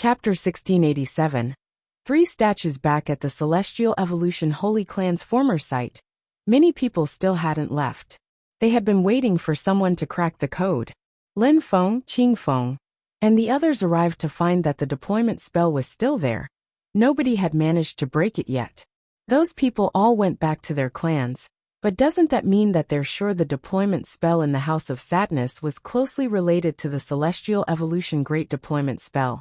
Chapter 1687. 3 statues back at the Celestial Evolution Holy Clan's former site. Many people still hadn't left. They had been waiting for someone to crack the code. Lin Feng, Qing Feng, and the others arrived to find that the deployment spell was still there. Nobody had managed to break it yet. Those people all went back to their clans, but doesn't that mean that they're sure the deployment spell in the House of Sadness was closely related to the Celestial Evolution Great Deployment Spell?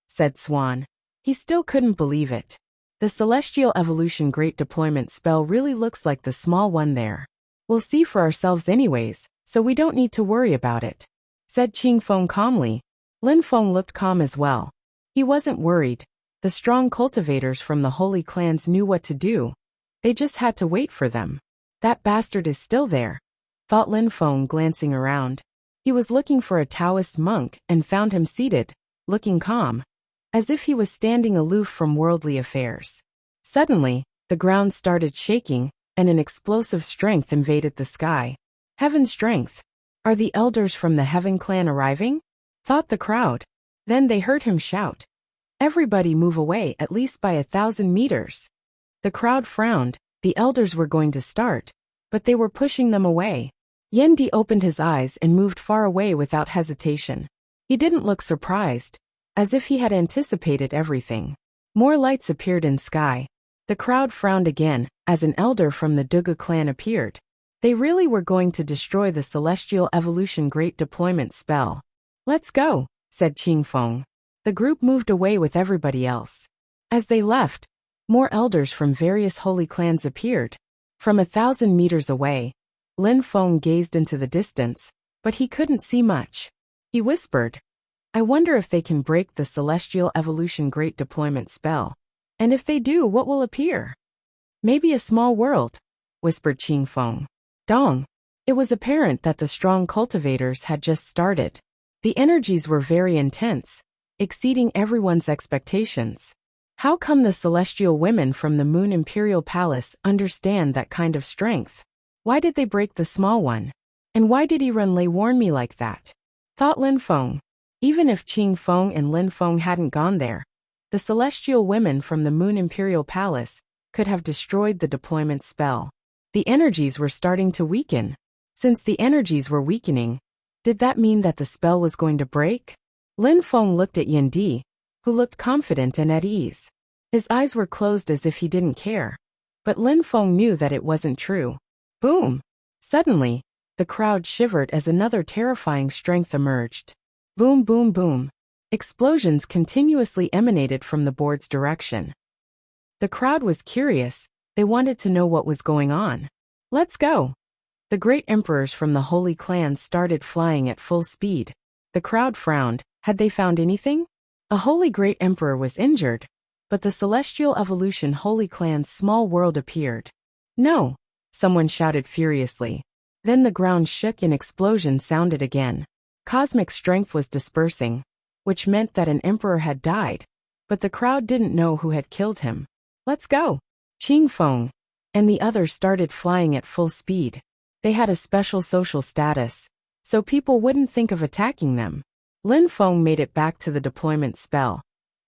Said Swan. He still couldn't believe it. The Celestial Evolution Great Deployment Spell really looks like the small one there. We'll see for ourselves anyways, so we don't need to worry about it, said Qing Feng calmly. Lin Feng looked calm as well. He wasn't worried. The strong cultivators from the holy clans knew what to do. They just had to wait for them. That bastard is still there, thought Lin Feng, glancing around. He was looking for a Taoist monk and found him seated, looking calm, as if he was standing aloof from worldly affairs. Suddenly, the ground started shaking, and an explosive strength invaded the sky. Heaven strength. Are the elders from the Heaven clan arriving? Thought the crowd. Then they heard him shout. Everybody move away at least by 1,000 meters. The crowd frowned. The elders were going to start, but they were pushing them away. Yendi opened his eyes and moved far away without hesitation. He didn't look surprised, as if he had anticipated everything. More lights appeared in sky. The crowd frowned again, as an elder from the Duga clan appeared. They really were going to destroy the Celestial Evolution Great Deployment Spell. Let's go, said Qing Feng. The group moved away with everybody else. As they left, more elders from various holy clans appeared. From 1,000 meters away, Lin Feng gazed into the distance, but he couldn't see much. He whispered, I wonder if they can break the Celestial Evolution Great Deployment Spell. And if they do, what will appear? Maybe a small world, whispered Qing Feng. Dong. It was apparent that the strong cultivators had just started. The energies were very intense, exceeding everyone's expectations. How come the celestial women from the Moon Imperial Palace understand that kind of strength? Why did they break the small one? And why did Renlei warn me like that? Thought Lin Feng. Even if Qing Feng and Lin Feng hadn't gone there, the celestial women from the Moon Imperial Palace could have destroyed the deployment spell. The energies were starting to weaken. Since the energies were weakening, did that mean that the spell was going to break? Lin Feng looked at Yendi, who looked confident and at ease. His eyes were closed as if he didn't care. But Lin Feng knew that it wasn't true. Boom! Suddenly, the crowd shivered as another terrifying strength emerged. Boom, boom, boom. Explosions continuously emanated from the board's direction. The crowd was curious. They wanted to know what was going on. Let's go! The great emperors from the holy clans started flying at full speed. The crowd frowned. Had they found anything? A holy great emperor was injured, but the Celestial Evolution Holy Clan's small world appeared. No! Someone shouted furiously. Then the ground shook and explosion sounded again. Cosmic strength was dispersing, which meant that an emperor had died, but the crowd didn't know who had killed him. Let's go! Qing Feng and the others started flying at full speed. They had a special social status, so people wouldn't think of attacking them. Lin Feng made it back to the deployment spell,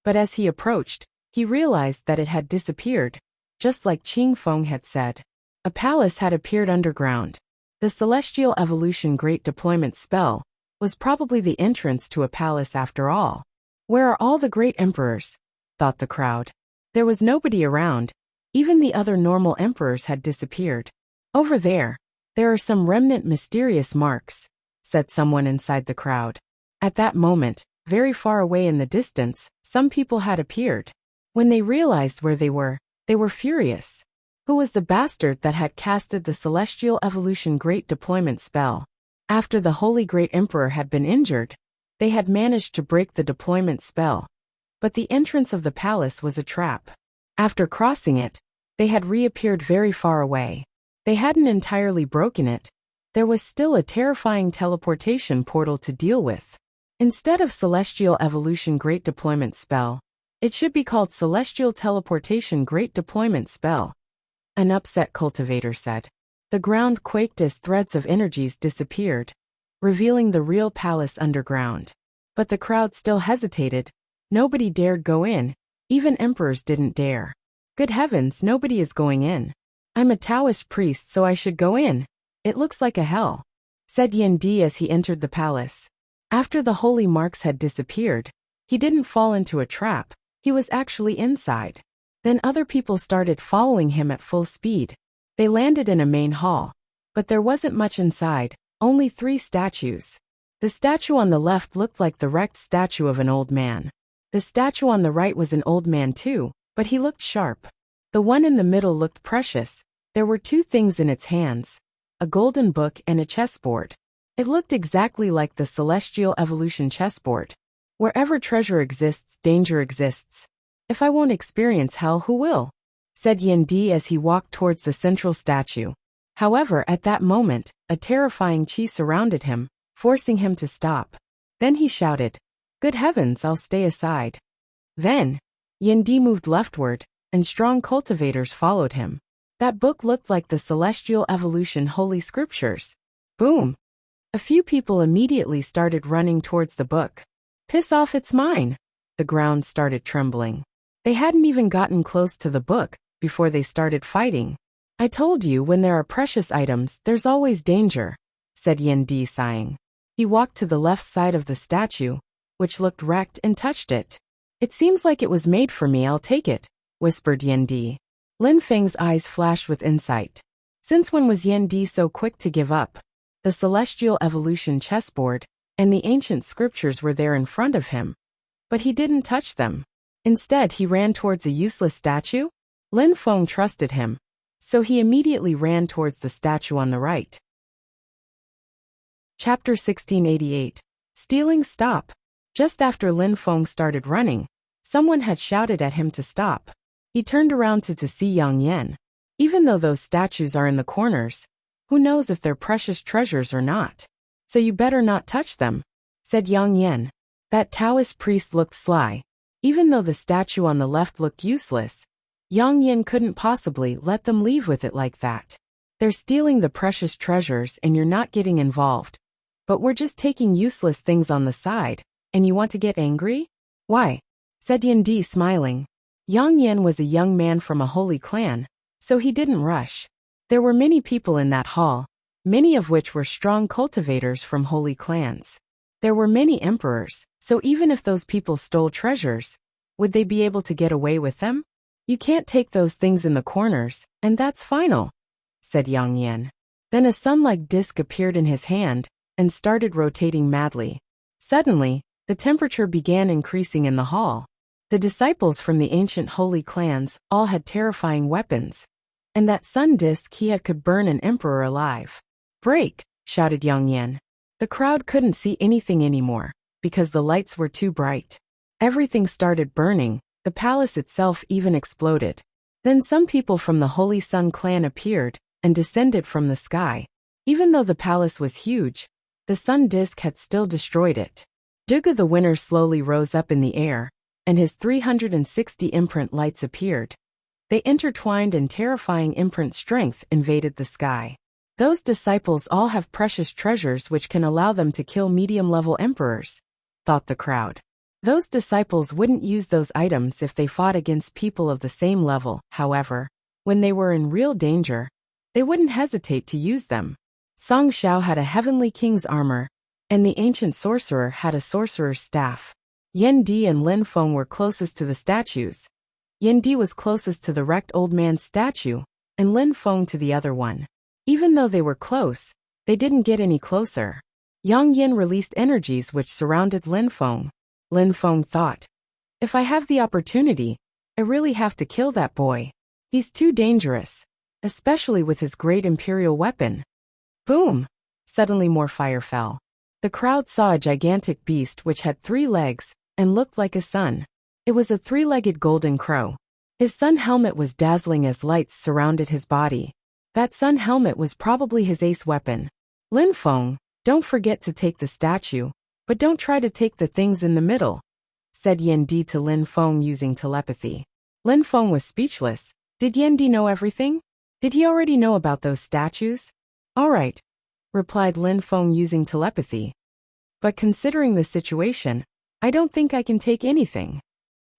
but as he approached, he realized that it had disappeared, just like Qing Feng had said. A palace had appeared underground. The Celestial Evolution Great Deployment Spell was probably the entrance to a palace after all. Where are all the great emperors? Thought the crowd. There was nobody around. Even the other normal emperors had disappeared. Over there are some remnant mysterious marks, said someone inside the crowd. At that moment, very far away in the distance, some people had appeared. When they realized where they were furious. Who was the bastard that had casted the Celestial Evolution Great Deployment Spell? After the Holy Great Emperor had been injured, they had managed to break the deployment spell. But the entrance of the palace was a trap. After crossing it, they had reappeared very far away. They hadn't entirely broken it. There was still a terrifying teleportation portal to deal with. Instead of Celestial Evolution Great Deployment Spell, it should be called Celestial Teleportation Great Deployment Spell, an upset cultivator said. The ground quaked as threads of energies disappeared, revealing the real palace underground. But the crowd still hesitated. Nobody dared go in. Even emperors didn't dare. Good heavens, nobody is going in. I'm a Taoist priest, so I should go in. It looks like a hell, said Yendi as he entered the palace. After the holy marks had disappeared, he didn't fall into a trap. He was actually inside. Then other people started following him at full speed. They landed in a main hall. But there wasn't much inside, only 3 statues. The statue on the left looked like the wrecked statue of an old man. The statue on the right was an old man too, but he looked sharp. The one in the middle looked precious. There were 2 things in its hands, a golden book and a chessboard. It looked exactly like the celestial evolution chessboard. Wherever treasure exists, danger exists. If I won't experience hell, who will? Said Yendi as he walked towards the central statue. However, at that moment, a terrifying chi surrounded him, forcing him to stop. Then he shouted, "Good heavens, I'll stay aside." Then, Yendi moved leftward, and strong cultivators followed him. That book looked like the celestial evolution holy scriptures. Boom! A few people immediately started running towards the book. Piss off, it's mine! The ground started trembling. They hadn't even gotten close to the book before they started fighting. I told you, when there are precious items, there's always danger, said Yendi, sighing. He walked to the left side of the statue, which looked wrecked, and touched it. It seems like it was made for me, I'll take it, whispered Yendi. Lin Feng's eyes flashed with insight. Since when was Yendi so quick to give up? The celestial evolution chessboard and the ancient scriptures were there in front of him. But he didn't touch them. Instead, he ran towards a useless statue? Lin Feng trusted him, so he immediately ran towards the statue on the right. Chapter 1688. Stealing, stop. Just after Lin Feng started running, someone had shouted at him to stop. He turned around to see Yang Yan. Even though those statues are in the corners, who knows if they're precious treasures or not? So you better not touch them, said Yang Yan. That Taoist priest looked sly. Even though the statue on the left looked useless, Yang Yan couldn't possibly let them leave with it like that. They're stealing the precious treasures and you're not getting involved. But we're just taking useless things on the side, and you want to get angry? Why? Said Yendi, smiling. Yang Yan was a young man from a holy clan, so he didn't rush. There were many people in that hall, many of which were strong cultivators from holy clans. There were many emperors, so even if those people stole treasures, would they be able to get away with them? You can't take those things in the corners, and that's final, said Yang Yan. Then a sun-like disc appeared in his hand and started rotating madly. Suddenly, the temperature began increasing in the hall. The disciples from the ancient holy clans all had terrifying weapons, and that sun disk he had could burn an emperor alive. Break! Shouted Yang Yan. The crowd couldn't see anything anymore, because the lights were too bright. Everything started burning, the palace itself even exploded. Then some people from the Holy Sun clan appeared and descended from the sky. Even though the palace was huge, the sun disk had still destroyed it. Duga the winner slowly rose up in the air, and his 360 imprint lights appeared. They intertwined and terrifying imprint strength invaded the sky. Those disciples all have precious treasures which can allow them to kill medium-level emperors, thought the crowd. Those disciples wouldn't use those items if they fought against people of the same level. However, when they were in real danger, they wouldn't hesitate to use them. Song Xiao had a heavenly king's armor, and the ancient sorcerer had a sorcerer's staff. Yendi and Lin Feng were closest to the statues. Yendi was closest to the wrecked old man's statue, and Lin Feng to the other one. Even though they were close, they didn't get any closer. Yang Yan released energies which surrounded Lin Feng. Lin Feng thought, if I have the opportunity, I really have to kill that boy. He's too dangerous, especially with his great imperial weapon. Boom! Suddenly more fire fell. The crowd saw a gigantic beast which had 3 legs and looked like a sun. It was a 3-legged golden crow. His sun helmet was dazzling as lights surrounded his body. That sun helmet was probably his ace weapon. Lin Feng, don't forget to take the statue, but don't try to take the things in the middle, said Yendi to Lin Feng using telepathy. Lin Feng was speechless. Did Yendi know everything? Did he already know about those statues? All right, replied Lin Feng using telepathy. But considering the situation, I don't think I can take anything.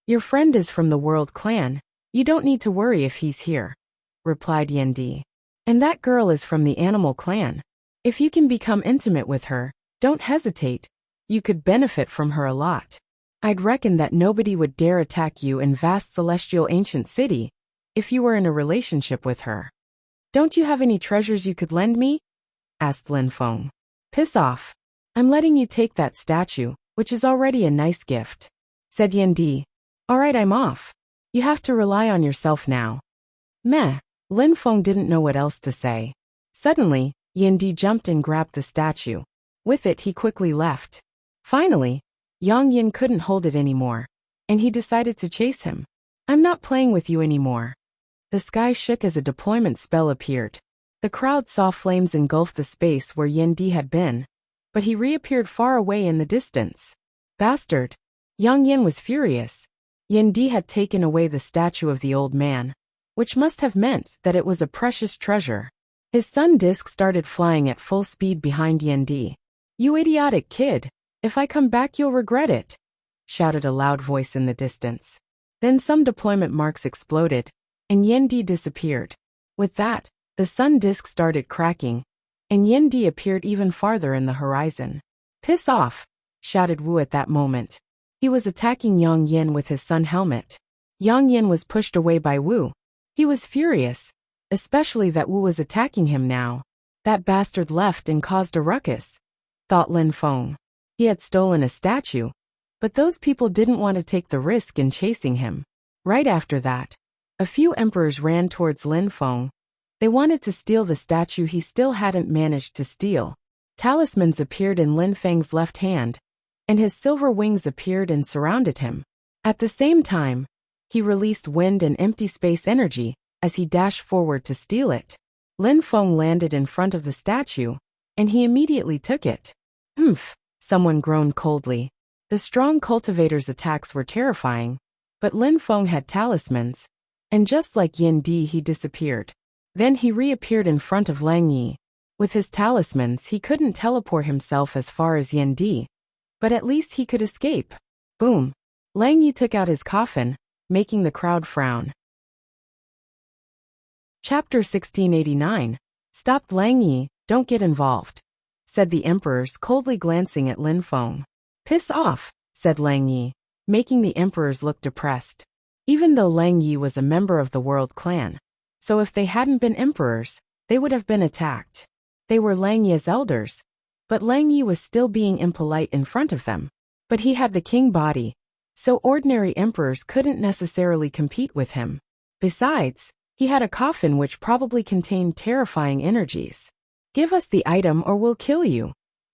Your friend is from the World Clan. You don't need to worry if he's here, replied Yendi. And that girl is from the Animal Clan. If you can become intimate with her, don't hesitate. You could benefit from her a lot. I'd reckon that nobody would dare attack you in vast celestial ancient city if you were in a relationship with her. Don't you have any treasures you could lend me? Asked Lin Feng. Piss off. I'm letting you take that statue, which is already a nice gift, said Yendi. Alright, I'm off. You have to rely on yourself now. Meh. Lin Feng didn't know what else to say. Suddenly, Yendi jumped and grabbed the statue. With it, he quickly left. Finally, Yang Yin couldn't hold it anymore, and he decided to chase him. I'm not playing with you anymore. The sky shook as a deployment spell appeared. The crowd saw flames engulf the space where Yendi had been, but he reappeared far away in the distance. Bastard! Yang Yin was furious. Yendi had taken away the statue of the old man, which must have meant that it was a precious treasure. His sun disk started flying at full speed behind Yendi. You idiotic kid! If I come back you'll regret it, shouted a loud voice in the distance. Then some deployment marks exploded, and Yendi disappeared. With that, the sun disk started cracking, and Yendi appeared even farther in the horizon. Piss off, shouted Wu at that moment. He was attacking Yang Yin with his sun helmet. Yang Yin was pushed away by Wu. He was furious, especially that Wu was attacking him now. That bastard left and caused a ruckus, thought Lin Feng. He had stolen a statue, but those people didn't want to take the risk in chasing him. Right after that, a few emperors ran towards Lin Feng. They wanted to steal the statue he still hadn't managed to steal. Talismans appeared in Lin Feng's left hand, and his silver wings appeared and surrounded him. At the same time, he released wind and empty space energy as he dashed forward to steal it. Lin Feng landed in front of the statue, and he immediately took it. Humph. Someone groaned coldly. The strong cultivator's attacks were terrifying, but Lin Feng had talismans, and just like Yendi he disappeared. Then he reappeared in front of Lang Yi. With his talismans he couldn't teleport himself as far as Yendi, but at least he could escape. Boom! Lang Yi took out his coffin, making the crowd frown. Chapter 1689. Stopped Lang Yi, don't get involved, said the emperors coldly glancing at Lin Feng. Piss off, said Lang Yi, making the emperors look depressed. Even though Lang Yi was a member of the World Clan, so if they hadn't been emperors, they would have been attacked. They were Lang Yi's elders, but Lang Yi was still being impolite in front of them. But he had the king body, so ordinary emperors couldn't necessarily compete with him. Besides, he had a coffin which probably contained terrifying energies. Give us the item or we'll kill you,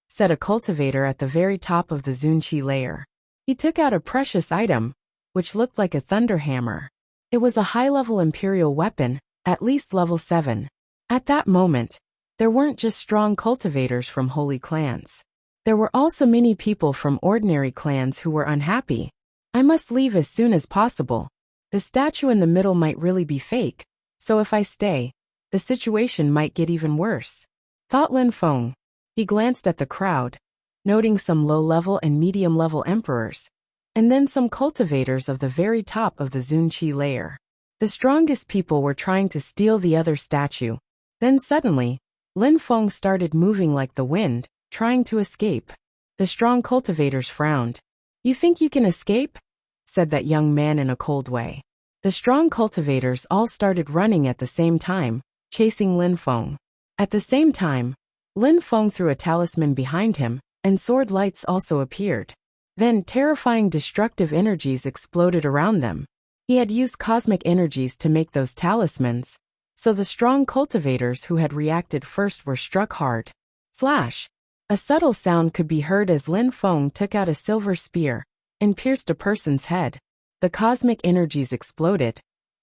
said a cultivator at the very top of the Zunqi layer. He took out a precious item, which looked like a thunder hammer. It was a high-level imperial weapon, at least level 7. At that moment, there weren't just strong cultivators from holy clans. There were also many people from ordinary clans who were unhappy. I must leave as soon as possible. The statue in the middle might really be fake, so if I stay, the situation might get even worse, thought Lin Feng. He glanced at the crowd, noting some low-level and medium-level emperors, and then some cultivators of the very top of the Zunqi layer. The strongest people were trying to steal the other statue. Then suddenly, Lin Feng started moving like the wind, trying to escape. The strong cultivators frowned. You think you can escape? Said that young man in a cold way. The strong cultivators all started running at the same time, chasing Lin Feng. At the same time, Lin Feng threw a talisman behind him, and sword lights also appeared. Then terrifying destructive energies exploded around them. He had used cosmic energies to make those talismans, so the strong cultivators who had reacted first were struck hard. Slash! A subtle sound could be heard as Lin Feng took out a silver spear and pierced a person's head. The cosmic energies exploded,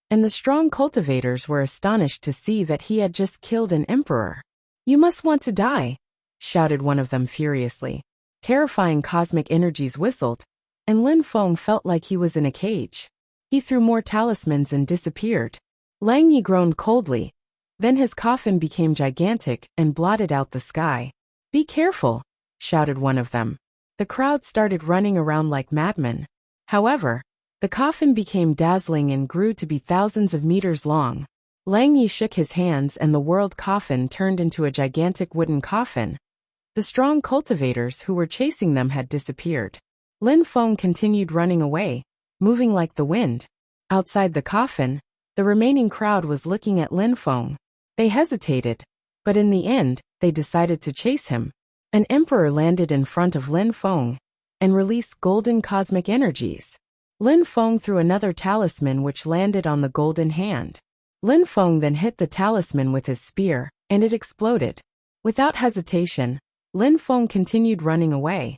and the strong cultivators were astonished to see that he had just killed an emperor. You must want to die, shouted one of them furiously. Terrifying cosmic energies whistled, and Lin Feng felt like he was in a cage. He threw more talismans and disappeared. Lang Yi groaned coldly. Then his coffin became gigantic and blotted out the sky. Be careful, shouted one of them. The crowd started running around like madmen. However, the coffin became dazzling and grew to be thousands of meters long. Lang Yi shook his hands and the world coffin turned into a gigantic wooden coffin. The strong cultivators who were chasing them had disappeared. Lin Feng continued running away, moving like the wind. Outside the coffin, the remaining crowd was looking at Lin Feng. They hesitated, but in the end, they decided to chase him. An emperor landed in front of Lin Feng and released golden cosmic energies. Lin Feng threw another talisman which landed on the golden hand. Lin Feng then hit the talisman with his spear, and it exploded. Without hesitation, Lin Feng continued running away.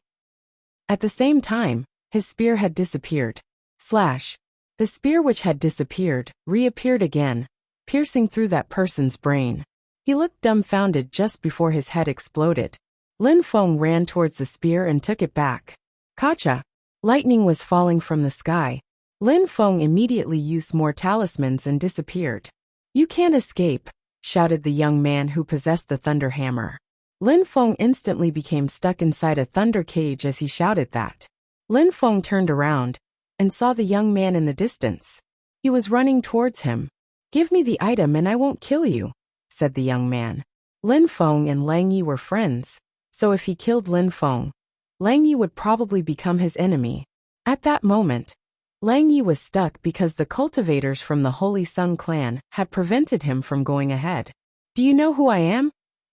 At the same time, his spear had disappeared. Slash. The spear which had disappeared reappeared again, piercing through that person's brain. He looked dumbfounded just before his head exploded. Lin Feng ran towards the spear and took it back. Kacha. Lightning was falling from the sky. Lin Feng immediately used more talismans and disappeared. "You can't escape," shouted the young man who possessed the thunder hammer. Lin Feng instantly became stuck inside a thunder cage as he shouted that. Lin Feng turned around and saw the young man in the distance. He was running towards him. "Give me the item and I won't kill you," said the young man. Lin Feng and Lang Yi were friends, so if he killed Lin Feng, Lang Yi would probably become his enemy. At that moment, Lang Yi was stuck because the cultivators from the Holy Sun clan had prevented him from going ahead. "Do you know who I am?"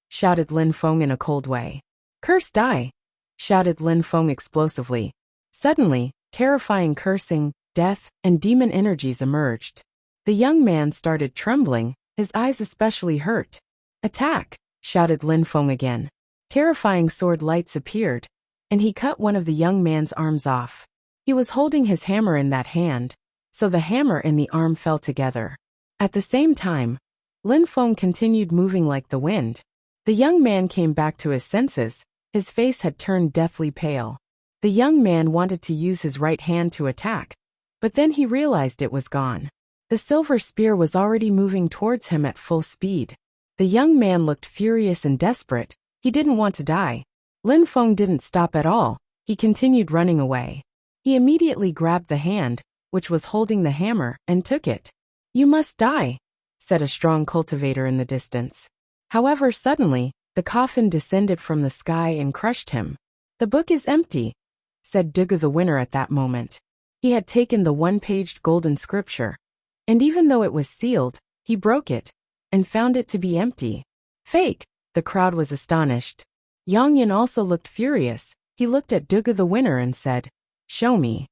shouted Lin Feng in a cold way. "Curse die!" shouted Lin Feng explosively. Suddenly, terrifying cursing, death, and demon energies emerged. The young man started trembling, his eyes especially hurt. "Attack!" shouted Lin Feng again. Terrifying sword lights appeared, and he cut one of the young man's arms off. He was holding his hammer in that hand, so the hammer and the arm fell together. At the same time, Lin Feng continued moving like the wind. The young man came back to his senses, his face had turned deathly pale. The young man wanted to use his right hand to attack, but then he realized it was gone. The silver spear was already moving towards him at full speed. The young man looked furious and desperate. He didn't want to die. Lin Feng didn't stop at all. He continued running away. He immediately grabbed the hand, which was holding the hammer, and took it. "You must die," said a strong cultivator in the distance. However, suddenly, the coffin descended from the sky and crushed him. "The book is empty," said Dugu the winner at that moment. He had taken the one-paged golden scripture, and even though it was sealed, he broke it and found it to be empty. "Fake!" The crowd was astonished. Yang Yan also looked furious. He looked at Dugu the winner and said, "Show me."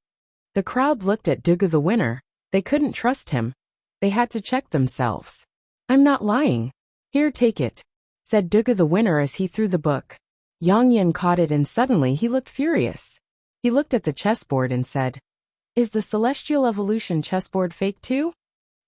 The crowd looked at Dugu the winner. They couldn't trust him. They had to check themselves. "I'm not lying. Here, take it," said Dugu the winner as he threw the book. Yang Yan caught it and suddenly he looked furious. He looked at the chessboard and said, "Is the Celestial Evolution chessboard fake too?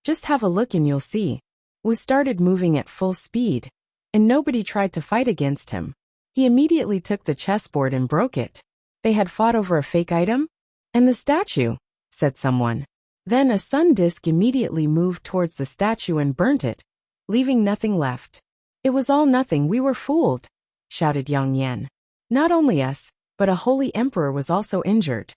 Just have a look and you'll see." Wu started moving at full speed, and nobody tried to fight against him. He immediately took the chessboard and broke it. They had fought over a fake item? "And the statue," said someone. Then a sun disk immediately moved towards the statue and burnt it, leaving nothing left. "It was all nothing, we were fooled," shouted Yang Yan. Not only us, but a holy emperor was also injured.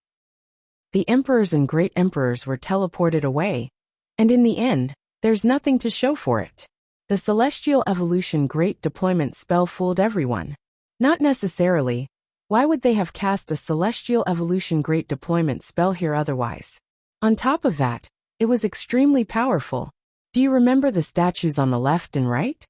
The emperors and great emperors were teleported away, and in the end, there's nothing to show for it. The Celestial Evolution Great Deployment spell fooled everyone. Not necessarily. Why would they have cast a Celestial Evolution Great Deployment spell here otherwise? On top of that, it was extremely powerful. Do you remember the statues on the left and right?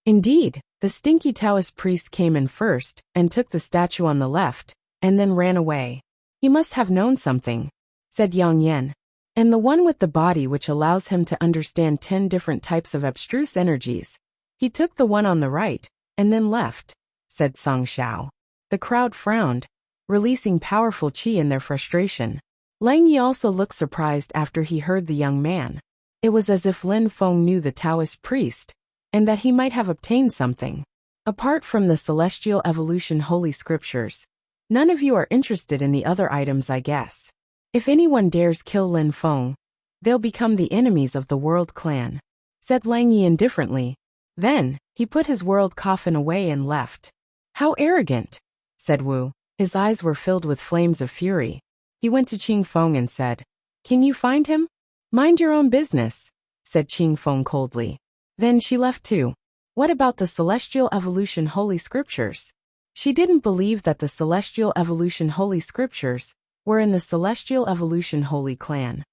Indeed, the stinky Taoist priest came in first and took the statue on the left, and then ran away. "He must have known something," said Yang Yan. "And the one with the body which allows him to understand 10 different types of abstruse energies. He took the one on the right, and then left," said Song Xiao. The crowd frowned, releasing powerful qi in their frustration. Lang Yi also looked surprised after he heard the young man. It was as if Lin Feng knew the Taoist priest, and that he might have obtained something. "Apart from the Celestial Evolution Holy Scriptures, none of you are interested in the other items, I guess. If anyone dares kill Lin Feng, they'll become the enemies of the World Clan," said Lang Yi indifferently. Then, he put his world coffin away and left. "How arrogant," said Wu. His eyes were filled with flames of fury. He went to Qing Feng and said, "Can you find him?" "Mind your own business," said Qing Feng coldly. Then she left too. What about the Celestial Evolution Holy Scriptures? She didn't believe that the Celestial Evolution Holy Scriptures were in the Celestial Evolution Holy Clan.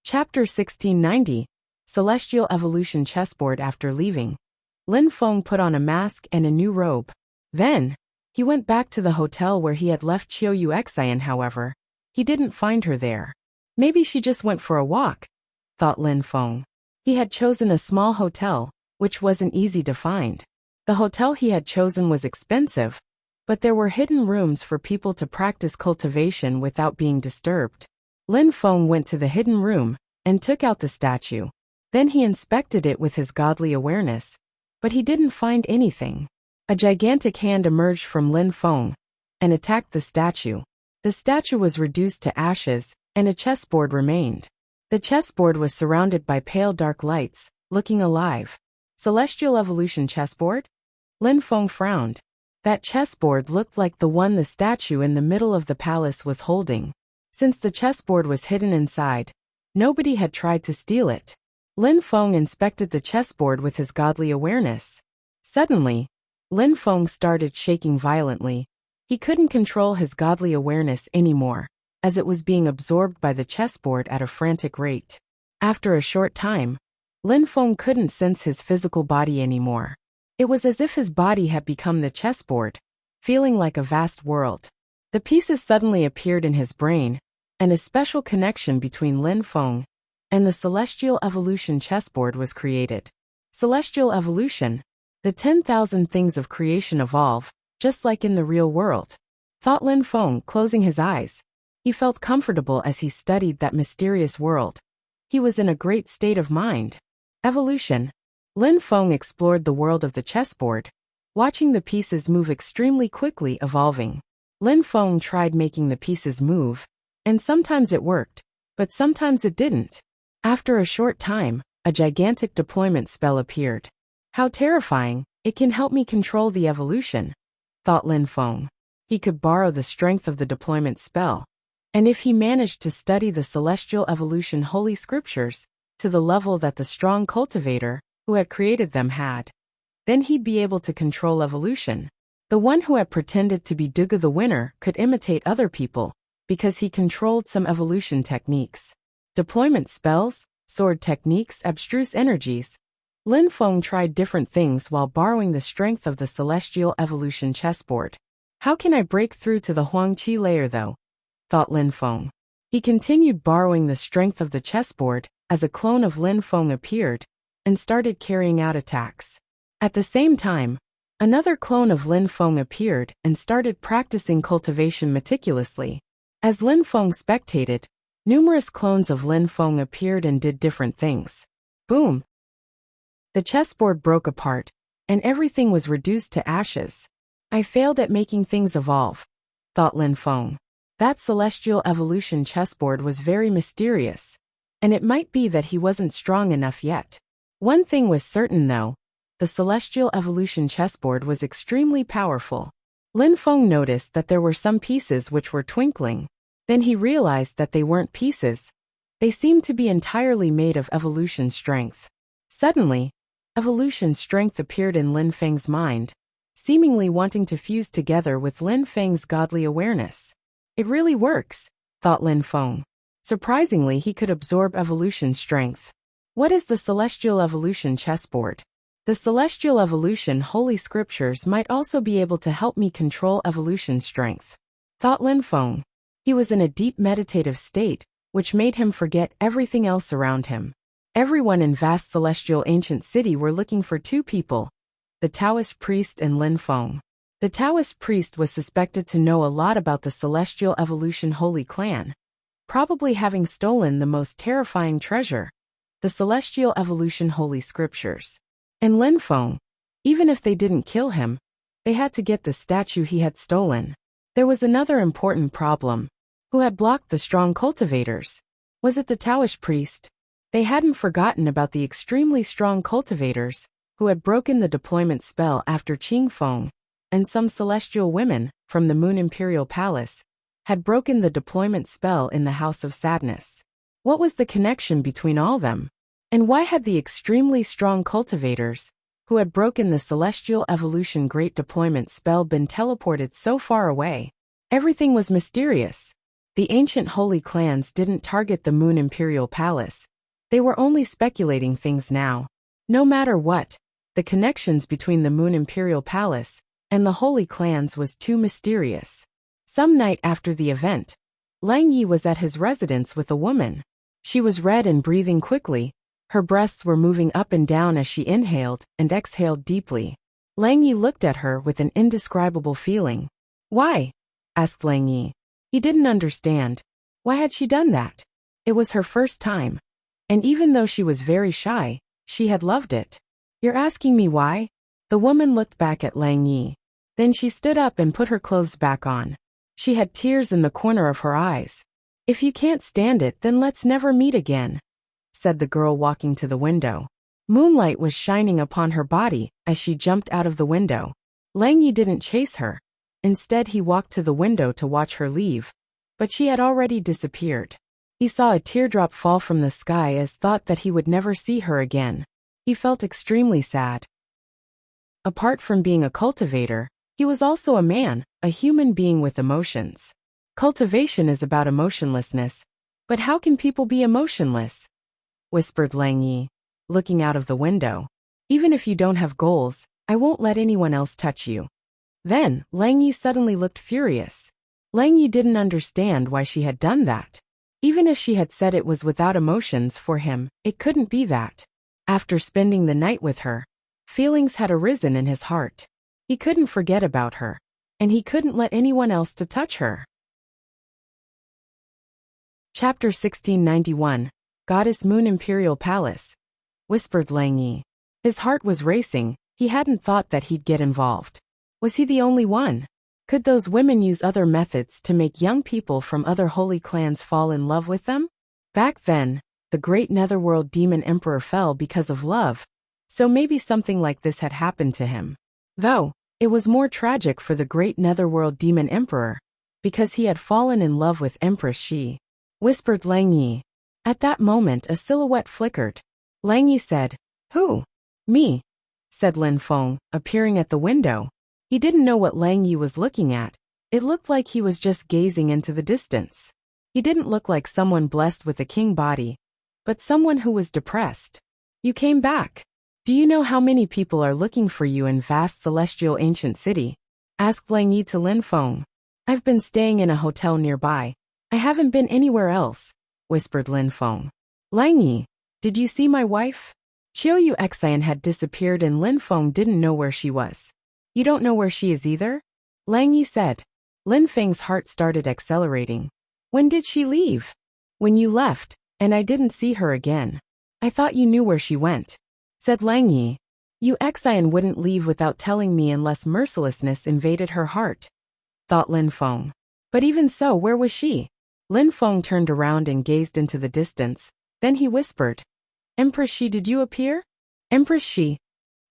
Chapter 1690, Celestial Evolution Chessboard. After leaving, Lin Feng put on a mask and a new robe. Then, he went back to the hotel where he had left Qiu Yuxian. However, he didn't find her there. Maybe she just went for a walk, thought Lin Feng. He had chosen a small hotel, which wasn't easy to find. The hotel he had chosen was expensive, but there were hidden rooms for people to practice cultivation without being disturbed. Lin Feng went to the hidden room and took out the statue. Then he inspected it with his godly awareness, but he didn't find anything. A gigantic hand emerged from Lin Feng and attacked the statue. The statue was reduced to ashes, and a chessboard remained. The chessboard was surrounded by pale dark lights, looking alive. Celestial Evolution Chessboard? Lin Feng frowned. That chessboard looked like the one the statue in the middle of the palace was holding. Since the chessboard was hidden inside, nobody had tried to steal it. Lin Feng inspected the chessboard with his godly awareness. Suddenly, Lin Feng started shaking violently. He couldn't control his godly awareness anymore, as it was being absorbed by the chessboard at a frantic rate. After a short time, Lin Feng couldn't sense his physical body anymore. It was as if his body had become the chessboard, feeling like a vast world. The pieces suddenly appeared in his brain, and a special connection between Lin Feng and the Celestial Evolution Chessboard was created. Celestial Evolution. The 10,000 things of creation evolve, just like in the real world, thought Lin Feng, closing his eyes. He felt comfortable as he studied that mysterious world. He was in a great state of mind. Evolution. Lin Feng explored the world of the chessboard, watching the pieces move extremely quickly, evolving. Lin Feng tried making the pieces move, and sometimes it worked, but sometimes it didn't. After a short time, a gigantic deployment spell appeared. How terrifying! It can help me control the evolution, thought Lin Feng. He could borrow the strength of the deployment spell. And if he managed to study the Celestial Evolution Holy Scriptures to the level that the strong cultivator who had created them had, then he'd be able to control evolution. The one who had pretended to be Duga the winner could imitate other people, because he controlled some evolution techniques. Deployment spells, sword techniques, abstruse energies. Lin Feng tried different things while borrowing the strength of the Celestial Evolution Chessboard. How can I break through to the Huangqi layer though? Thought Lin Feng. He continued borrowing the strength of the chessboard as a clone of Lin Feng appeared and started carrying out attacks. At the same time, another clone of Lin Feng appeared and started practicing cultivation meticulously. As Lin Feng spectated, numerous clones of Lin Feng appeared and did different things. Boom! The chessboard broke apart, and everything was reduced to ashes. I failed at making things evolve, thought Lin Feng. That Celestial Evolution chessboard was very mysterious, and it might be that he wasn't strong enough yet. One thing was certain though, the Celestial Evolution chessboard was extremely powerful. Lin Feng noticed that there were some pieces which were twinkling. Then he realized that they weren't pieces. They seemed to be entirely made of evolution strength. Suddenly, evolution strength appeared in Lin Feng's mind, seemingly wanting to fuse together with Lin Feng's godly awareness. It really works, thought Lin Feng. Surprisingly, he could absorb evolution strength. What is the Celestial Evolution chessboard? The Celestial Evolution Holy Scriptures might also be able to help me control evolution strength, thought Lin Feng. He was in a deep meditative state, which made him forget everything else around him. Everyone in vast celestial ancient city were looking for two people, the Taoist priest and Lin Feng. The Taoist priest was suspected to know a lot about the Celestial Evolution Holy Clan, probably having stolen the most terrifying treasure, the Celestial Evolution Holy Scriptures. And Lin Feng, even if they didn't kill him, they had to get the statue he had stolen. There was another important problem. Who had blocked the strong cultivators? Was it the Taoist priest? They hadn't forgotten about the extremely strong cultivators who had broken the deployment spell after Qing Feng and some celestial women, from the Moon Imperial Palace, had broken the deployment spell in the House of Sadness. What was the connection between all them? And why had the extremely strong cultivators, who had broken the Celestial Evolution Great Deployment spell, been teleported so far away? Everything was mysterious. The ancient holy clans didn't target the Moon Imperial Palace. They were only speculating things now. No matter what, the connections between the Moon Imperial Palace and the holy clans was too mysterious. Some night after the event, Lang Yi was at his residence with a woman. She was red and breathing quickly. Her breasts were moving up and down as she inhaled and exhaled deeply. Lang Yi looked at her with an indescribable feeling. Why? Asked Lang Yi. He didn't understand. Why had she done that? It was her first time. And even though she was very shy, she had loved it. You're asking me why? The woman looked back at Lang Yi. Then she stood up and put her clothes back on. She had tears in the corner of her eyes. If you can't stand it, then let's never meet again, said the girl, walking to the window. Moonlight was shining upon her body as she jumped out of the window. Lang Yi didn't chase her. Instead, he walked to the window to watch her leave. But she had already disappeared. He saw a teardrop fall from the sky as thought that he would never see her again. He felt extremely sad. Apart from being a cultivator, he was also a man, a human being with emotions. Cultivation is about emotionlessness. But how can people be emotionless? Whispered Lang Yi, looking out of the window. Even if you don't have goals, I won't let anyone else touch you. Then, Lang Yi suddenly looked furious. Lang Yi didn't understand why she had done that. Even if she had said it was without emotions for him, it couldn't be that. After spending the night with her, feelings had arisen in his heart. He couldn't forget about her, and he couldn't let anyone else to touch her. Chapter 1691, Goddess Moon Imperial Palace, whispered Lang Yi. His heart was racing. He hadn't thought that he'd get involved. Was he the only one? Could those women use other methods to make young people from other holy clans fall in love with them? Back then, the great Netherworld Demon Emperor fell because of love, so maybe something like this had happened to him. Though, it was more tragic for the great Netherworld Demon Emperor, because he had fallen in love with Empress Shi, whispered Lang Yi. At that moment a silhouette flickered. Lang Yi said, "Who?" "Me," said Lin Feng, appearing at the window. He didn't know what Lang Yi was looking at. It looked like he was just gazing into the distance. He didn't look like someone blessed with a king body, but someone who was depressed. "You came back. Do you know how many people are looking for you in vast celestial ancient city?" asked Lang Yi to Lin Feng. "I've been staying in a hotel nearby. I haven't been anywhere else," whispered Lin Feng. "Lang Yi, did you see my wife?" Qiu Yu Xian had disappeared and Lin Feng didn't know where she was. "You don't know where she is either?" Lang Yi said. Lin Feng's heart started accelerating. "When did she leave?" "When you left, and I didn't see her again. I thought you knew where she went," said Lang Yi. Yu Xian wouldn't leave without telling me unless mercilessness invaded her heart, thought Lin Feng. But even so, where was she? Lin Feng turned around and gazed into the distance. Then he whispered, "Empress Shi, did you appear?" "Empress Shi?"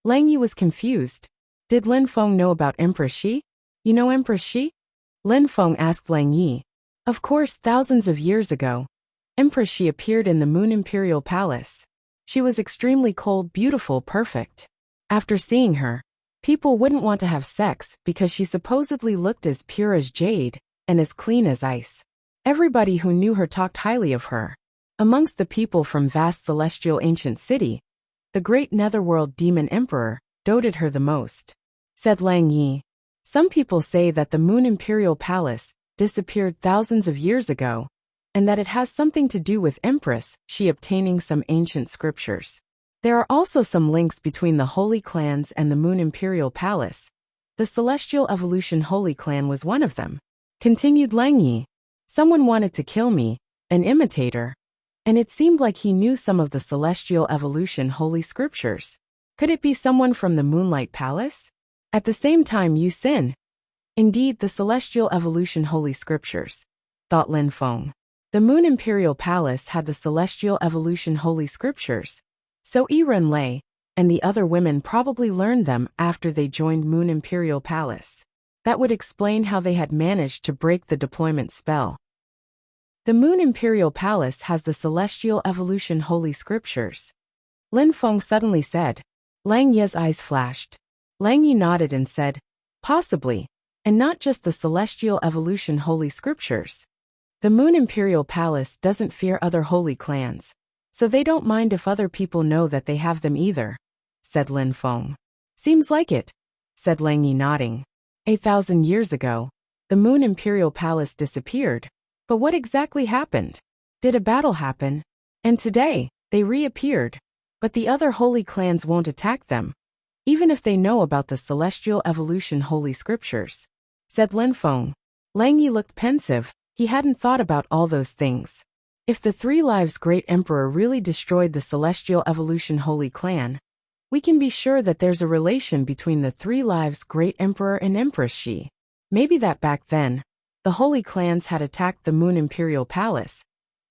Lang Yi was confused. Did Lin Feng know about Empress Shi? "You know Empress Shi?" Lin Feng asked Lang Yi. Of course, thousands of years ago, Empress Shi appeared in the Moon Imperial Palace. She was extremely cold, beautiful, perfect. After seeing her, people wouldn't want to have sex because she supposedly looked as pure as jade and as clean as ice. Everybody who knew her talked highly of her. Amongst the people from vast celestial ancient city, the great Netherworld Demon Emperor doted her the most, said Lang Yi. Some people say that the Moon Imperial Palace disappeared thousands of years ago, and that it has something to do with Empress Shi obtaining some ancient scriptures. There are also some links between the Holy Clans and the Moon Imperial Palace. The Celestial Evolution Holy Clan was one of them. Continued Lang Yi. Someone wanted to kill me, an imitator, and it seemed like he knew some of the Celestial Evolution Holy Scriptures. Could it be someone from the Moonlight Palace? At the same time, Yu Xin. Indeed, the Celestial Evolution Holy Scriptures, thought Lin Feng. The Moon Imperial Palace had the Celestial Evolution Holy Scriptures. So Yiren Lei, and the other women probably learned them after they joined Moon Imperial Palace. That would explain how they had managed to break the deployment spell. The Moon Imperial Palace has the Celestial Evolution Holy Scriptures. Lin Feng suddenly said. Lang Ye's eyes flashed. Lang Yi nodded and said, possibly, and not just the Celestial Evolution Holy Scriptures. The Moon Imperial Palace doesn't fear other holy clans, so they don't mind if other people know that they have them either, said Lin Feng. Seems like it, said Lang Yi nodding. 1,000 years ago, the Moon Imperial Palace disappeared. But what exactly happened? Did a battle happen? And today, they reappeared. But the other holy clans won't attack them, even if they know about the Celestial Evolution Holy Scriptures, said Lin Feng. Lang Yi looked pensive. He hadn't thought about all those things. If the Three Lives Great Emperor really destroyed the Celestial Evolution Holy Clan, we can be sure that there's a relation between the Three Lives Great Emperor and Empress Shi. Maybe that back then, the Holy Clans had attacked the Moon Imperial Palace,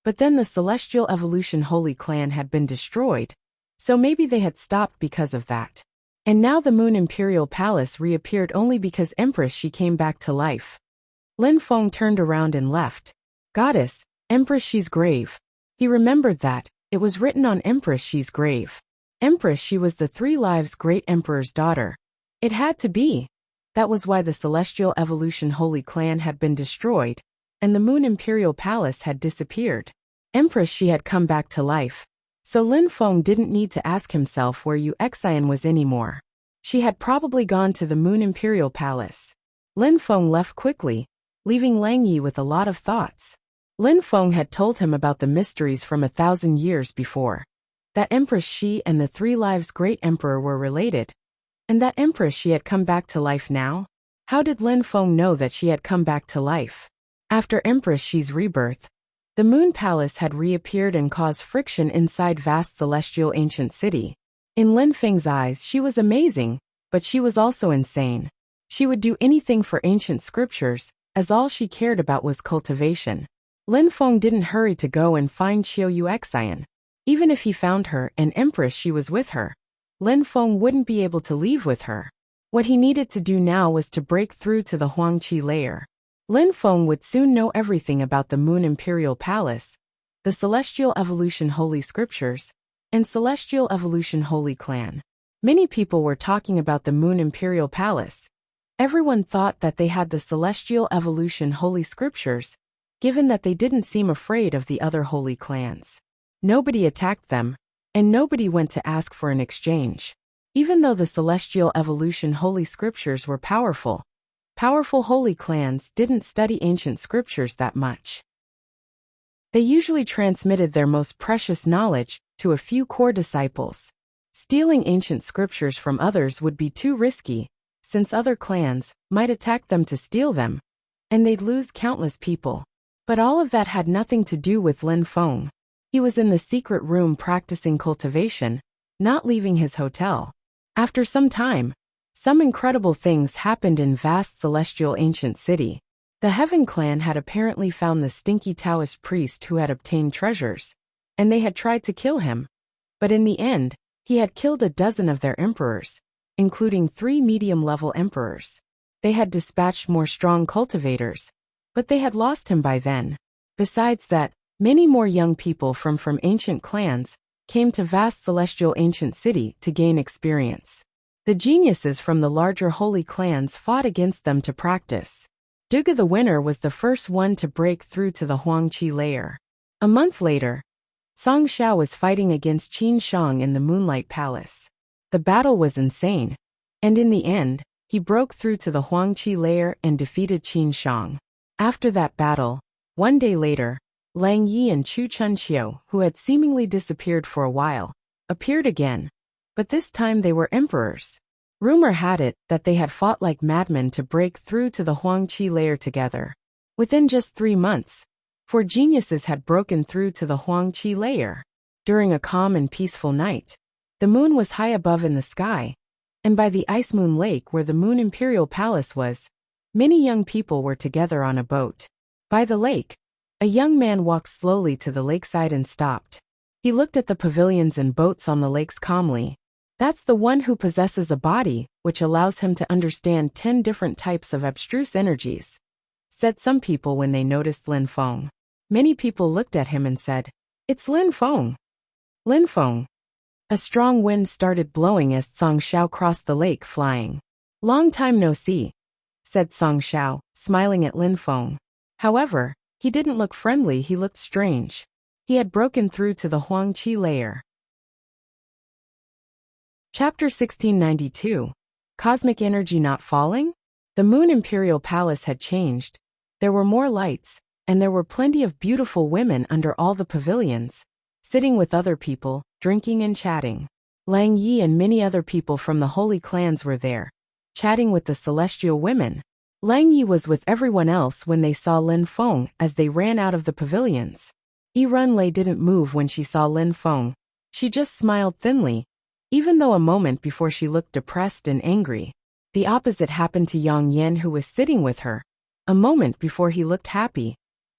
but then the Celestial Evolution Holy Clan had been destroyed, so maybe they had stopped because of that. And now the Moon Imperial Palace reappeared only because Empress Shi came back to life. Lin Feng turned around and left. Goddess, Empress Shi's grave. He remembered that, it was written on Empress Shi's grave. Empress Shi was the Three Lives Great Emperor's daughter. It had to be. That was why the Celestial Evolution Holy Clan had been destroyed, and the Moon Imperial Palace had disappeared. Empress Shi had come back to life, so Lin Feng didn't need to ask himself where Wuxia was anymore. She had probably gone to the Moon Imperial Palace. Lin Feng left quickly, leaving Lang Yi with a lot of thoughts. Lin Feng had told him about the mysteries from 1,000 years before. That Empress Shi and the Three Lives Great Emperor were related, and that Empress Shi had come back to life now? How did Lin Feng know that she had come back to life? After Empress Shi's rebirth, the Moon Palace had reappeared and caused friction inside vast celestial ancient city. In Lin Feng's eyes she was amazing, but she was also insane. She would do anything for ancient scriptures, as all she cared about was cultivation. Lin Feng didn't hurry to go and find Wuxia. Even if he found her and Empress Shi was with her, Lin Feng wouldn't be able to leave with her. What he needed to do now was to break through to the Huangqi layer. Lin Feng would soon know everything about the Moon Imperial Palace, the Celestial Evolution Holy Scriptures, and Celestial Evolution Holy Clan. Many people were talking about the Moon Imperial Palace. Everyone thought that they had the Celestial Evolution Holy Scriptures, given that they didn't seem afraid of the other holy clans. Nobody attacked them, and nobody went to ask for an exchange. Even though the Celestial Evolution Holy Scriptures were powerful holy clans didn't study ancient scriptures that much. They usually transmitted their most precious knowledge to a few core disciples. Stealing ancient scriptures from others would be too risky, since other clans might attack them to steal them, and they'd lose countless people. But all of that had nothing to do with Lin Feng. He was in the secret room practicing cultivation, not leaving his hotel. After some time, some incredible things happened in vast celestial ancient city. The Heaven clan had apparently found the stinky Taoist priest who had obtained treasures, and they had tried to kill him. But in the end, he had killed a dozen of their emperors, including 3 medium-level emperors. They had dispatched more strong cultivators, but they had lost him by then. Besides that, many more young people from ancient clans came to vast celestial ancient city to gain experience. The geniuses from the larger holy clans fought against them to practice. Duga the winner was the first one to break through to the Huangqi layer. A month later, Song Xiao was fighting against Qin Shang in the Moonlight Palace. The battle was insane, and in the end, he broke through to the Huangqi layer and defeated Qin Shang. After that battle, one day later, Lang Yi and Chu Chunqiu, who had seemingly disappeared for a while, appeared again, but this time they were emperors. Rumor had it that they had fought like madmen to break through to the Huangqi layer together. Within just 3 months, 4 geniuses had broken through to the Huangqi layer. During a calm and peaceful night, the moon was high above in the sky, and by the Ice Moon Lake where the Moon Imperial Palace was, many young people were together on a boat. By the lake, a young man walked slowly to the lakeside and stopped. He looked at the pavilions and boats on the lakes calmly. That's the one who possesses a body, which allows him to understand 10 different types of abstruse energies, said some people when they noticed Lin Feng. Many people looked at him and said, "It's Lin Feng." Lin Feng. A strong wind started blowing as Song Xiao crossed the lake flying. "Long time no see," said Song Xiao, smiling at Lin Feng. However, he didn't look friendly, he looked strange. He had broken through to the Huang Qi layer. Chapter 1692. Cosmic Energy Not Falling? The Moon Imperial Palace had changed. There were more lights, and there were plenty of beautiful women under all the pavilions, sitting with other people, drinking and chatting. Lang Yi and many other people from the holy clans were there, chatting with the celestial women. Lang Yi was with everyone else when they saw Lin Feng as they ran out of the pavilions. Yi Runlei didn't move when she saw Lin Feng. She just smiled thinly, even though a moment before she looked depressed and angry. The opposite happened to Yang Yan, who was sitting with her. A moment before he looked happy,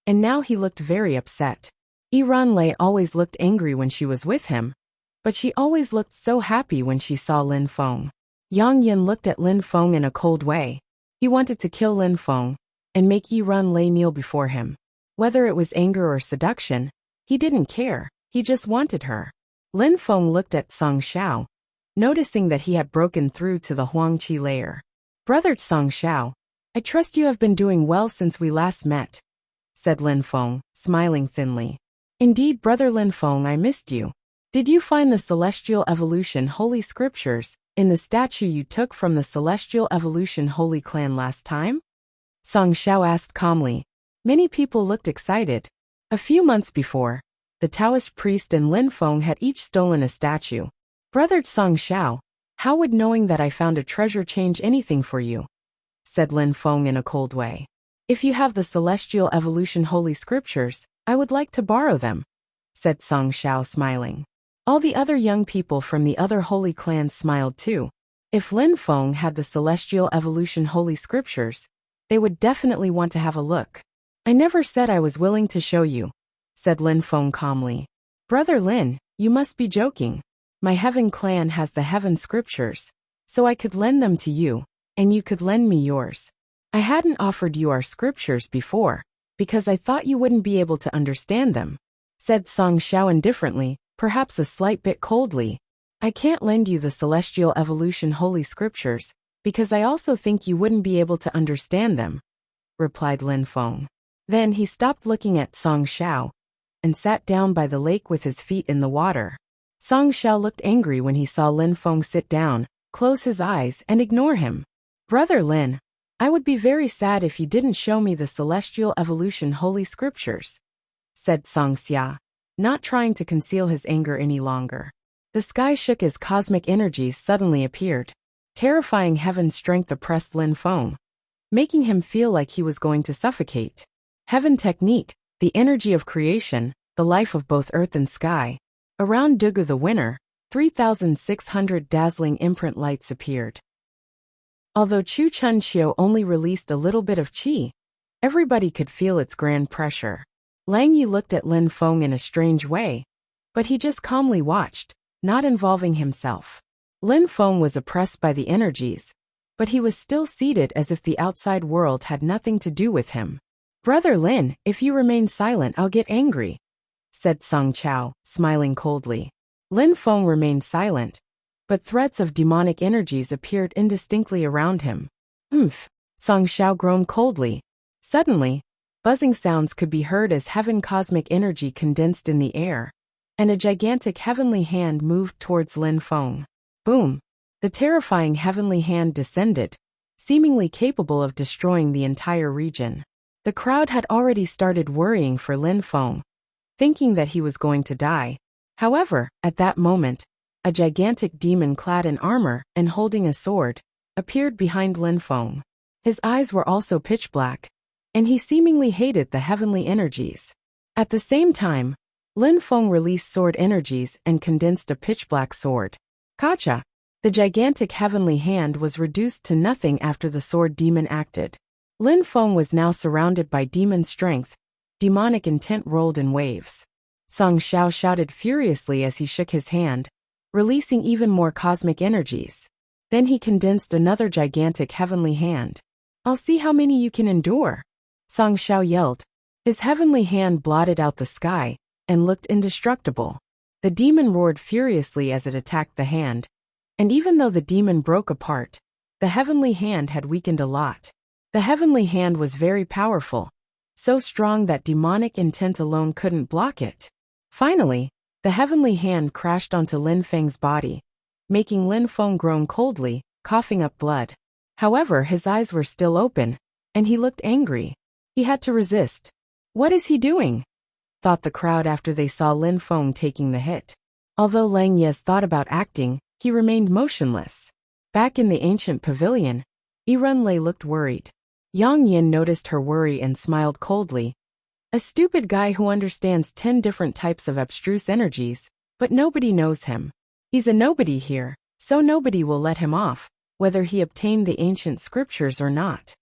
and now he looked very upset. Yi Runlei always looked angry when she was with him, but she always looked so happy when she saw Lin Feng. Yang Yan looked at Lin Feng in a cold way. He wanted to kill Lin Feng and make Yi Runlei kneel before him. Whether it was anger or seduction, he didn't care, he just wanted her. Lin Feng looked at Song Xiao, noticing that he had broken through to the Huang Qi layer. "Brother Song Xiao, I trust you have been doing well since we last met," said Lin Feng, smiling thinly. "Indeed, Brother Lin Feng, I missed you. Did you find the Celestial Evolution Holy Scriptures in the statue you took from the Celestial Evolution Holy Clan last time?" Song Xiao asked calmly. Many people looked excited. A few months before, the Taoist priest and Lin Feng had each stolen a statue. "Brother Song Xiao, how would knowing that I found a treasure change anything for you?" said Lin Feng in a cold way. "If you have the Celestial Evolution Holy Scriptures, I would like to borrow them," said Song Xiao, smiling. All the other young people from the other holy clans smiled too. If Lin Feng had the Celestial Evolution Holy Scriptures, they would definitely want to have a look. "I never said I was willing to show you," said Lin Feng calmly. "Brother Lin, you must be joking. My Heaven clan has the Heaven Scriptures, so I could lend them to you, and you could lend me yours. I hadn't offered you our scriptures before, because I thought you wouldn't be able to understand them," said Song Xiao indifferently, perhaps a slight bit coldly. "I can't lend you the Celestial Evolution Holy Scriptures, because I also think you wouldn't be able to understand them," replied Lin Feng. Then he stopped looking at Song Xiao and sat down by the lake with his feet in the water. Song Xiao looked angry when he saw Lin Feng sit down, close his eyes, and ignore him. "Brother Lin, I would be very sad if you didn't show me the Celestial Evolution Holy Scriptures," said Song Xia, not trying to conceal his anger any longer. The sky shook as cosmic energies suddenly appeared. Terrifying heaven strength oppressed Lin Feng, making him feel like he was going to suffocate. Heaven technique, the energy of creation, the life of both earth and sky. Around Dugu the winner, 3,600 dazzling imprint lights appeared. Although Chu Chun Chiu only released a little bit of qi, everybody could feel its grand pressure. Lang Yi looked at Lin Feng in a strange way, but he just calmly watched, not involving himself. Lin Feng was oppressed by the energies, but he was still seated as if the outside world had nothing to do with him. "Brother Lin, if you remain silent I'll get angry," said Song Chao, smiling coldly. Lin Feng remained silent, but threads of demonic energies appeared indistinctly around him. "Umph," Song Xiao groaned coldly. Suddenly, buzzing sounds could be heard as heaven cosmic energy condensed in the air, and a gigantic heavenly hand moved towards Lin Feng. Boom! The terrifying heavenly hand descended, seemingly capable of destroying the entire region. The crowd had already started worrying for Lin Feng, thinking that he was going to die. However, at that moment, a gigantic demon clad in armor and holding a sword appeared behind Lin Feng. His eyes were also pitch black, and he seemingly hated the heavenly energies. At the same time, Lin Feng released sword energies and condensed a pitch-black sword. Kacha! The gigantic heavenly hand was reduced to nothing after the sword demon acted. Lin Feng was now surrounded by demon strength. Demonic intent rolled in waves. Song Xiao shouted furiously as he shook his hand, releasing even more cosmic energies. Then he condensed another gigantic heavenly hand. "I'll see how many you can endure," Song Xiao yelled. His heavenly hand blotted out the sky and looked indestructible. The demon roared furiously as it attacked the hand, and even though the demon broke apart, the heavenly hand had weakened a lot. The heavenly hand was very powerful, so strong that demonic intent alone couldn't block it. Finally, the heavenly hand crashed onto Lin Feng's body, making Lin Feng groan coldly, coughing up blood. However, his eyes were still open, and he looked angry. He had to resist. "What is he doing?" thought the crowd after they saw Lin Feng taking the hit. Although Lang Yes thought about acting, he remained motionless. Back in the ancient pavilion, Lei looked worried. Yang Yin noticed her worry and smiled coldly. "A stupid guy who understands 10 different types of abstruse energies, but nobody knows him. He's a nobody here, so nobody will let him off, whether he obtained the ancient scriptures or not."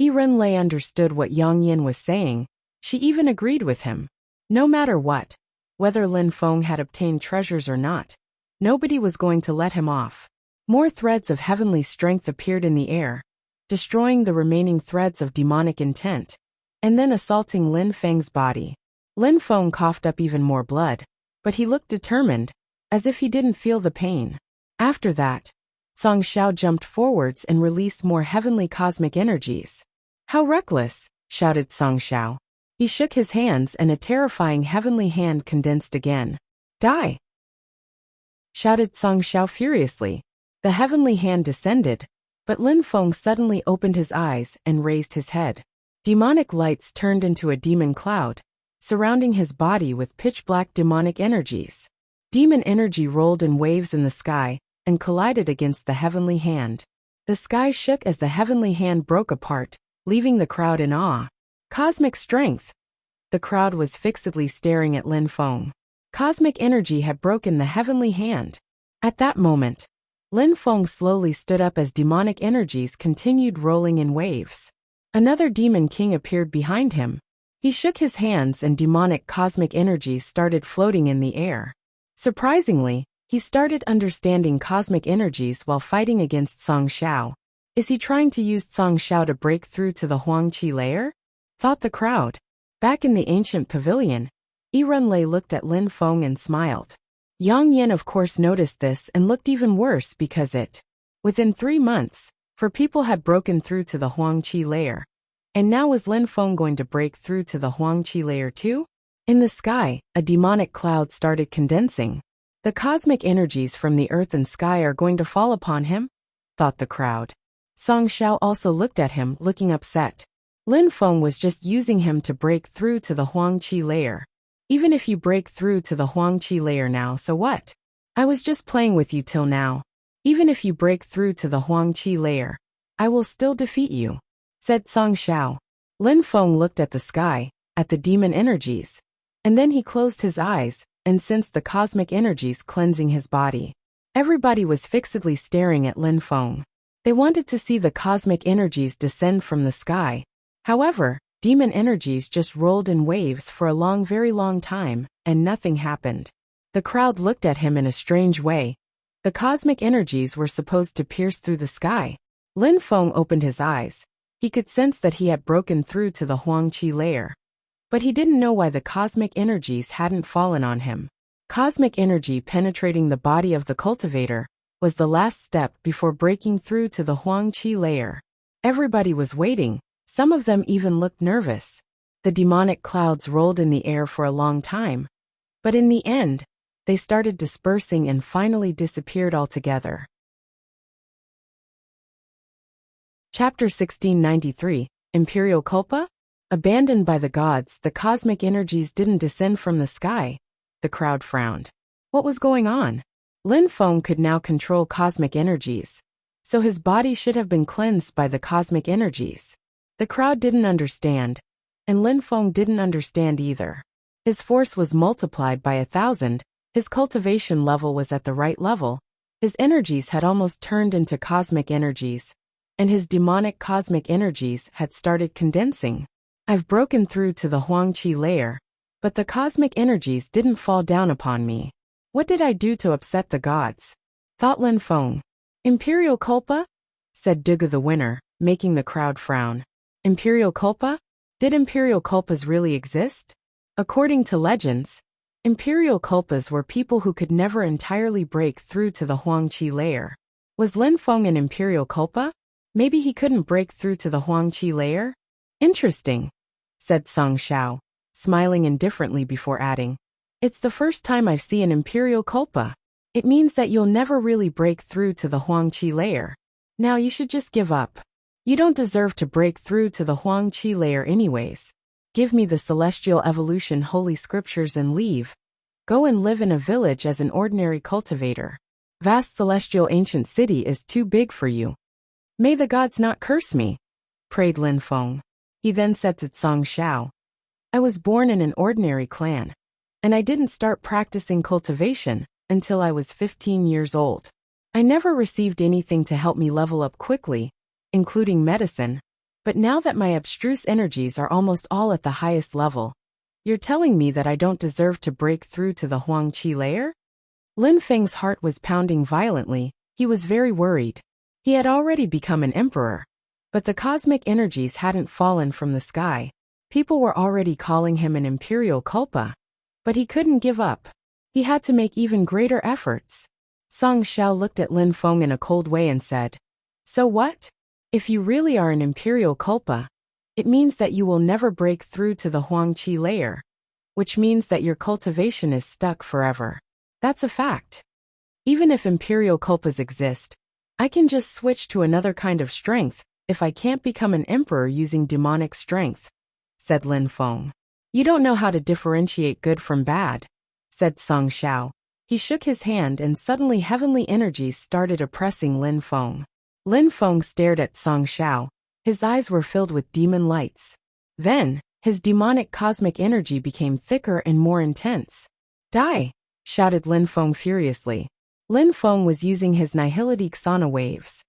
Lei understood what Yang Yin was saying. She even agreed with him. No matter what, whether Lin Feng had obtained treasures or not, nobody was going to let him off. More threads of heavenly strength appeared in the air, destroying the remaining threads of demonic intent, and then assaulting Lin Feng's body. Lin Feng coughed up even more blood, but he looked determined, as if he didn't feel the pain. After that, Song Xiao jumped forwards and released more heavenly cosmic energies. "How reckless!" shouted Song Xiao. He shook his hands and a terrifying heavenly hand condensed again. "Die!" shouted Song Xiao furiously. The heavenly hand descended, but Lin Feng suddenly opened his eyes and raised his head. Demonic lights turned into a demon cloud, surrounding his body with pitch-black demonic energies. Demon energy rolled in waves in the sky and collided against the heavenly hand. The sky shook as the heavenly hand broke apart, leaving the crowd in awe. Cosmic strength! The crowd was fixedly staring at Lin Feng. Cosmic energy had broken the heavenly hand. At that moment, Lin Feng slowly stood up as demonic energies continued rolling in waves. Another demon king appeared behind him. He shook his hands and demonic cosmic energies started floating in the air. Surprisingly, he started understanding cosmic energies while fighting against Song Xiao. Is he trying to use Song Xiao to break through to the Huangqi layer? Thought the crowd. Back in the ancient pavilion, Lei looked at Lin Feng and smiled. Yang Yin of course noticed this and looked even worse because within 3 months, 4 people had broken through to the Huangqi layer. And now was Lin Feng going to break through to the Huangqi layer too? In the sky, a demonic cloud started condensing. The cosmic energies from the earth and sky are going to fall upon him? Thought the crowd. Song Xiao also looked at him, looking upset. Lin Feng was just using him to break through to the Huangqi layer. Even if you break through to the Huangqi layer now, so what? I was just playing with you till now. Even if you break through to the Huangqi layer, I will still defeat you, said Song Xiao. Lin Feng looked at the sky, at the demon energies, and then he closed his eyes and sensed the cosmic energies cleansing his body. Everybody was fixedly staring at Lin Feng. They wanted to see the cosmic energies descend from the sky. However, demon energies just rolled in waves for a very long time, and nothing happened. The crowd looked at him in a strange way. The cosmic energies were supposed to pierce through the sky. Lin Feng opened his eyes. He could sense that he had broken through to the Huangqi layer. But he didn't know why the cosmic energies hadn't fallen on him. Cosmic energy penetrating the body of the cultivator was the last step before breaking through to the Huangqi layer. Everybody was waiting. Some of them even looked nervous. The demonic clouds rolled in the air for a long time. But in the end, they started dispersing and finally disappeared altogether. Chapter 1693, Imperial Culpa? Abandoned by the gods, the cosmic energies didn't descend from the sky. The crowd frowned. What was going on? Lin Feng could now control cosmic energies, so his body should have been cleansed by the cosmic energies. The crowd didn't understand, and Lin Feng didn't understand either. His force was multiplied by 1,000, his cultivation level was at the right level, his energies had almost turned into cosmic energies, and his demonic cosmic energies had started condensing. I've broken through to the Huangqi layer, but the cosmic energies didn't fall down upon me. What did I do to upset the gods? Thought Lin Feng. Imperial culpa? Said Duga the winner, making the crowd frown. Imperial culpa? Did imperial culpas really exist? According to legends, imperial culpas were people who could never entirely break through to the Huangqi layer. Was Lin Feng an imperial culpa? Maybe he couldn't break through to the Huangqi layer? Interesting, said Song Xiao, smiling indifferently before adding. It's the first time I've seen an imperial culpa. It means that you'll never really break through to the Huangqi layer. Now you should just give up. You don't deserve to break through to the Huangqi layer anyways. Give me the celestial evolution holy scriptures and leave. Go and live in a village as an ordinary cultivator. Vast celestial ancient city is too big for you. May the gods not curse me, prayed Lin Feng. He then said to Song Xiao, I was born in an ordinary clan, and I didn't start practicing cultivation until I was 15 years old. I never received anything to help me level up quickly, including medicine, but now that my abstruse energies are almost all at the highest level, you're telling me that I don't deserve to break through to the Huangqi layer? Lin Feng's heart was pounding violently. He was very worried. He had already become an emperor, but the cosmic energies hadn't fallen from the sky. People were already calling him an imperial culpa, but he couldn't give up. He had to make even greater efforts. Song Xiao looked at Lin Feng in a cold way and said, So what? If you really are an imperial culpa, it means that you will never break through to the Huangqi layer, which means that your cultivation is stuck forever. That's a fact. Even if imperial culpas exist, I can just switch to another kind of strength if I can't become an emperor using demonic strength, said Lin Feng. You don't know how to differentiate good from bad, said Song Xiao. He shook his hand and suddenly heavenly energies started oppressing Lin Feng. Lin Feng stared at Song Xiao. His eyes were filled with demon lights. Then, his demonic cosmic energy became thicker and more intense. Die! Shouted Lin Feng furiously. Lin Feng was using his Nihility Xana waves.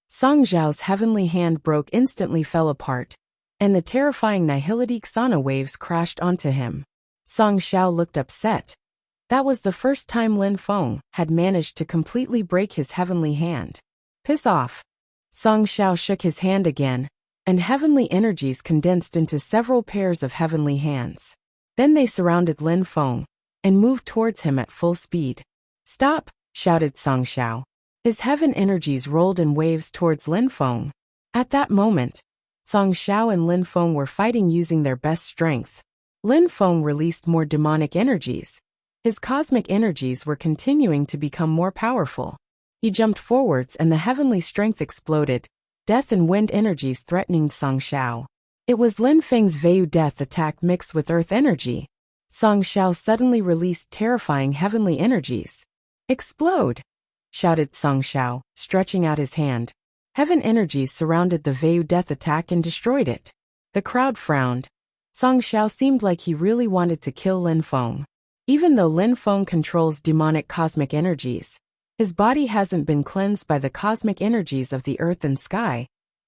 Song Xiao's heavenly hand broke instantly fell apart, and the terrifying Nihility Xana waves crashed onto him. Song Xiao looked upset. That was the first time Lin Feng had managed to completely break his heavenly hand. Piss off. Song Xiao shook his hand again, and heavenly energies condensed into several pairs of heavenly hands. Then they surrounded Lin Feng and moved towards him at full speed. Stop! Shouted Song Xiao. His heaven energies rolled in waves towards Lin Feng. At that moment, Song Xiao and Lin Feng were fighting using their best strength. Lin Feng released more demonic energies. His cosmic energies were continuing to become more powerful. He jumped forwards and the heavenly strength exploded, death and wind energies threatening Song Xiao. It was Lin Feng's Vayu death attack mixed with earth energy. Song Xiao suddenly released terrifying heavenly energies. Explode! Shouted Song Xiao, stretching out his hand. Heaven energies surrounded the Vayu death attack and destroyed it. The crowd frowned. Song Xiao seemed like he really wanted to kill Lin Feng. Even though Lin Feng controls demonic cosmic energies, his body hasn't been cleansed by the cosmic energies of the earth and sky,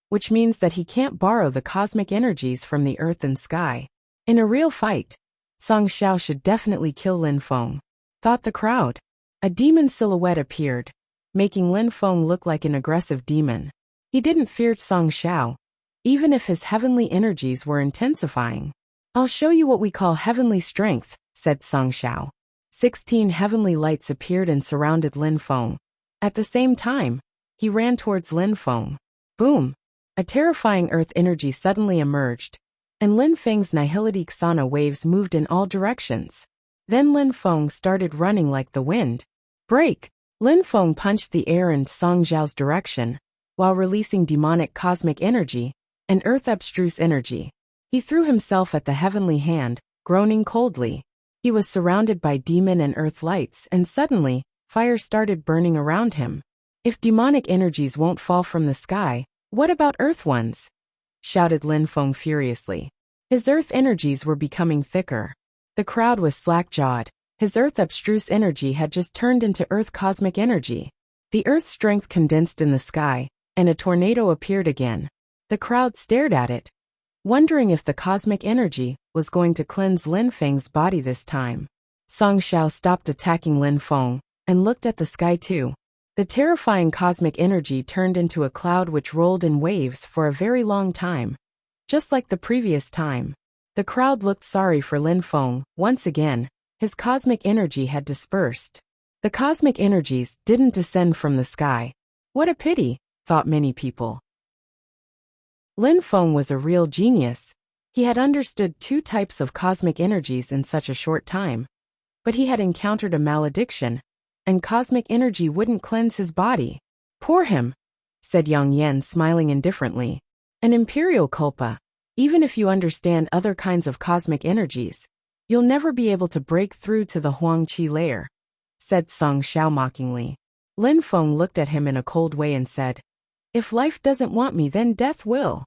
which means that he can't borrow the cosmic energies from the earth and sky. In a real fight, Song Xiao should definitely kill Lin Feng, thought the crowd. A demon silhouette appeared, making Lin Feng look like an aggressive demon. He didn't fear Song Xiao, even if his heavenly energies were intensifying. I'll show you what we call heavenly strength, said Song Xiao. 16 heavenly lights appeared and surrounded Lin Feng. At the same time, he ran towards Lin Feng. Boom! A terrifying earth energy suddenly emerged, and Lin Feng's Nihility Xana waves moved in all directions. Then Lin Feng started running like the wind. Break! Lin Feng punched the air in Song Xiao's direction, while releasing demonic cosmic energy and earth abstruse energy. He threw himself at the heavenly hand, groaning coldly. He was surrounded by demon and earth lights, and suddenly, fire started burning around him. If demonic energies won't fall from the sky, what about earth ones? Shouted Lin Feng furiously. His earth energies were becoming thicker. The crowd was slack-jawed. His earth abstruse energy had just turned into earth cosmic energy. The earth strength condensed in the sky, and a tornado appeared again. The crowd stared at it, wondering if the cosmic energy was going to cleanse Lin Feng's body this time. Song Xiao stopped attacking Lin Feng and looked at the sky too. The terrifying cosmic energy turned into a cloud which rolled in waves for a very long time. Just like the previous time. The crowd looked sorry for Lin Feng. Once again, his cosmic energy had dispersed. The cosmic energies didn't descend from the sky. What a pity, thought many people. Lin Feng was a real genius. He had understood 2 types of cosmic energies in such a short time. But he had encountered a malediction, and cosmic energy wouldn't cleanse his body. Poor him, said Yang Yan, smiling indifferently. An imperial culpa. Even if you understand other kinds of cosmic energies, you'll never be able to break through to the Huangqi layer, said Song Xiao mockingly. Lin Feng looked at him in a cold way and said, if life doesn't want me, then death will.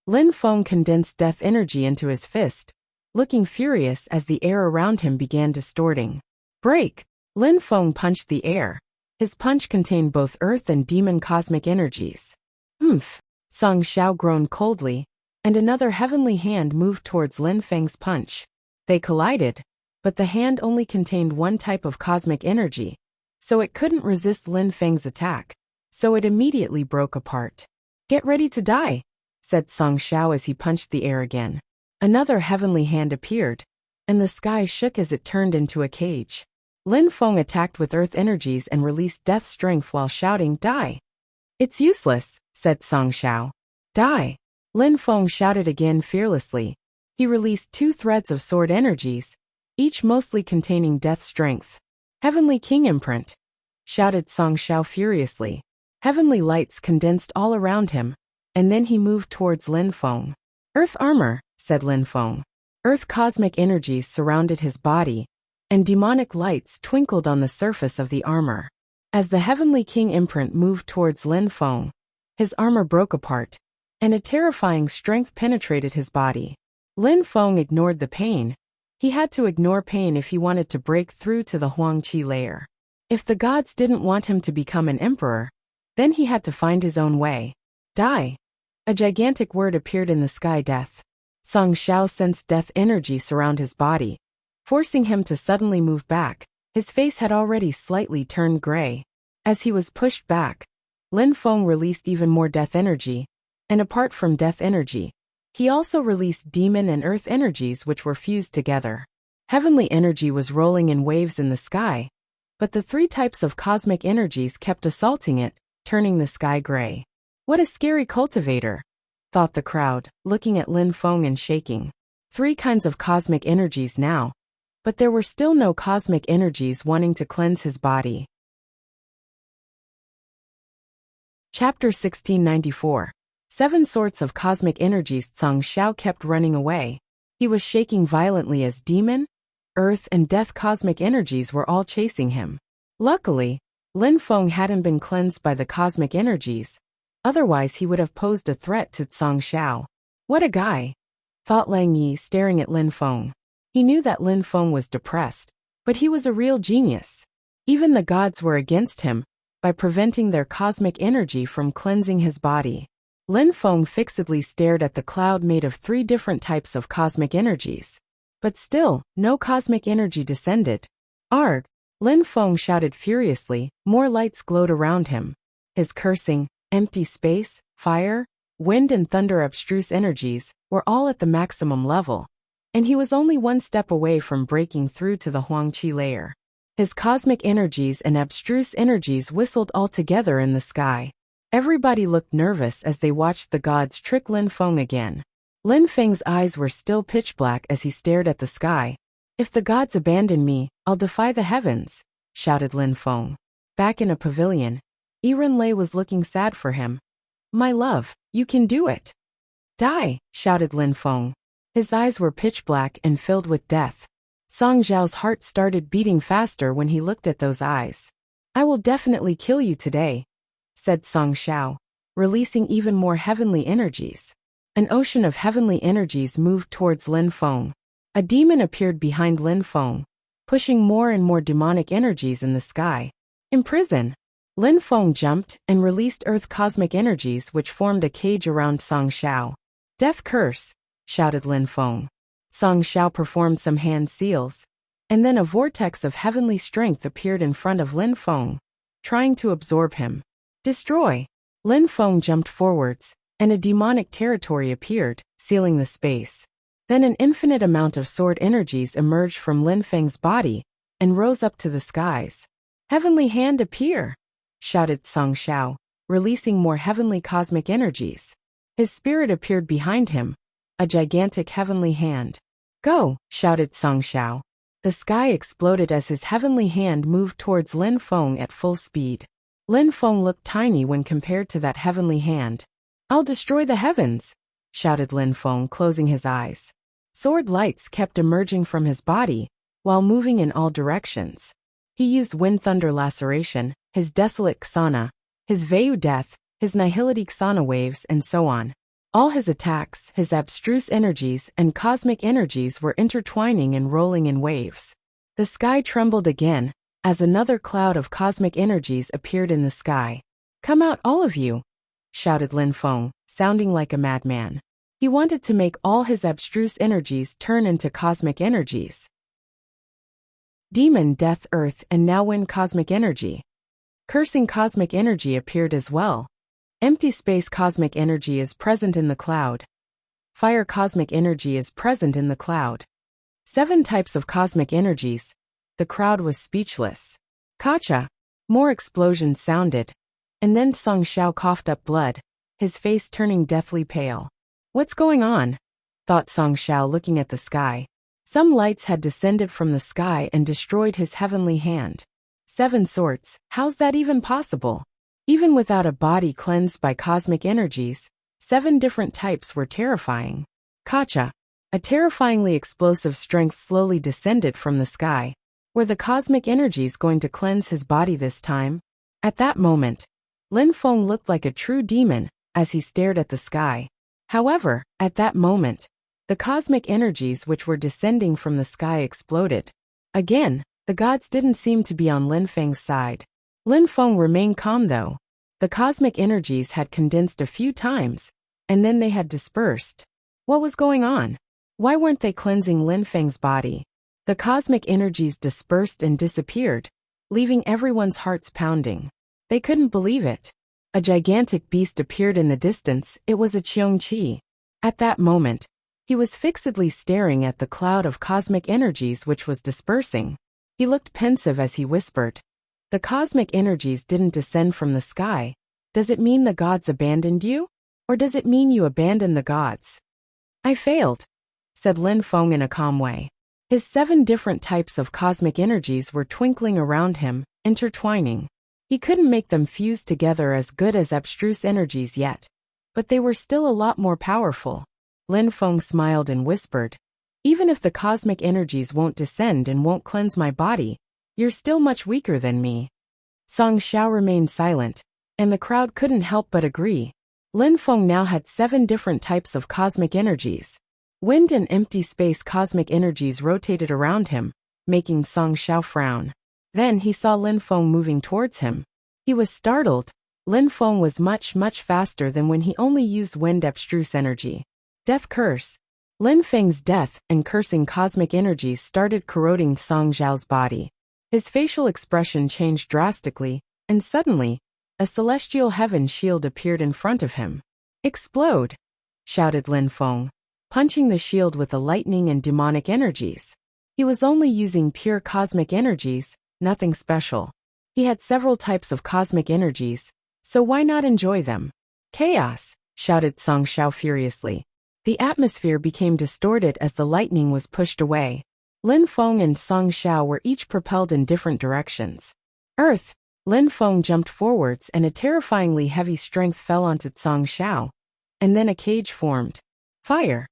Lin Feng condensed death energy into his fist, looking furious as the air around him began distorting. Break! Lin Feng punched the air. His punch contained both earth and demon cosmic energies. Oomph! Song Xiao groaned coldly, and another heavenly hand moved towards Lin Feng's punch. They collided, but the hand only contained 1 type of cosmic energy, so it couldn't resist Lin Feng's attack. So it immediately broke apart. Get ready to die, said Song Xiao as he punched the air again. Another heavenly hand appeared, and the sky shook as it turned into a cage. Lin Feng attacked with earth energies and released death strength while shouting, die. It's useless, said Song Xiao. Die. Lin Feng shouted again fearlessly. He released 2 threads of sword energies, each mostly containing death strength. Heavenly King imprint, shouted Song Xiao furiously. Heavenly lights condensed all around him, and then he moved towards Lin Feng. Earth armor, said Lin Feng. Earth cosmic energies surrounded his body, and demonic lights twinkled on the surface of the armor. As the Heavenly King imprint moved towards Lin Feng, his armor broke apart, and a terrifying strength penetrated his body. Lin Feng ignored the pain. He had to ignore pain if he wanted to break through to the Huangqi layer. If the gods didn't want him to become an emperor, then he had to find his own way. Die. A gigantic word appeared in the sky, death. Song Xiao sensed death energy surround his body, forcing him to suddenly move back. His face had already slightly turned gray. As he was pushed back, Lin Feng released even more death energy, and apart from death energy, he also released demon and earth energies which were fused together. Heavenly energy was rolling in waves in the sky, but the 3 types of cosmic energies kept assaulting it, turning the sky gray. What a scary cultivator, thought the crowd, looking at Lin Feng and shaking. 3 kinds of cosmic energies now, but there were still no cosmic energies wanting to cleanse his body. Chapter 1694. 7 sorts of cosmic energies. Song Xiao kept running away. He was shaking violently as demon, earth and death cosmic energies were all chasing him. Luckily, Lin Feng hadn't been cleansed by the cosmic energies, otherwise he would have posed a threat to Song Xiao. What a guy, thought Lang Yi staring at Lin Feng. He knew that Lin Feng was depressed, but he was a real genius. Even the gods were against him, by preventing their cosmic energy from cleansing his body. Lin Feng fixedly stared at the cloud made of 3 different types of cosmic energies. But still, no cosmic energy descended. Arg! Lin Feng shouted furiously. More lights glowed around him. His cursing, empty space, fire, wind and thunder abstruse energies were all at the maximum level, and he was only 1 step away from breaking through to the Huangqi layer. His cosmic energies and abstruse energies whistled all together in the sky. Everybody looked nervous as they watched the gods trick Lin Feng again. Lin Feng's eyes were still pitch black as he stared at the sky. If the gods abandon me, I'll defy the heavens, shouted Lin Feng. Back in a pavilion, Yiren Lei was looking sad for him. My love, you can do it. Die, shouted Lin Feng. His eyes were pitch black and filled with death. Song Zhao's heart started beating faster when he looked at those eyes. I will definitely kill you today, said Song Xiao, releasing even more heavenly energies. An ocean of heavenly energies moved towards Lin Feng. A demon appeared behind Lin Feng, pushing more and more demonic energies in the sky. Imprison! Lin Feng jumped and released earth cosmic energies which formed a cage around Song Xiao. Death curse! Shouted Lin Feng. Song Xiao performed some hand seals, and then a vortex of heavenly strength appeared in front of Lin Feng, trying to absorb him. Destroy! Lin Feng jumped forwards, and a demonic territory appeared, sealing the space. Then an infinite amount of sword energies emerged from Lin Feng's body and rose up to the skies. Heavenly hand appear! Shouted Song Xiao, releasing more heavenly cosmic energies. His spirit appeared behind him, a gigantic heavenly hand. Go! Shouted Song Xiao. The sky exploded as his heavenly hand moved towards Lin Feng at full speed. Lin Feng looked tiny when compared to that heavenly hand. I'll destroy the heavens! Shouted Lin Feng, closing his eyes. Sword lights kept emerging from his body, while moving in all directions. He used Wind Thunder Laceration, his Desolate Ksana, his Vayu Death, his Nihility Ksana Waves, and so on. All his attacks, his abstruse energies, and cosmic energies were intertwining and rolling in waves. The sky trembled again, as another cloud of cosmic energies appeared in the sky. Come out, all of you! Shouted Lin Feng, sounding like a madman. He wanted to make all his abstruse energies turn into cosmic energies. Demon Death Earth and now Wind Cosmic Energy. Cursing Cosmic Energy appeared as well. Empty Space Cosmic Energy is present in the cloud. Fire Cosmic Energy is present in the cloud. 7 types of cosmic energies. The crowd was speechless. Kacha! More explosions sounded. And then Song Xiao coughed up blood, his face turning deathly pale. What's going on? Thought Song Xiao, looking at the sky. Some lights had descended from the sky and destroyed his heavenly hand. 7 sorts, how's that even possible? Even without a body cleansed by cosmic energies, 7 different types were terrifying. Kacha! A terrifyingly explosive strength slowly descended from the sky. Were the cosmic energies going to cleanse his body this time? At that moment, Lin Feng looked like a true demon as he stared at the sky. However, at that moment, the cosmic energies which were descending from the sky exploded. Again, the gods didn't seem to be on Lin Feng's side. Lin Feng remained calm though. The cosmic energies had condensed a few times, and then they had dispersed. What was going on? Why weren't they cleansing Lin Feng's body? The cosmic energies dispersed and disappeared, leaving everyone's hearts pounding. They couldn't believe it. A gigantic beast appeared in the distance. It was a Qiongqi. At that moment, he was fixedly staring at the cloud of cosmic energies which was dispersing. He looked pensive as he whispered, "The cosmic energies didn't descend from the sky. Does it mean the gods abandoned you? Or does it mean you abandoned the gods?" "I failed," said Lin Feng in a calm way. His 7 different types of cosmic energies were twinkling around him, intertwining. He couldn't make them fuse together as good as abstruse energies yet, but they were still a lot more powerful. Lin Feng smiled and whispered, "Even if the cosmic energies won't descend and won't cleanse my body, you're still much weaker than me." Song Xiao remained silent, and the crowd couldn't help but agree. Lin Feng now had 7 different types of cosmic energies. Wind and empty space cosmic energies rotated around him, making Song Xiao frown. Then he saw Lin Feng moving towards him. He was startled. Lin Feng was much faster than when he only used wind abstruse energy. Death curse. Lin Feng's death and cursing cosmic energies started corroding Song Xiao's body. His facial expression changed drastically, and suddenly, a celestial heaven shield appeared in front of him. "Explode!" shouted Lin Feng, punching the shield with the lightning and demonic energies. He was only using pure cosmic energies, nothing special. He had several types of cosmic energies, so why not enjoy them? "Chaos!" shouted Song Xiao furiously. The atmosphere became distorted as the lightning was pushed away. Lin Feng and Song Xiao were each propelled in different directions. Earth! Lin Feng jumped forwards and a terrifyingly heavy strength fell onto Song Xiao. And then a cage formed. Fire!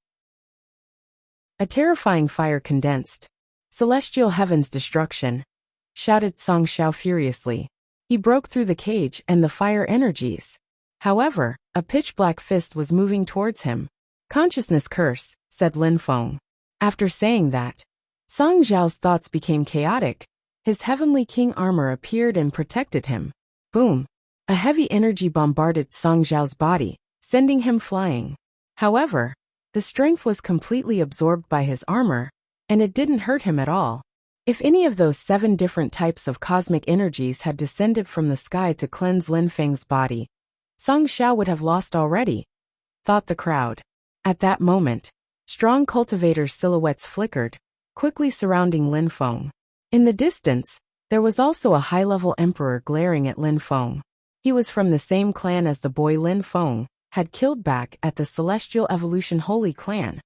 A terrifying fire condensed. "Celestial heaven's destruction!" shouted Song Xiao furiously. He broke through the cage and the fire energies. However, a pitch-black fist was moving towards him. "Consciousness curse," said Lin Feng. After saying that, Song Xiao's thoughts became chaotic. His heavenly king armor appeared and protected him. Boom! A heavy energy bombarded Song Xiao's body, sending him flying. However, the strength was completely absorbed by his armor, and it didn't hurt him at all. If any of those 7 different types of cosmic energies had descended from the sky to cleanse Lin Feng's body, Song Xiao would have lost already, thought the crowd. At that moment, strong cultivators' silhouettes flickered, quickly surrounding Lin Feng. In the distance, there was also a high-level emperor glaring at Lin Feng. He was from the same clan as the boy Lin Feng had killed back at the Celestial Evolution Holy Clan,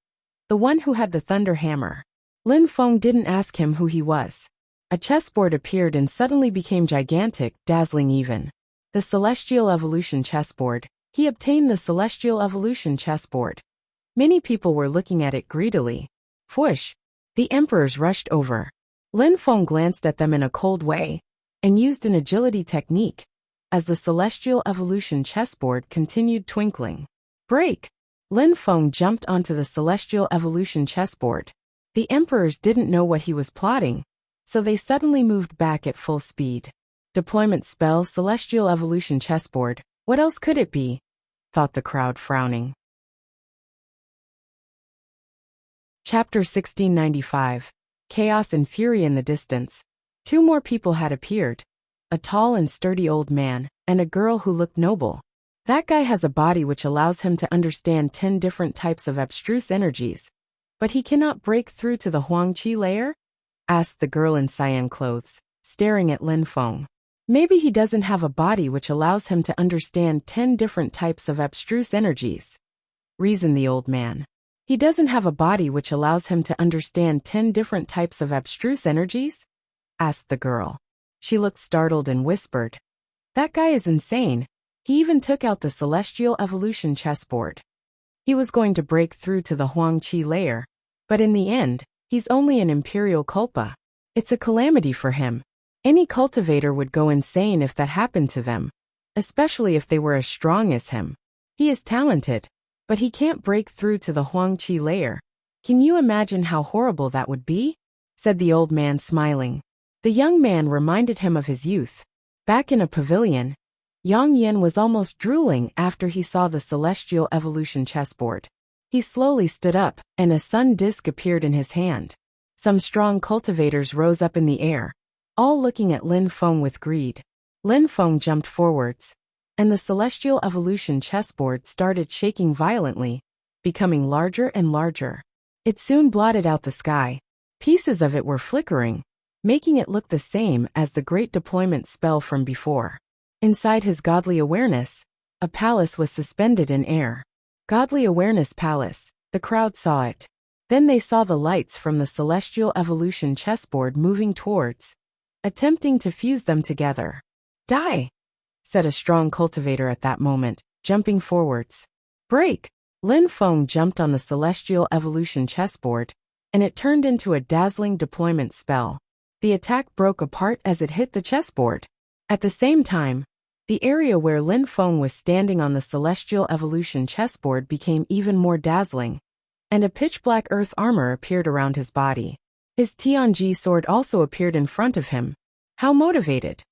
the one who had the Thunder Hammer. Lin Feng didn't ask him who he was. A chessboard appeared and suddenly became gigantic, dazzling even. The Celestial Evolution chessboard. He obtained the Celestial Evolution chessboard. Many people were looking at it greedily. Whoosh! The emperors rushed over. Lin Feng glanced at them in a cold way, and used an agility technique, as the Celestial Evolution chessboard continued twinkling. Break! Lin Feng jumped onto the Celestial Evolution chessboard. The emperors didn't know what he was plotting, so they suddenly moved back at full speed. Deployment spell Celestial Evolution chessboard. What else could it be? Thought the crowd, frowning. Chapter 1695. Chaos and Fury in the distance. 2 more people had appeared. A tall and sturdy old man, and a girl who looked noble. That guy has a body which allows him to understand 10 different types of abstruse energies. But he cannot break through to the Huangqi layer? Asked the girl in cyan clothes, staring at Lin Feng. Maybe he doesn't have a body which allows him to understand 10 different types of abstruse energies, reasoned the old man. He doesn't have a body which allows him to understand 10 different types of abstruse energies? Asked the girl. She looked startled and whispered, "That guy is insane. He even took out the Celestial Evolution chessboard. He was going to break through to the Huangqi layer, but in the end, he's only an Imperial Culpa. It's a calamity for him. Any cultivator would go insane if that happened to them, especially if they were as strong as him. He is talented, but he can't break through to the Huangqi layer. Can you imagine how horrible that would be?" said the old man, smiling. The young man reminded him of his youth. Back in a pavilion, Yang Yin was almost drooling after he saw the Celestial Evolution chessboard. He slowly stood up, and a sun disk appeared in his hand. Some strong cultivators rose up in the air, all looking at Lin Feng with greed. Lin Feng jumped forwards, and the Celestial Evolution chessboard started shaking violently, becoming larger and larger. It soon blotted out the sky. Pieces of it were flickering, making it look the same as the Great Deployment spell from before. Inside his godly awareness, a palace was suspended in air. Godly Awareness Palace. The crowd saw it. Then they saw the lights from the Celestial Evolution chessboard moving towards, attempting to fuse them together. "Die!" said a strong cultivator at that moment, jumping forwards. "Break!" Lin Feng jumped on the Celestial Evolution chessboard, and it turned into a dazzling deployment spell. The attack broke apart as it hit the chessboard. At the same time, the area where Lin Feng was standing on the Celestial Evolution chessboard became even more dazzling, and a pitch-black earth armor appeared around his body. His Tianji sword also appeared in front of him. How motivated!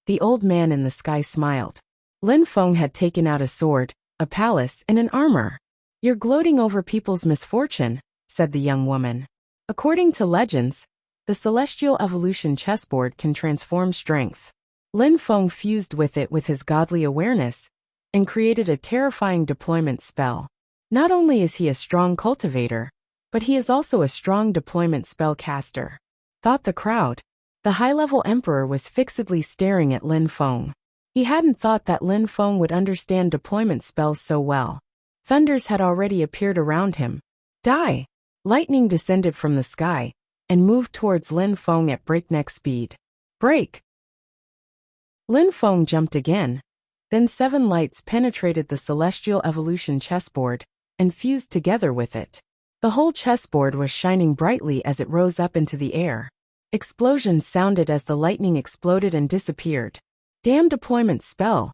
The old man in the sky smiled. Lin Feng had taken out a sword, a palace, and an armor. "You're gloating over people's misfortune," said the young woman. According to legends, the Celestial Evolution chessboard can transform strength. Lin Feng fused with it with his godly awareness, and created a terrifying deployment spell. Not only is he a strong cultivator, but he is also a strong deployment spell caster, thought the crowd. The high-level emperor was fixedly staring at Lin Feng. He hadn't thought that Lin Feng would understand deployment spells so well. Thunders had already appeared around him. "Die!" Lightning descended from the sky, and moved towards Lin Feng at breakneck speed. "Break!" Lin Feng jumped again. Then 7 lights penetrated the Celestial Evolution chessboard, and fused together with it. The whole chessboard was shining brightly as it rose up into the air. Explosions sounded as the lightning exploded and disappeared. "Damn deployment spell,"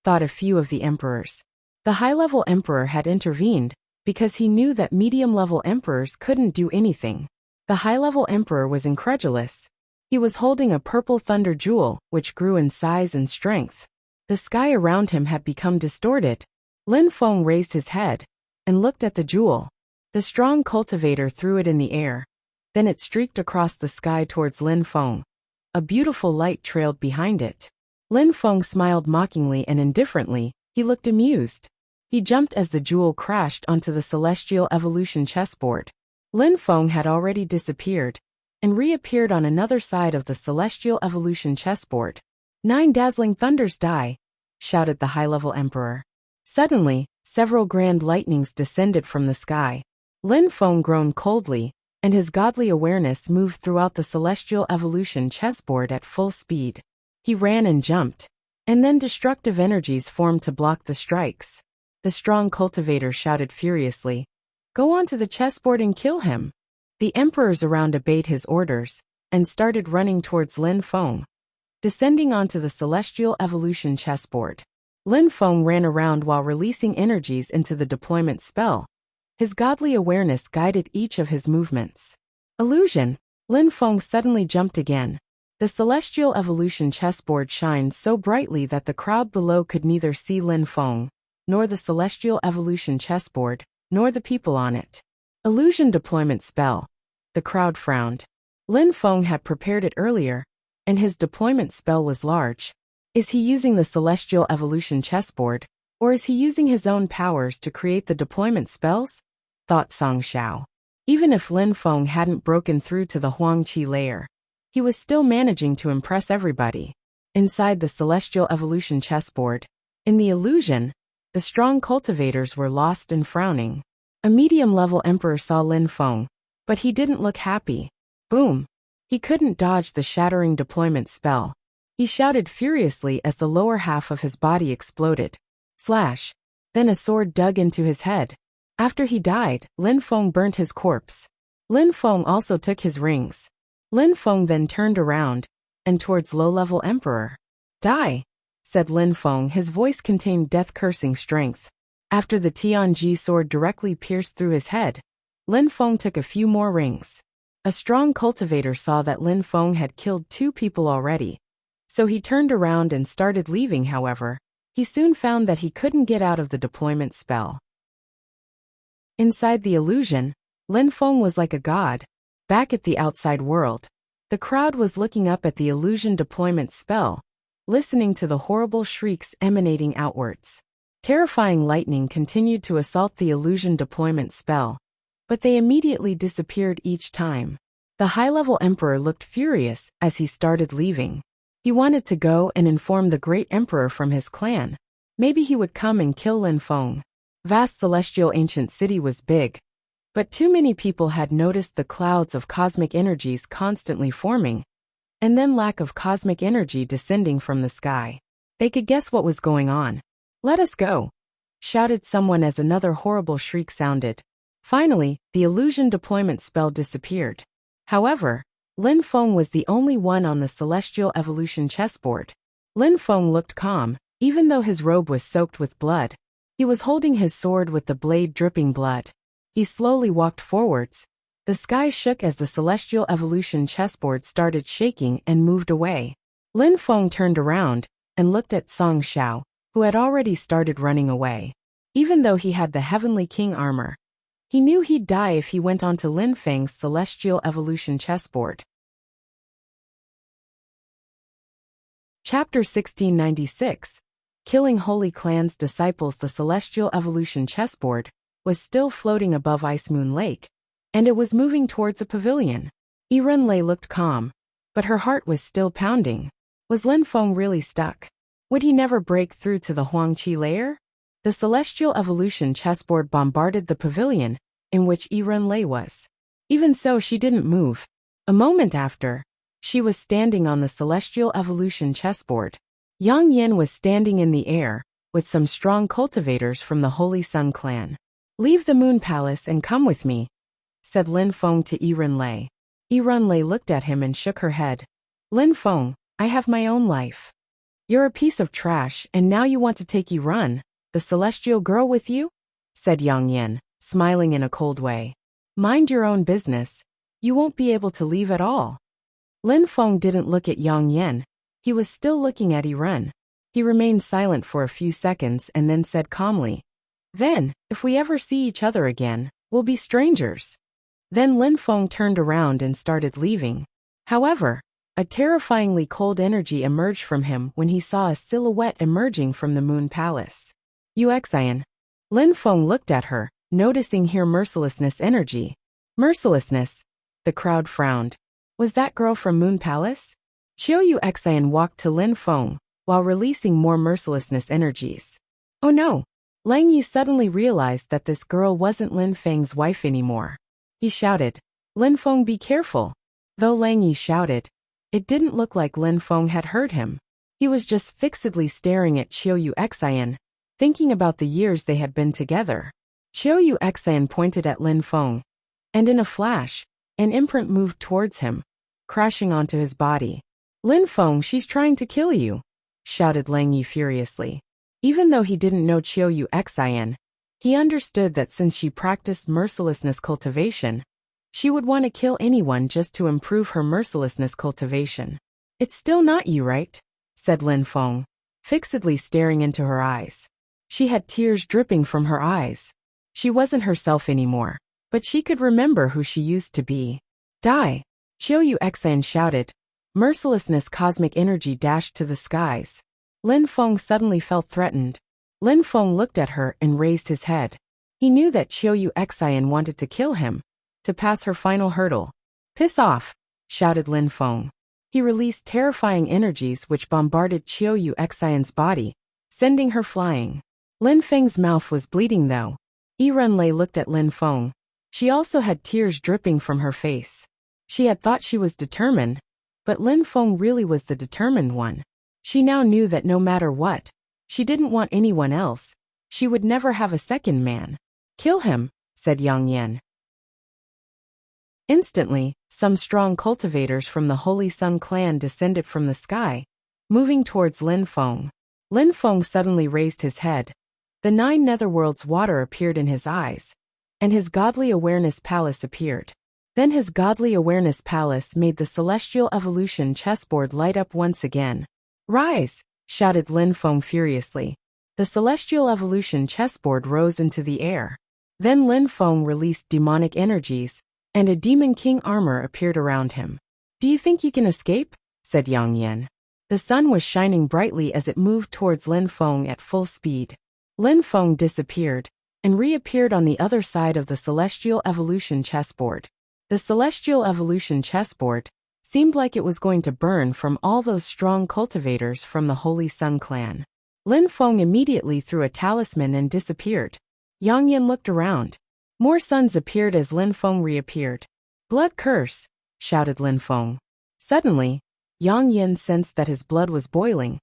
thought a few of the emperors. The high-level emperor had intervened, because he knew that medium-level emperors couldn't do anything. The high-level emperor was incredulous. He was holding a purple thunder jewel, which grew in size and strength. The sky around him had become distorted. Lin Feng raised his head, and looked at the jewel. The strong cultivator threw it in the air. Then it streaked across the sky towards Lin Feng. A beautiful light trailed behind it. Lin Feng smiled mockingly and indifferently. He looked amused. He jumped as the jewel crashed onto the celestial evolution chessboard. Lin Feng had already disappeared and reappeared on another side of the celestial evolution chessboard. 9 dazzling thunders die, shouted the high-level emperor. Suddenly, several grand lightnings descended from the sky. Lin Feng groaned coldly, and his godly awareness moved throughout the celestial evolution chessboard at full speed. He ran and jumped, and then destructive energies formed to block the strikes. The strong cultivator shouted furiously, "Go onto the chessboard and kill him." The emperors around obeyed his orders and started running towards Lin Feng, descending onto the celestial evolution chessboard. Lin Feng ran around while releasing energies into the deployment spell. His godly awareness guided each of his movements. Illusion. Lin Feng suddenly jumped again. The celestial evolution chessboard shined so brightly that the crowd below could neither see Lin Feng, nor the celestial evolution chessboard, nor the people on it. Illusion deployment spell. The crowd frowned. Lin Feng had prepared it earlier, and his deployment spell was large. Is he using the celestial evolution chessboard, or is he using his own powers to create the deployment spells? Thought Song Xiao. Even if Lin Feng hadn't broken through to the Huangqi layer, he was still managing to impress everybody. Inside the celestial evolution chessboard, in the illusion, the strong cultivators were lost and frowning. A medium-level emperor saw Lin Feng, but he didn't look happy. Boom! He couldn't dodge the shattering deployment spell. He shouted furiously as the lower half of his body exploded. Slash! Then a sword dug into his head. After he died, Lin Feng burnt his corpse. Lin Feng also took his rings. Lin Feng then turned around and towards low-level emperor. Die! Said Lin Feng. His voice contained death-cursing strength. After the Tianji sword directly pierced through his head, Lin Feng took a few more rings. A strong cultivator saw that Lin Feng had killed 2 people already, so he turned around and started leaving. However, he soon found that he couldn't get out of the deployment spell. Inside the illusion, Lin Feng was like a god. Back at the outside world, the crowd was looking up at the illusion deployment spell, listening to the horrible shrieks emanating outwards. Terrifying lightning continued to assault the illusion deployment spell, but they immediately disappeared each time. The high-level emperor looked furious as he started leaving. He wanted to go and inform the great emperor from his clan. Maybe he would come and kill Lin Feng. Vast celestial ancient city was big, but too many people had noticed the clouds of cosmic energies constantly forming, and then lack of cosmic energy descending from the sky. They could guess what was going on. "Let us go," shouted someone as another horrible shriek sounded. Finally, the illusion deployment spell disappeared. However, Lin Feng was the only one on the celestial evolution chessboard. Lin Feng looked calm, even though his robe was soaked with blood. He was holding his sword with the blade dripping blood. He slowly walked forwards. The sky shook as the celestial evolution chessboard started shaking and moved away. Lin Feng turned around and looked at Song Xiao, who had already started running away. Even though he had the Heavenly King armor, he knew he'd die if he went onto Lin Feng's celestial evolution chessboard. Chapter 1696. Killing Holy Clan's disciples. The celestial evolution chessboard was still floating above Ice Moon Lake, and it was moving towards a pavilion. Lei looked calm, but her heart was still pounding. Was Lin Feng really stuck? Would he never break through to the Huangqi layer? The celestial evolution chessboard bombarded the pavilion in which Lei was. Even so, she didn't move. A moment after, she was standing on the celestial evolution chessboard. Yang Yin was standing in the air with some strong cultivators from the Holy Sun clan. "Leave the Moon Palace and come with me," said Lin Feng to Lei. Lei looked at him and shook her head. "Lin Feng, I have my own life. You're a piece of trash, and now you want to take Run, the celestial girl, with you?" said Yang Yin, smiling in a cold way. "Mind your own business. You won't be able to leave at all." Lin Feng didn't look at Yang Yin. He was still looking at Run. He remained silent for a few seconds and then said calmly, "Then, if we ever see each other again, we'll be strangers." Then Lin Feng turned around and started leaving. However, a terrifyingly cold energy emerged from him when he saw a silhouette emerging from the Moon Palace. Wuxia. Lin Feng looked at her, noticing her mercilessness energy. Mercilessness? The crowd frowned. Was that girl from Moon Palace? Wuxia walked to Lin Feng, while releasing more mercilessness energies. Oh no! Lang Yi suddenly realized that this girl wasn't Lin Feng's wife anymore. He shouted, "Lin Feng, be careful!" Though Lang Yi shouted, it didn't look like Lin Feng had heard him. He was just fixedly staring at Wuxia, thinking about the years they had been together. Wuxia pointed at Lin Feng, and in a flash, an imprint moved towards him, crashing onto his body. "Lin Feng, she's trying to kill you!" shouted Lang Yi furiously. Even though he didn't know Wuxia, he understood that since she practiced mercilessness cultivation, she would want to kill anyone just to improve her mercilessness cultivation. "It's still not you, right?" said Lin Feng, fixedly staring into her eyes. She had tears dripping from her eyes. She wasn't herself anymore, but she could remember who she used to be. "Die!" Wuxia shouted. Mercilessness cosmic energy dashed to the skies. Lin Feng suddenly felt threatened. Lin Feng looked at her and raised his head. He knew that Wuxia wanted to kill him, to pass her final hurdle. "Piss off!" shouted Lin Feng. He released terrifying energies which bombarded Wuxia's body, sending her flying. Lin Feng's mouth was bleeding though. Renlei looked at Lin Feng. She also had tears dripping from her face. She had thought she was determined, but Lin Feng really was the determined one. She now knew that no matter what, she didn't want anyone else. She would never have a second man. "Kill him," said Yang Yan. Instantly, some strong cultivators from the Holy Sun clan descended from the sky, moving towards Lin Feng. Lin Feng suddenly raised his head. The 9 netherworlds water appeared in his eyes, and his godly awareness palace appeared. Then his godly awareness palace made the celestial evolution chessboard light up once again. "Rise!" shouted Lin Feng furiously. The celestial evolution chessboard rose into the air. Then Lin Feng released demonic energies, and a demon king armor appeared around him. "Do you think you can escape?" said Yang Yan. The sun was shining brightly as it moved towards Lin Feng at full speed. Lin Feng disappeared, and reappeared on the other side of the celestial evolution chessboard. The celestial evolution chessboard seemed like it was going to burn from all those strong cultivators from the Holy Sun clan. Lin Feng immediately threw a talisman and disappeared. Yang Yan looked around. More suns appeared as Lin Feng reappeared. "Blood curse!" shouted Lin Feng. Suddenly, Yang Yan sensed that his blood was boiling,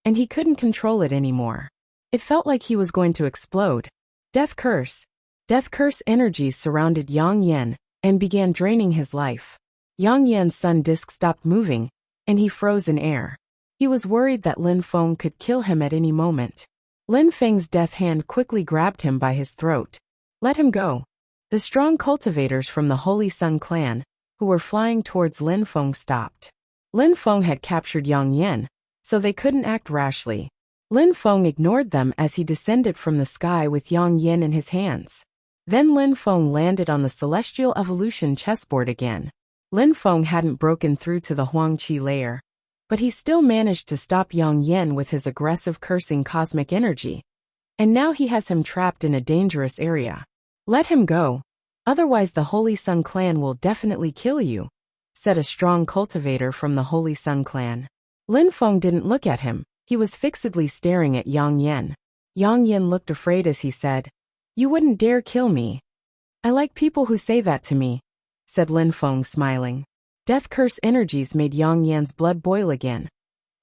and he couldn't control it anymore. It felt like he was going to explode. Death curse! Death curse energies surrounded Yang Yan and began draining his life. Yang Yan's sun disk stopped moving, and he froze in air. He was worried that Lin Feng could kill him at any moment. Lin Feng's death hand quickly grabbed him by his throat. "Let him go." The strong cultivators from the Holy Sun clan, who were flying towards Lin Feng, stopped. Lin Feng had captured Yang Yan, so they couldn't act rashly. Lin Feng ignored them as he descended from the sky with Yang Yan in his hands. Then Lin Feng landed on the celestial evolution chessboard again. Lin Feng hadn't broken through to the Huangqi layer, but he still managed to stop Yang Yan with his aggressive cursing cosmic energy. And now he has him trapped in a dangerous area. "Let him go. Otherwise the Holy Sun clan will definitely kill you," said a strong cultivator from the Holy Sun clan. Lin Feng didn't look at him. He was fixedly staring at Yang Yan. Yang Yan looked afraid as he said, "You wouldn't dare kill me." "I like people who say that to me," said Lin Feng, smiling. Death curse energies made Yang Yan's blood boil again,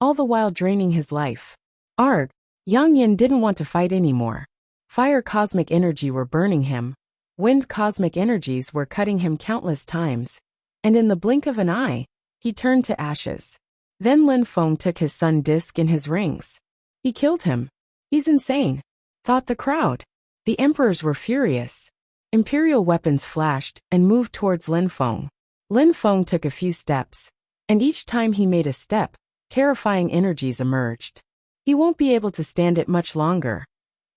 all the while draining his life. Arg! Yang Yan didn't want to fight anymore. Fire cosmic energy were burning him. Wind cosmic energies were cutting him countless times. And in the blink of an eye, he turned to ashes. Then Lin Feng took his sun disk in his rings. He killed him. "He's insane," thought the crowd. The emperors were furious. Imperial weapons flashed and moved towards Lin Feng. Lin Feng took a few steps, and each time he made a step, terrifying energies emerged. "He won't be able to stand it much longer,"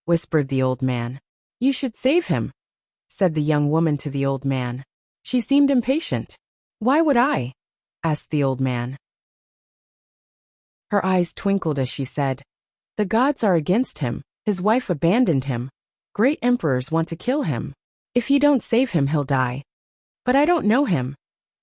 whispered the old man. "You should save him," said the young woman to the old man. She seemed impatient. Why would I? Asked the old man. Her eyes twinkled as she said, the gods are against him, his wife abandoned him. Great emperors want to kill him. If you don't save him, he'll die. But I don't know him,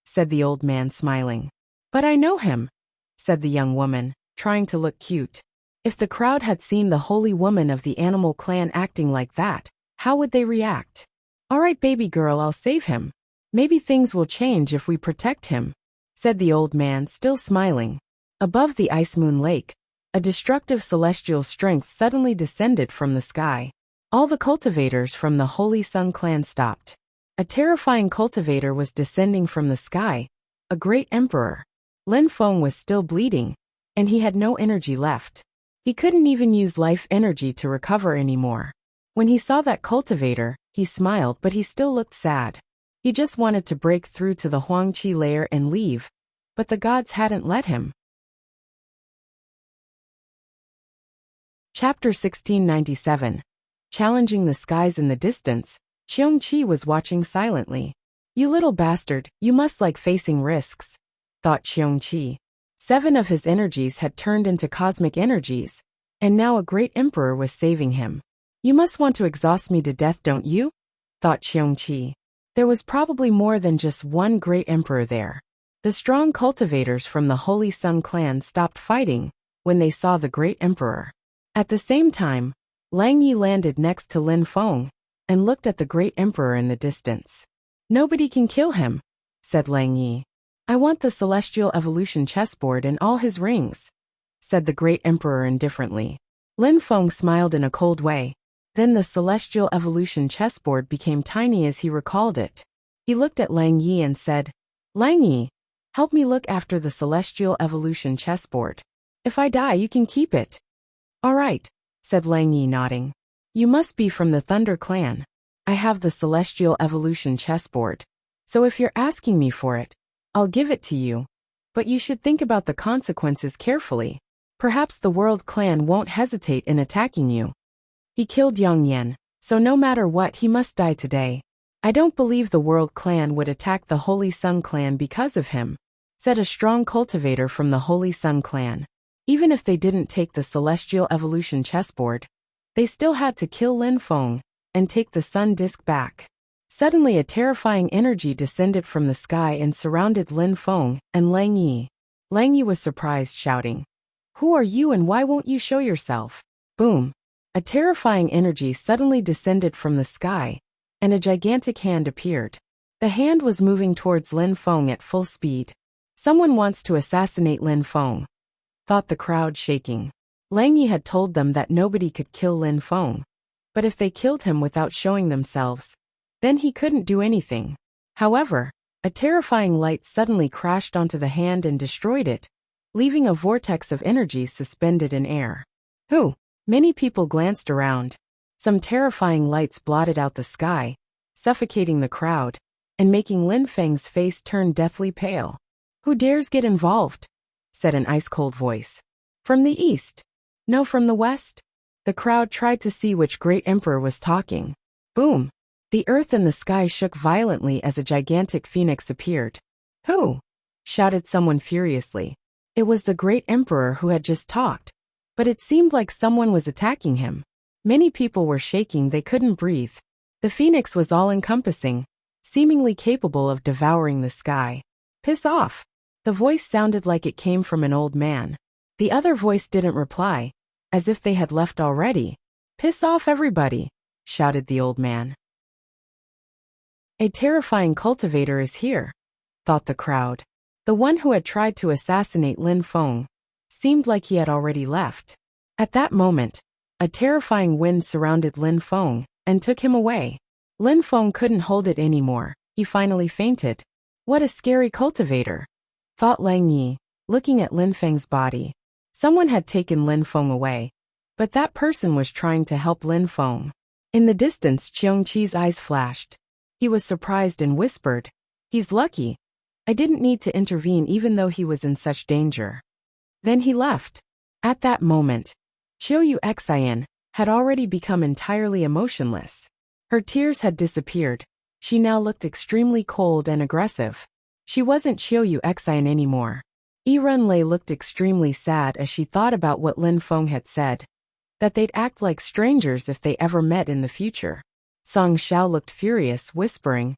said the old man smiling. But I know him, said the young woman, trying to look cute. If the crowd had seen the holy woman of the animal clan acting like that, how would they react? All right, baby girl, I'll save him. Maybe things will change if we protect him, said the old man, still smiling. Above the ice moon lake, a destructive celestial strength suddenly descended from the sky. All the cultivators from the Holy Sun clan stopped. A terrifying cultivator was descending from the sky, a great emperor. Lin Feng was still bleeding, and he had no energy left. He couldn't even use life energy to recover anymore. When he saw that cultivator, he smiled, but he still looked sad. He just wanted to break through to the Huangqi layer and leave, but the gods hadn't let him. Chapter 1697. Challenging the skies in the distance, Qiongqi was watching silently. You little bastard, you must like facing risks, thought Qiongqi. 7 of his energies had turned into cosmic energies, and now a great emperor was saving him. You must want to exhaust me to death, don't you? Thought Qiongqi. There was probably more than just one great emperor there. The strong cultivators from the Holy Sun clan stopped fighting when they saw the great emperor. At the same time, Lang Yi landed next to Lin Feng and looked at the great emperor in the distance. Nobody can kill him, said Lang Yi. I want the celestial evolution chessboard and all his rings, said the great emperor indifferently. Lin Feng smiled in a cold way. Then the celestial evolution chessboard became tiny as he recalled it. He looked at Lang Yi and said, Lang Yi, help me look after the celestial evolution chessboard. If I die, you can keep it. All right, said Lang Yi, nodding. You must be from the Thunder clan. I have the celestial evolution chessboard. So if you're asking me for it, I'll give it to you. But you should think about the consequences carefully. Perhaps the World clan won't hesitate in attacking you. He killed Yang Yan, so no matter what, he must die today. I don't believe the World clan would attack the Holy Sun clan because of him, said a strong cultivator from the Holy Sun clan. Even if they didn't take the celestial evolution chessboard, they still had to kill Lin Feng and take the sun disk back. Suddenly a terrifying energy descended from the sky and surrounded Lin Feng and Lang Yi. Lang Yi was surprised, shouting, Who are you and why won't you show yourself? Boom! A terrifying energy suddenly descended from the sky, and a gigantic hand appeared. The hand was moving towards Lin Feng at full speed. Someone wants to assassinate Lin Feng, thought the crowd, shaking. Lang Yi had told them that nobody could kill Lin Feng, but if they killed him without showing themselves, then he couldn't do anything. However, a terrifying light suddenly crashed onto the hand and destroyed it, leaving a vortex of energy suspended in air. Who? Many people glanced around. Some terrifying lights blotted out the sky, suffocating the crowd, and making Lin Feng's face turn deathly pale. Who dares get involved? Said an ice-cold voice. From the east? No, from the west? The crowd tried to see which great emperor was talking. Boom! The earth and the sky shook violently as a gigantic phoenix appeared. Who? Shouted someone furiously. It was the great emperor who had just talked, but it seemed like someone was attacking him. Many people were shaking, they couldn't breathe. The phoenix was all-encompassing, seemingly capable of devouring the sky. Piss off! The voice sounded like it came from an old man. The other voice didn't reply, as if they had left already. Piss off, everybody! Shouted the old man. A terrifying cultivator is here, thought the crowd. The one who had tried to assassinate Lin Feng seemed like he had already left. At that moment, a terrifying wind surrounded Lin Feng and took him away. Lin Feng couldn't hold it anymore. He finally fainted. What a scary cultivator, thought Lang Yi, looking at Lin Feng's body. Someone had taken Lin Feng away, but that person was trying to help Lin Feng. In the distance, Qiongqi's eyes flashed. He was surprised and whispered, He's lucky. I didn't need to intervene even though he was in such danger. Then he left. At that moment, Qiu Yuxian had already become entirely emotionless. Her tears had disappeared, She now looked extremely cold and aggressive. She wasn't Qiuyu Xian anymore. Runlei looked extremely sad as she thought about what Lin Feng had said, that they'd act like strangers if they ever met in the future. Song Xiao looked furious, whispering,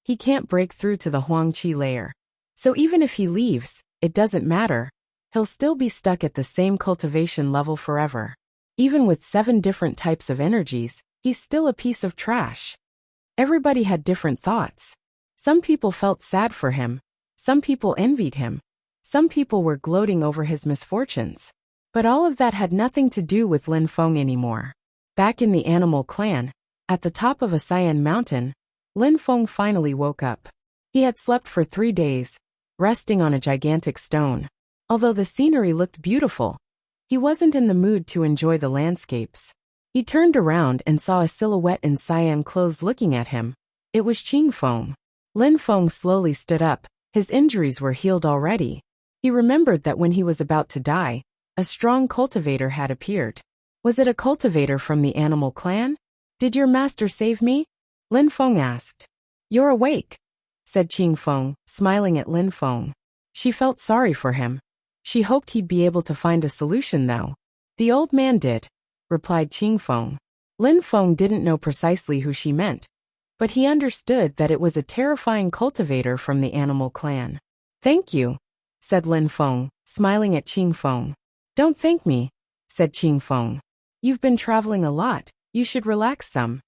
"He can't break through to the Huangqi layer. So even if he leaves, it doesn't matter. He'll still be stuck at the same cultivation level forever. Even with 7 different types of energies, he's still a piece of trash." Everybody had different thoughts. Some people felt sad for him. Some people envied him. Some people were gloating over his misfortunes. But all of that had nothing to do with Lin Feng anymore. Back in the animal clan, at the top of a Cyan mountain, Lin Feng finally woke up. He had slept for 3 days, resting on a gigantic stone. Although the scenery looked beautiful, he wasn't in the mood to enjoy the landscapes. He turned around and saw a silhouette in cyan clothes looking at him. It was Qing Feng. Lin Feng slowly stood up. His injuries were healed already. He remembered that when he was about to die, a strong cultivator had appeared. Was it a cultivator from the animal clan? "Did your master save me?" Lin Feng asked. "You're awake," said Qing Feng, smiling at Lin Feng. She felt sorry for him. She hoped he'd be able to find a solution though. "The old man did," replied Qing Feng. Lin Feng didn't know precisely who she meant, but he understood that it was a terrifying cultivator from the animal clan. "Thank you," said Lin Feng, smiling at Qing Feng. "Don't thank me," said Qing Feng. "You've been traveling a lot, you should relax some."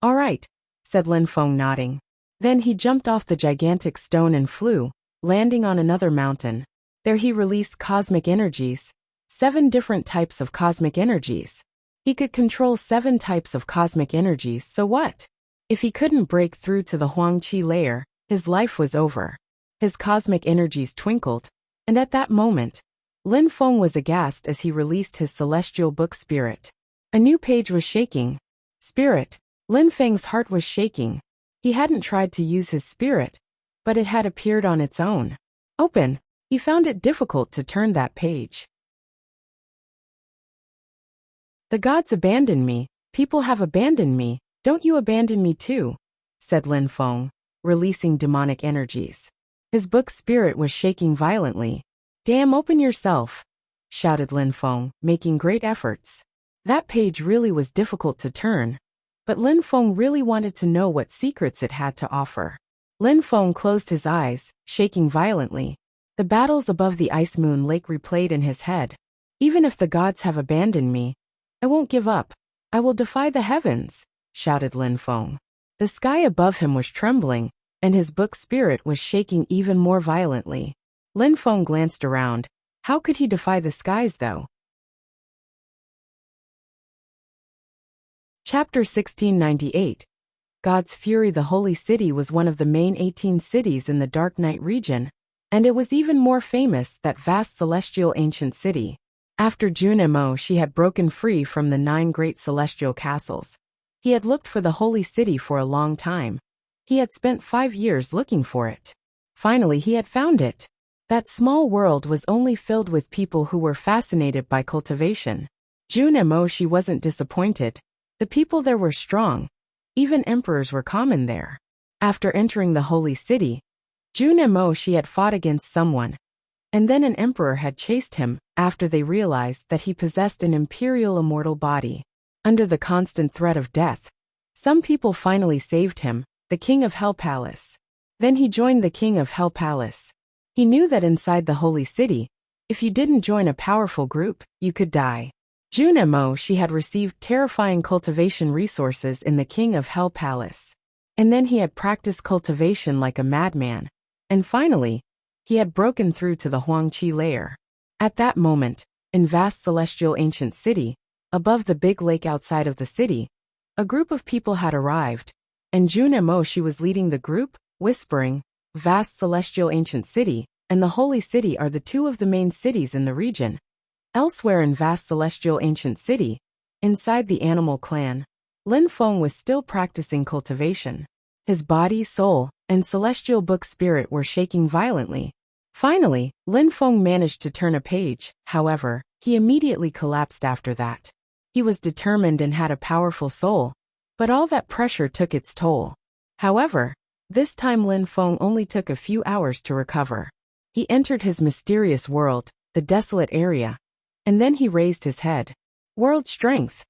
"All right," said Lin Feng, nodding. Then he jumped off the gigantic stone and flew, landing on another mountain. There he released cosmic energies, 7 different types of cosmic energies. He could control 7 types of cosmic energies, so what? If he couldn't break through to the Huangqi layer, his life was over. His cosmic energies twinkled, and at that moment, Lin Feng was aghast as he released his celestial book spirit. A new page was shaking. Spirit. Lin Feng's heart was shaking. He hadn't tried to use his spirit, but it had appeared on its own. Open. He found it difficult to turn that page. "The gods abandoned me, people have abandoned me, don't you abandon me too," said Lin Feng, releasing demonic energies. His book spirit was shaking violently. "Damn, open yourself," shouted Lin Feng, making great efforts. That page really was difficult to turn, but Lin Feng really wanted to know what secrets it had to offer. Lin Feng closed his eyes, shaking violently. The battles above the Ice Moon Lake replayed in his head. "Even if the gods have abandoned me, I won't give up. I will defy the heavens," shouted Lin Feng. The sky above him was trembling, and his book spirit was shaking even more violently. Lin Feng glanced around. How could he defy the skies though? Chapter 1698. God's Fury. The Holy City was one of the main 18 cities in the Dark Knight region, and it was even more famous, that vast celestial ancient city. After Junemo, she had broken free from the 9 great celestial castles. He had looked for the Holy City for a long time. He had spent 5 years looking for it. Finally, he had found it. That small world was only filled with people who were fascinated by cultivation. Junemo, she wasn't disappointed. The people there were strong. Even emperors were common there. After entering the Holy City, Junemo, she had fought against someone, and then an emperor had chased him after they realized that he possessed an imperial immortal body. Under the constant threat of death, some people finally saved him, the King of Hell Palace. Then he joined the King of Hell Palace. He knew that inside the Holy City, if you didn't join a powerful group, you could die. Junemo, she had received terrifying cultivation resources in the King of Hell Palace. And then he had practiced cultivation like a madman. And finally, he had broken through to the Huangqi layer. At that moment, in vast celestial ancient city, above the big lake outside of the city, a group of people had arrived, and Junemo, she was leading the group, whispering, "Vast celestial ancient city and the Holy City are the 2 of the main cities in the region." Elsewhere in vast celestial ancient city, inside the animal clan, Lin Feng was still practicing cultivation. His body, soul, and celestial book spirit were shaking violently. Finally, Lin Feng managed to turn a page. However, he immediately collapsed after that. He was determined and had a powerful soul, but all that pressure took its toll. However, this time Lin Feng only took a few hours to recover. He entered his mysterious world, the desolate area, and then he raised his head. World strength,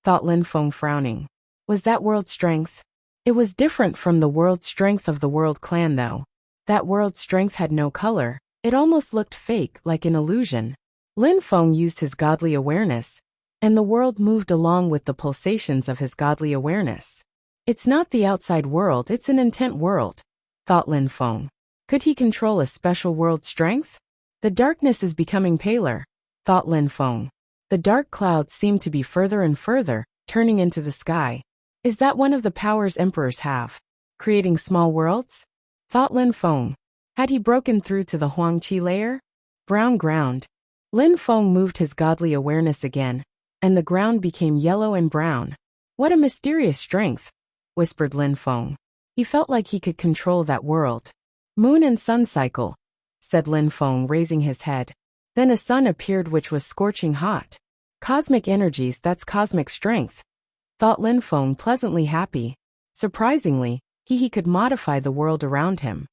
thought Lin Feng frowning. Was that world strength? It was different from the world strength of the world clan though. That world strength had no color, it almost looked fake, like an illusion. Lin Feng used his godly awareness, and the world moved along with the pulsations of his godly awareness. It's not the outside world, it's an intent world, thought Lin Feng. Could he control a special world strength? The darkness is becoming paler, thought Lin Feng. The dark clouds seemed to be further and further, turning into the sky. Is that one of the powers emperors have? Creating small worlds? Thought Lin Feng. Had he broken through to the Huangqi layer? Brown ground. Lin Feng moved his godly awareness again, and the ground became yellow and brown. What a mysterious strength, whispered Lin Feng. He felt like he could control that world. Moon and sun cycle, said Lin Feng, raising his head. Then a sun appeared which was scorching hot. Cosmic energies, that's cosmic strength, thought Lin Feng, pleasantly happy. Surprisingly, he could modify the world around him.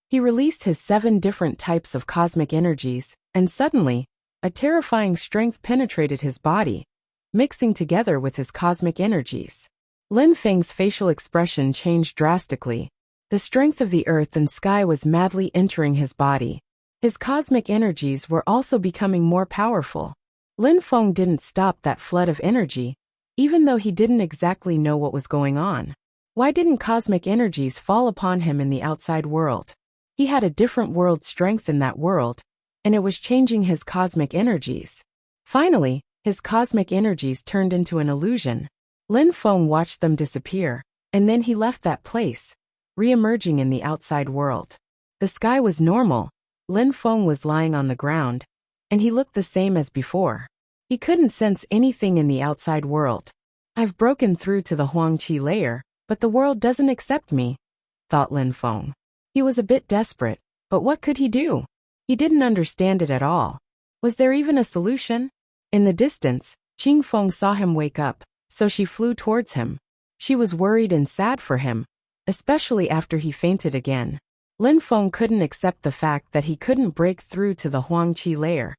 He released his 7 different types of cosmic energies, and suddenly, a terrifying strength penetrated his body, mixing together with his cosmic energies. Lin Feng's facial expression changed drastically. The strength of the earth and sky was madly entering his body. His cosmic energies were also becoming more powerful. Lin Feng didn't stop that flood of energy, even though he didn't exactly know what was going on. Why didn't cosmic energies fall upon him in the outside world? He had a different world strength in that world, and it was changing his cosmic energies. Finally, his cosmic energies turned into an illusion. Lin Feng watched them disappear, and then he left that place, re-emerging in the outside world. The sky was normal. Lin Feng was lying on the ground, and he looked the same as before. He couldn't sense anything in the outside world. I've broken through to the Huangqi layer, but the world doesn't accept me, thought Lin Feng. He was a bit desperate, but what could he do? He didn't understand it at all. Was there even a solution? In the distance, Qing Feng saw him wake up, so she flew towards him. She was worried and sad for him, especially after he fainted again. Lin Feng couldn't accept the fact that he couldn't break through to the Huangqi layer.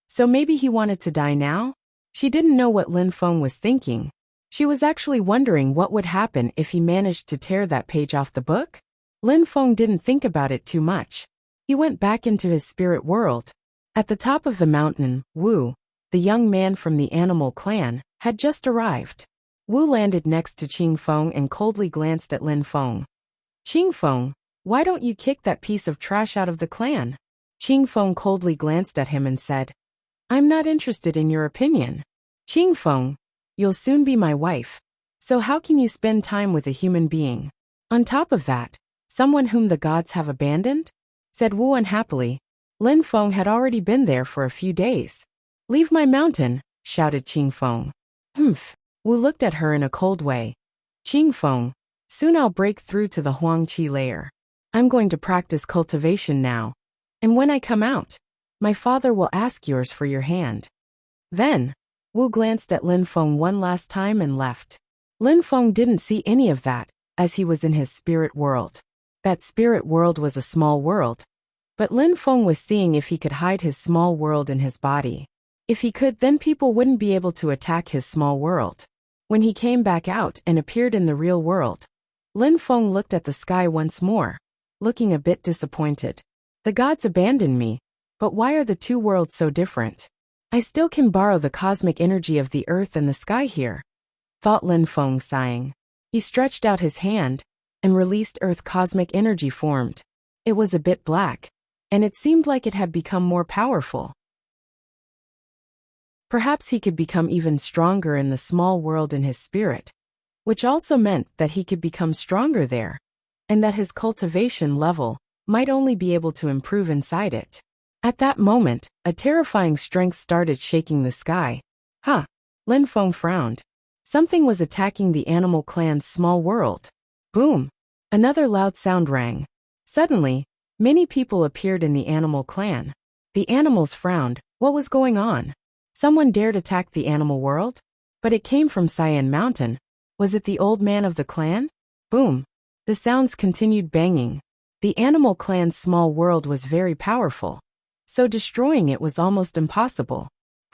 So maybe he wanted to die now? She didn't know what Lin Feng was thinking. She was actually wondering what would happen if he managed to tear that page off the book. Lin Feng didn't think about it too much. He went back into his spirit world. At the top of the mountain, Wu, the young man from the animal clan, had just arrived. Wu landed next to Qing Feng and coldly glanced at Lin Feng. Qing Feng, why don't you kick that piece of trash out of the clan? Qing Feng coldly glanced at him and said, I'm not interested in your opinion. Qing Feng, you'll soon be my wife. So how can you spend time with a human being? On top of that, someone whom the gods have abandoned? Said Wu unhappily. Lin Feng had already been there for a few days. Leave my mountain, shouted Qing Feng. Humph. Wu looked at her in a cold way. Qing Feng, soon I'll break through to the Huangqi layer. I'm going to practice cultivation now. And when I come out, my father will ask yours for your hand. Then, Wu glanced at Lin Feng one last time and left. Lin Feng didn't see any of that, as he was in his spirit world. That spirit world was a small world, but Lin Feng was seeing if he could hide his small world in his body. If he could, then people wouldn't be able to attack his small world. When he came back out and appeared in the real world, Lin Feng looked at the sky once more, looking a bit disappointed. The gods abandoned me, but why are the two worlds so different? I still can borrow the cosmic energy of the earth and the sky here, thought Lin Feng, sighing. He stretched out his hand, and released earth cosmic energy formed. It was a bit black, and it seemed like it had become more powerful. Perhaps he could become even stronger in the small world in his spirit, which also meant that he could become stronger there, and that his cultivation level might only be able to improve inside it. At that moment, a terrifying strength started shaking the sky. Huh? Lin Feng frowned. Something was attacking the animal clan's small world. Boom! Another loud sound rang. Suddenly, many people appeared in the animal clan. The animals frowned. What was going on? Someone dared attack the animal world? But it came from Cyan Mountain, Was it the old man of the clan? Boom. The sounds continued banging. The animal clan's small world was very powerful, so destroying it was almost impossible.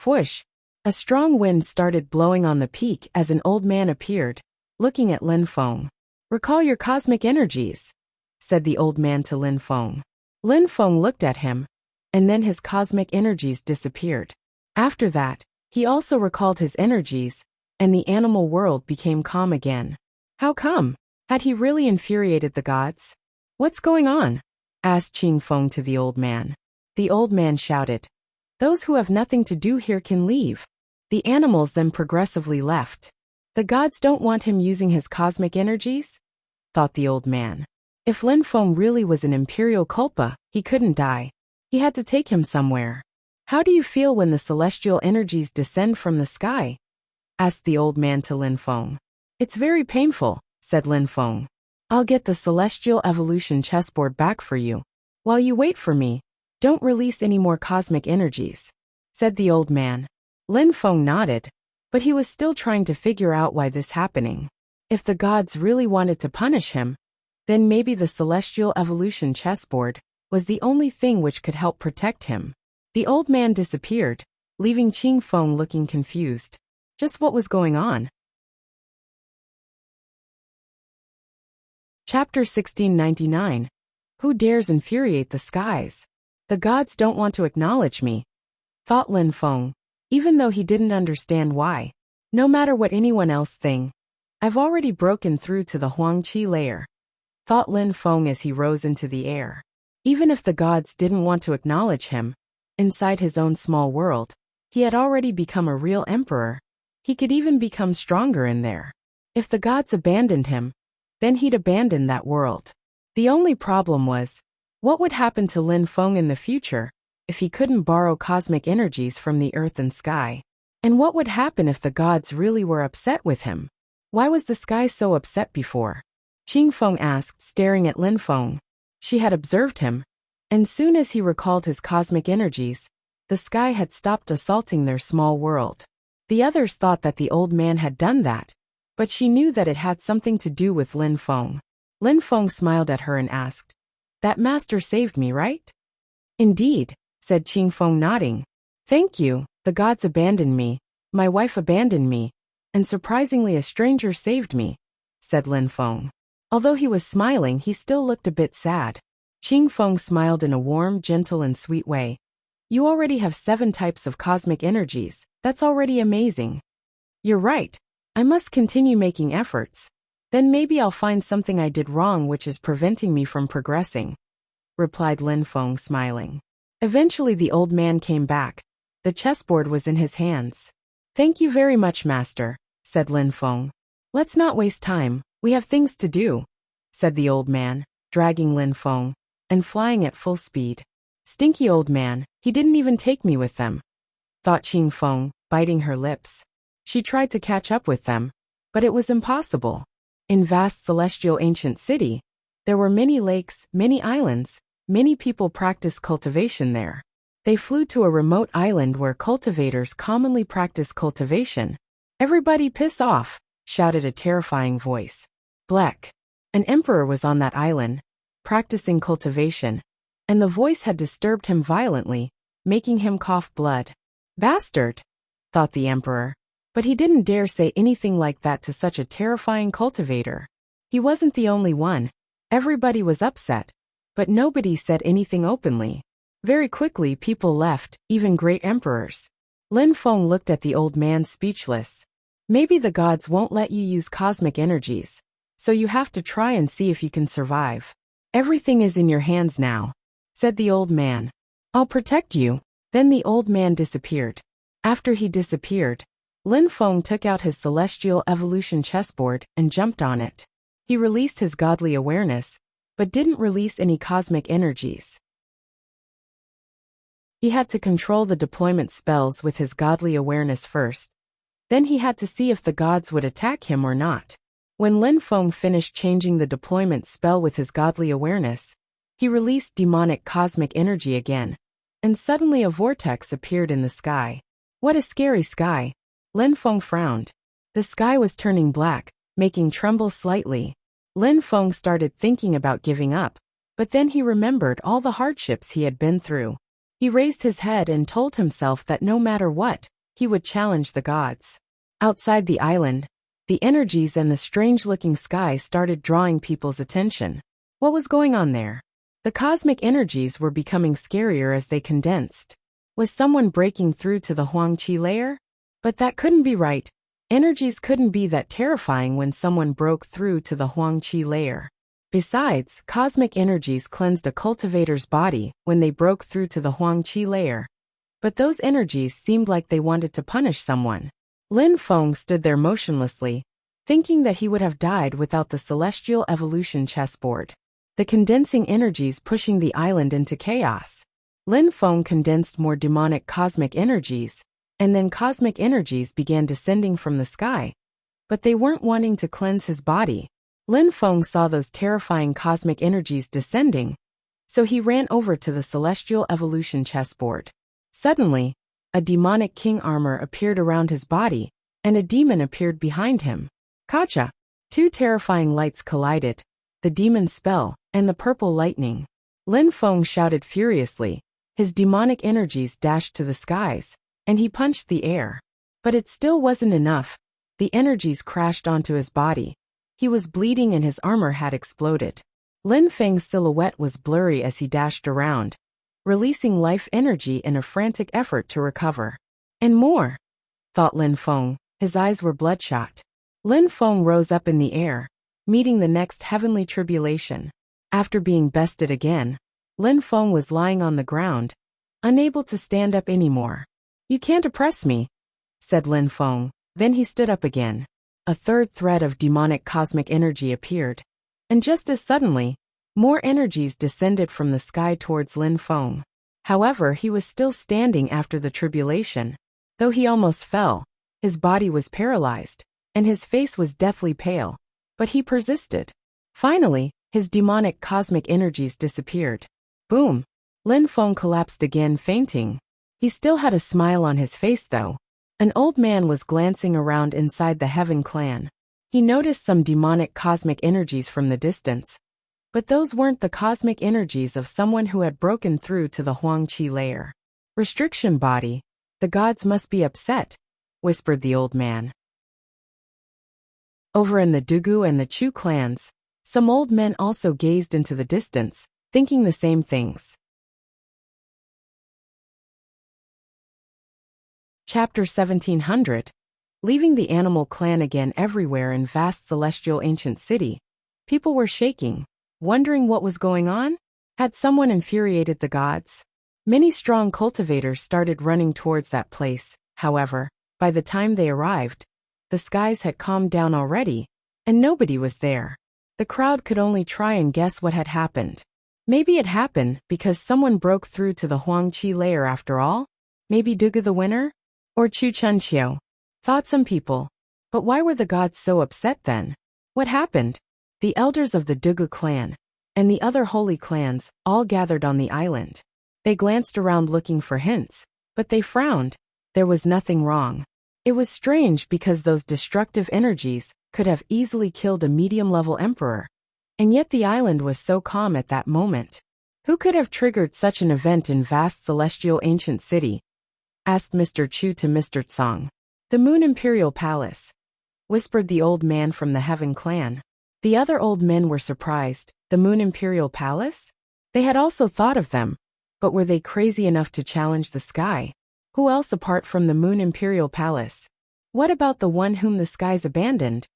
Whoosh! A strong wind started blowing on the peak as an old man appeared, looking at Lin Feng. "Recall your cosmic energies," said the old man to Lin Feng. Lin Feng looked at him, and then his cosmic energies disappeared. After that, he also recalled his energies, and the animal world became calm again. How come? Had he really infuriated the gods? "What's going on?" asked Qing Feng to the old man. The old man shouted, "Those who have nothing to do here can leave." The animals then progressively left. The gods don't want him using his cosmic energies? Thought the old man. If Lin Feng really was an imperial culpa, he couldn't die. He had to take him somewhere. "How do you feel when the celestial energies descend from the sky?" asked the old man to Lin Feng. "It's very painful," said Lin Feng. "I'll get the celestial evolution chessboard back for you. While you wait for me, don't release any more cosmic energies," said the old man. Lin Feng nodded, but he was still trying to figure out why this happening. If the gods really wanted to punish him, then maybe the celestial evolution chessboard was the only thing which could help protect him. The old man disappeared, leaving Qing Feng looking confused. Just what was going on? Chapter 1699. Who dares infuriate the skies? The gods don't want to acknowledge me, thought Lin Feng, even though he didn't understand why. No matter what anyone else think, I've already broken through to the Huangqi layer, thought Lin Feng as he rose into the air. Even if the gods didn't want to acknowledge him, inside his own small world, he had already become a real emperor. He could even become stronger in there. If the gods abandoned him, then he'd abandon that world. The only problem was, what would happen to Lin Feng in the future if he couldn't borrow cosmic energies from the earth and sky? And what would happen if the gods really were upset with him? Why was the sky so upset before? Qing Feng asked, staring at Lin Feng. She had observed him, and soon as he recalled his cosmic energies, the sky had stopped assaulting their small world. The others thought that the old man had done that, but she knew that it had something to do with Lin Feng. Lin Feng smiled at her and asked, "That master saved me, right?" "Indeed," said Qing Feng, nodding. "Thank you. The gods abandoned me, my wife abandoned me, and surprisingly a stranger saved me," said Lin Feng. Although he was smiling, he still looked a bit sad. Qing Feng smiled in a warm, gentle and sweet way. "You already have 7 types of cosmic energies. That's already amazing." "You're right. I must continue making efforts. Then maybe I'll find something I did wrong which is preventing me from progressing," replied Lin Feng, smiling. Eventually the old man came back. The chessboard was in his hands. "Thank you very much, master," said Lin Feng. "Let's not waste time. We have things to do," said the old man, dragging Lin Feng and flying at full speed. "Stinky old man, he didn't even take me with them," thought Qing Feng, biting her lips. She tried to catch up with them, but it was impossible. In vast celestial ancient city, there were many lakes, many islands, many people practiced cultivation there. They flew to a remote island where cultivators commonly practice cultivation. "Everybody piss off," shouted a terrifying voice. Bleck. An emperor was on that island, practicing cultivation, and the voice had disturbed him violently, making him cough blood. "Bastard," thought the emperor. But he didn't dare say anything like that to such a terrifying cultivator. He wasn't the only one. Everybody was upset, but nobody said anything openly. Very quickly people left, even great emperors. Lin Feng looked at the old man speechless. "Maybe the gods won't let you use cosmic energies, so you have to try and see if you can survive. Everything is in your hands now," said the old man. "I'll protect you." Then the old man disappeared. After he disappeared, Lin Feng took out his celestial evolution chessboard and jumped on it. He released his godly awareness, but didn't release any cosmic energies. He had to control the deployment spells with his godly awareness first. Then he had to see if the gods would attack him or not. When Lin Feng finished changing the deployment spell with his godly awareness, he released demonic cosmic energy again, and suddenly a vortex appeared in the sky. What a scary sky! Lin Feng frowned. The sky was turning black, making tremble slightly. Lin Feng started thinking about giving up, but then he remembered all the hardships he had been through. He raised his head and told himself that no matter what, he would challenge the gods. Outside the island, the energies and the strange-looking sky started drawing people's attention. What was going on there? The cosmic energies were becoming scarier as they condensed. Was someone breaking through to the Huangqi layer? But that couldn't be right. Energies couldn't be that terrifying when someone broke through to the Huangqi layer. Besides, cosmic energies cleansed a cultivator's body when they broke through to the Huangqi layer. But those energies seemed like they wanted to punish someone. Lin Feng stood there motionlessly, thinking that he would have died without the celestial evolution chessboard. The condensing energies pushing the island into chaos. Lin Feng condensed more demonic cosmic energies, and then cosmic energies began descending from the sky. But they weren't wanting to cleanse his body. Lin Feng saw those terrifying cosmic energies descending, so he ran over to the celestial evolution chessboard. Suddenly, a demonic king armor appeared around his body, and a demon appeared behind him. Kacha! Two terrifying lights collided, the demon spell, and the purple lightning. Lin Feng shouted furiously. His demonic energies dashed to the skies, and he punched the air. But it still wasn't enough. The energies crashed onto his body. He was bleeding and his armor had exploded. Lin Feng's silhouette was blurry as he dashed around, releasing life energy in a frantic effort to recover. And more, thought Lin Feng. His eyes were bloodshot. Lin Feng rose up in the air, meeting the next heavenly tribulation. After being bested again, Lin Feng was lying on the ground, unable to stand up anymore. You can't oppress me, said Lin Feng. Then he stood up again. A third thread of demonic cosmic energy appeared. And just as suddenly, more energies descended from the sky towards Lin Feng. However, he was still standing after the tribulation. Though he almost fell, his body was paralyzed, and his face was deathly pale. But he persisted. Finally, his demonic cosmic energies disappeared. Boom! Lin Feng collapsed again, fainting. He still had a smile on his face though. An old man was glancing around inside the Heaven clan. He noticed some demonic cosmic energies from the distance. But those weren't the cosmic energies of someone who had broken through to the Huangqi layer. Restriction body. The gods must be upset, whispered the old man. Over in the Dugu and the Chu clans, some old men also gazed into the distance, thinking the same things. Chapter 1700. Leaving the animal clan again everywhere in vast celestial ancient city, people were shaking, wondering what was going on. Had someone infuriated the gods? Many strong cultivators started running towards that place. However, by the time they arrived, the skies had calmed down already, and nobody was there. The crowd could only try and guess what had happened. Maybe it happened because someone broke through to the Huangqi layer after all? Maybe Dugu the winner? Or Chu Chunqiu? Thought some people. But why were the gods so upset then? What happened? The elders of the Dugu clan and the other holy clans all gathered on the island. They glanced around looking for hints, but they frowned. There was nothing wrong. It was strange because those destructive energies could have easily killed a medium-level emperor. And yet the island was so calm at that moment. Who could have triggered such an event in vast celestial ancient city? Asked Mr. Chu to Mr. Tsang. The Moon Imperial Palace, whispered the old man from the Heaven clan. The other old men were surprised. The Moon Imperial Palace? They had also thought of them, but were they crazy enough to challenge the sky? Who else apart from the Moon Imperial Palace? What about the one whom the skies abandoned?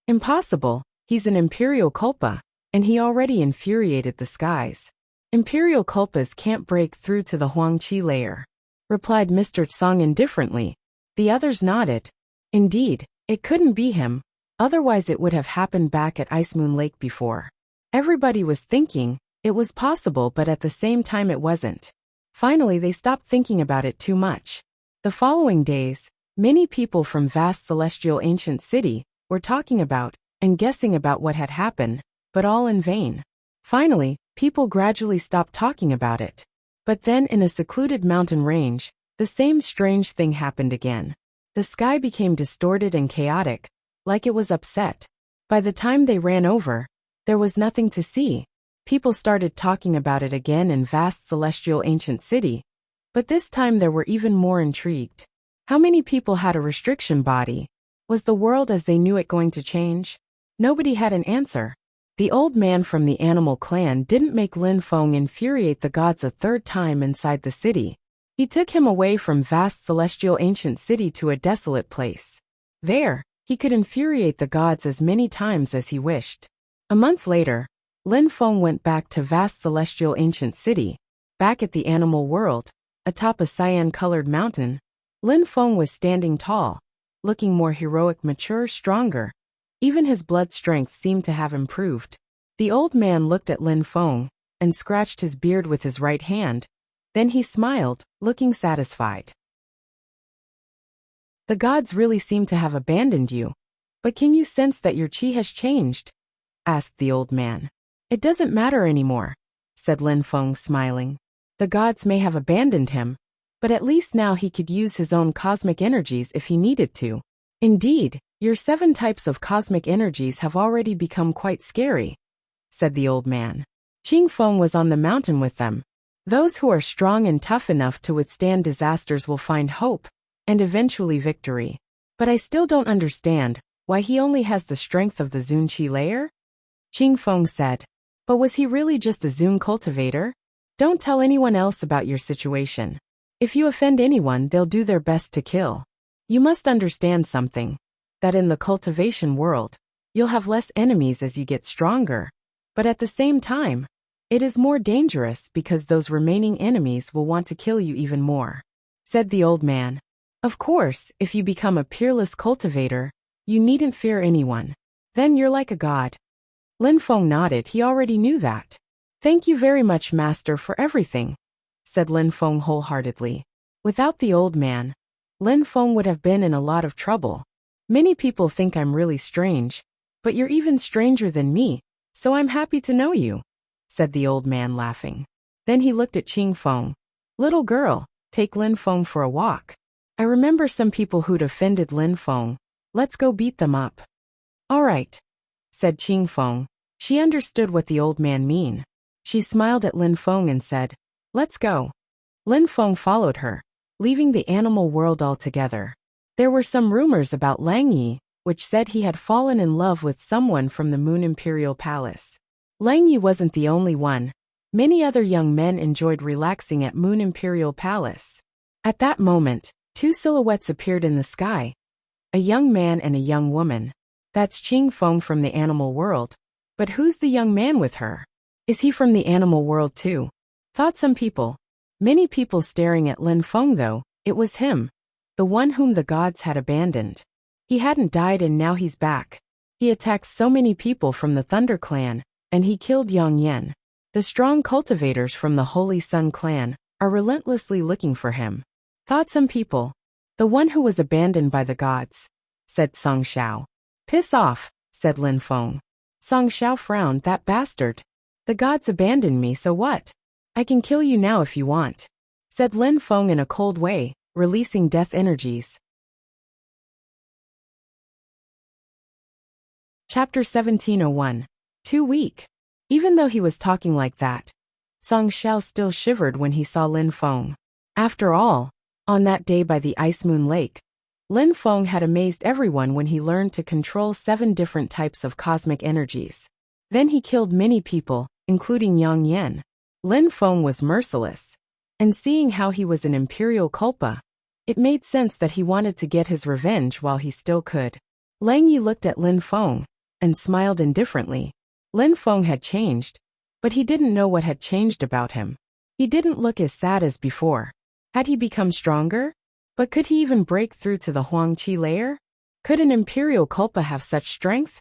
Impossible. He's an Imperial Culpa, and he already infuriated the skies. Imperial Culpas can't break through to the Huangqi layer, replied Mr. Tsang indifferently. The others nodded. Indeed, it couldn't be him, otherwise it would have happened back at Ice Moon Lake before. Everybody was thinking it was possible, but at the same time it wasn't. Finally they stopped thinking about it too much. The following days, many people from vast celestial ancient city were talking about and guessing about what had happened, but all in vain. Finally, people gradually stopped talking about it. But then in a secluded mountain range, the same strange thing happened again. The sky became distorted and chaotic, like it was upset. By the time they ran over, there was nothing to see. People started talking about it again in vast celestial ancient city, but this time they were even more intrigued. How many people had a restriction body? Was the world as they knew it going to change? Nobody had an answer. The old man from the animal clan didn't make Lin Feng infuriate the gods a third time inside the city. He took him away from vast celestial ancient city to a desolate place. There, he could infuriate the gods as many times as he wished. A month later, Lin Feng went back to vast celestial ancient city. Back at the animal world, atop a cyan-colored mountain, Lin Feng was standing tall, looking more heroic, mature, stronger. Even his blood strength seemed to have improved. The old man looked at Lin Feng and scratched his beard with his right hand. Then he smiled, looking satisfied. The gods really seem to have abandoned you. But can you sense that your chi has changed? Asked the old man. It doesn't matter anymore, said Lin Feng, smiling. The gods may have abandoned him, but at least now he could use his own cosmic energies if he needed to. Indeed, your 7 types of cosmic energies have already become quite scary, said the old man. Qing Feng was on the mountain with them. Those who are strong and tough enough to withstand disasters will find hope, and eventually victory. But I still don't understand why he only has the strength of the Zun Qi layer? Qing Feng said. But was he really just a Zun cultivator? Don't tell anyone else about your situation. If you offend anyone, they'll do their best to kill. You must understand something. That in the cultivation world, you'll have less enemies as you get stronger. But at the same time, it is more dangerous because those remaining enemies will want to kill you even more, said the old man. Of course, if you become a peerless cultivator, you needn't fear anyone. Then you're like a god. Lin Feng nodded. He already knew that. Thank you very much, master, for everything, said Lin Feng wholeheartedly. Without the old man, Lin Feng would have been in a lot of trouble. Many people think I'm really strange, but you're even stranger than me, so I'm happy to know you, said the old man, laughing. Then he looked at Qing Feng. Little girl, take Lin Feng for a walk. I remember some people who'd offended Lin Feng. Let's go beat them up. All right, said Qing Feng. She understood what the old man mean. She smiled at Lin Feng and said, let's go. Lin Feng followed her, leaving the animal world altogether. There were some rumors about Lang Yi, which said he had fallen in love with someone from the Moon Imperial Palace. Lang Yi wasn't the only one. Many other young men enjoyed relaxing at Moon Imperial Palace. At that moment, 2 silhouettes appeared in the sky. A young man and a young woman. That's Qing Feng from the animal world. But who's the young man with her? Is he from the animal world too? Thought some people. Many people staring at Lin Feng though. It was him. The one whom the gods had abandoned. He hadn't died and now he's back. He attacked so many people from the Thunder Clan, and he killed Yang Yan. The strong cultivators from the Holy Sun Clan are relentlessly looking for him. Thought some people. The one who was abandoned by the gods, said Song Xiao. Piss off, said Lin Feng. Song Xiao frowned. That bastard. The gods abandoned me, so what? I can kill you now if you want, said Lin Feng in a cold way, releasing death energies. Chapter 1701. Too weak. Even though he was talking like that, Song Xiao still shivered when he saw Lin Feng. After all, on that day by the Ice Moon Lake, Lin Feng had amazed everyone when he learned to control 7 different types of cosmic energies. Then he killed many people, including Yang Yan. Lin Feng was merciless. And seeing how he was an imperial culpa, it made sense that he wanted to get his revenge while he still could. Lang Yi looked at Lin Feng and smiled indifferently. Lin Feng had changed, but he didn't know what had changed about him. He didn't look as sad as before. Had he become stronger? But could he even break through to the Huang Qi layer? Could an imperial culpa have such strength?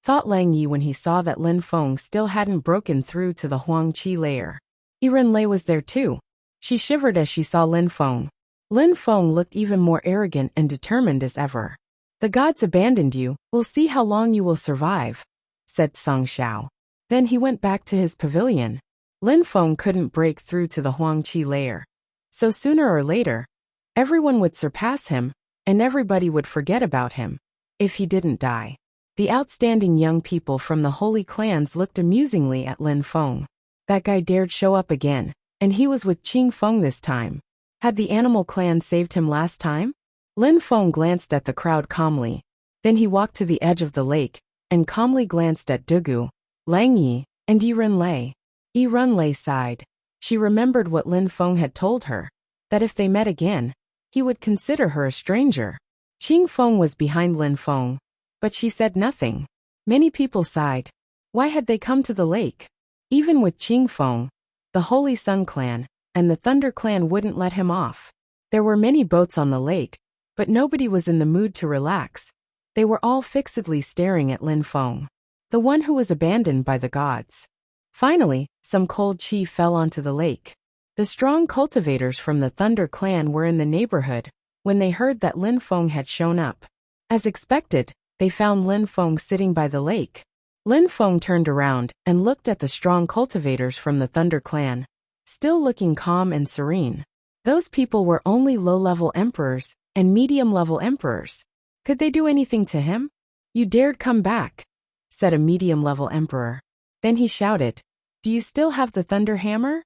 Thought Lang Yi when he saw that Lin Feng still hadn't broken through to the Huang Qi layer. Yiren Lei was there too. She shivered as she saw Lin Feng. Lin Feng looked even more arrogant and determined as ever. The gods abandoned you, we'll see how long you will survive, said Song Xiao. Then he went back to his pavilion. Lin Feng couldn't break through to the Huang Qi layer. So sooner or later, everyone would surpass him, and everybody would forget about him, if he didn't die. The outstanding young people from the holy clans looked amusingly at Lin Feng. That guy dared show up again, and he was with Qing Feng this time. Had the animal clan saved him last time? Lin Feng glanced at the crowd calmly. Then he walked to the edge of the lake, and calmly glanced at Dugu, Lang Yi, and Yi Runlei. Yi Runlei sighed. She remembered what Lin Feng had told her, that if they met again, he would consider her a stranger. Qing Feng was behind Lin Feng, but she said nothing. Many people sighed. Why had they come to the lake? Even with Qing Feng, the Holy Sun clan, and the Thunder clan wouldn't let him off. There were many boats on the lake, but nobody was in the mood to relax. They were all fixedly staring at Lin Feng, the one who was abandoned by the gods. Finally, some cold chi fell onto the lake. The strong cultivators from the Thunder clan were in the neighborhood when they heard that Lin Feng had shown up. As expected, they found Lin Feng sitting by the lake. Lin Feng turned around and looked at the strong cultivators from the Thunder clan, still looking calm and serene. Those people were only low-level emperors and medium-level emperors. Could they do anything to him? You dared come back, said a medium-level emperor. Then he shouted, Do you still have the thunder hammer?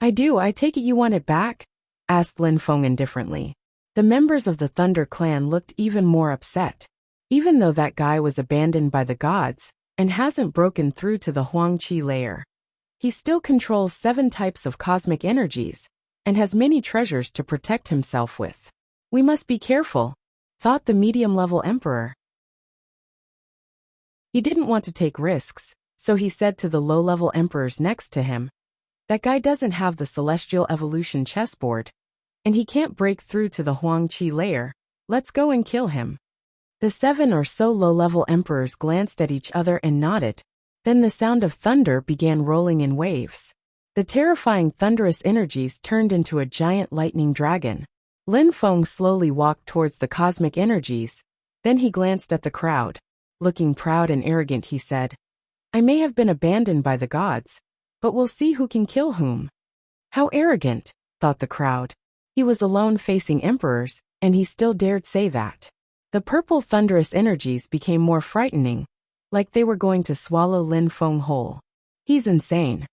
I do. I take it you want it back? Asked Lin Feng indifferently. The members of the Thunder clan looked even more upset. Even though that guy was abandoned by the gods and hasn't broken through to the Huangqi layer, he still controls 7 types of cosmic energies and has many treasures to protect himself with. We must be careful, thought the medium-level emperor. He didn't want to take risks, so he said to the low-level emperors next to him, That guy doesn't have the celestial evolution chessboard, and he can't break through to the Huangqi layer. Let's go and kill him. The 7 or so low-level emperors glanced at each other and nodded. Then the sound of thunder began rolling in waves. The terrifying thunderous energies turned into a giant lightning dragon. Lin Feng slowly walked towards the cosmic energies. Then he glanced at the crowd. Looking proud and arrogant, he said, I may have been abandoned by the gods, but we'll see who can kill whom. How arrogant, thought the crowd. He was alone facing emperors, and he still dared say that. The purple thunderous energies became more frightening, like they were going to swallow Lin Feng whole. He's insane,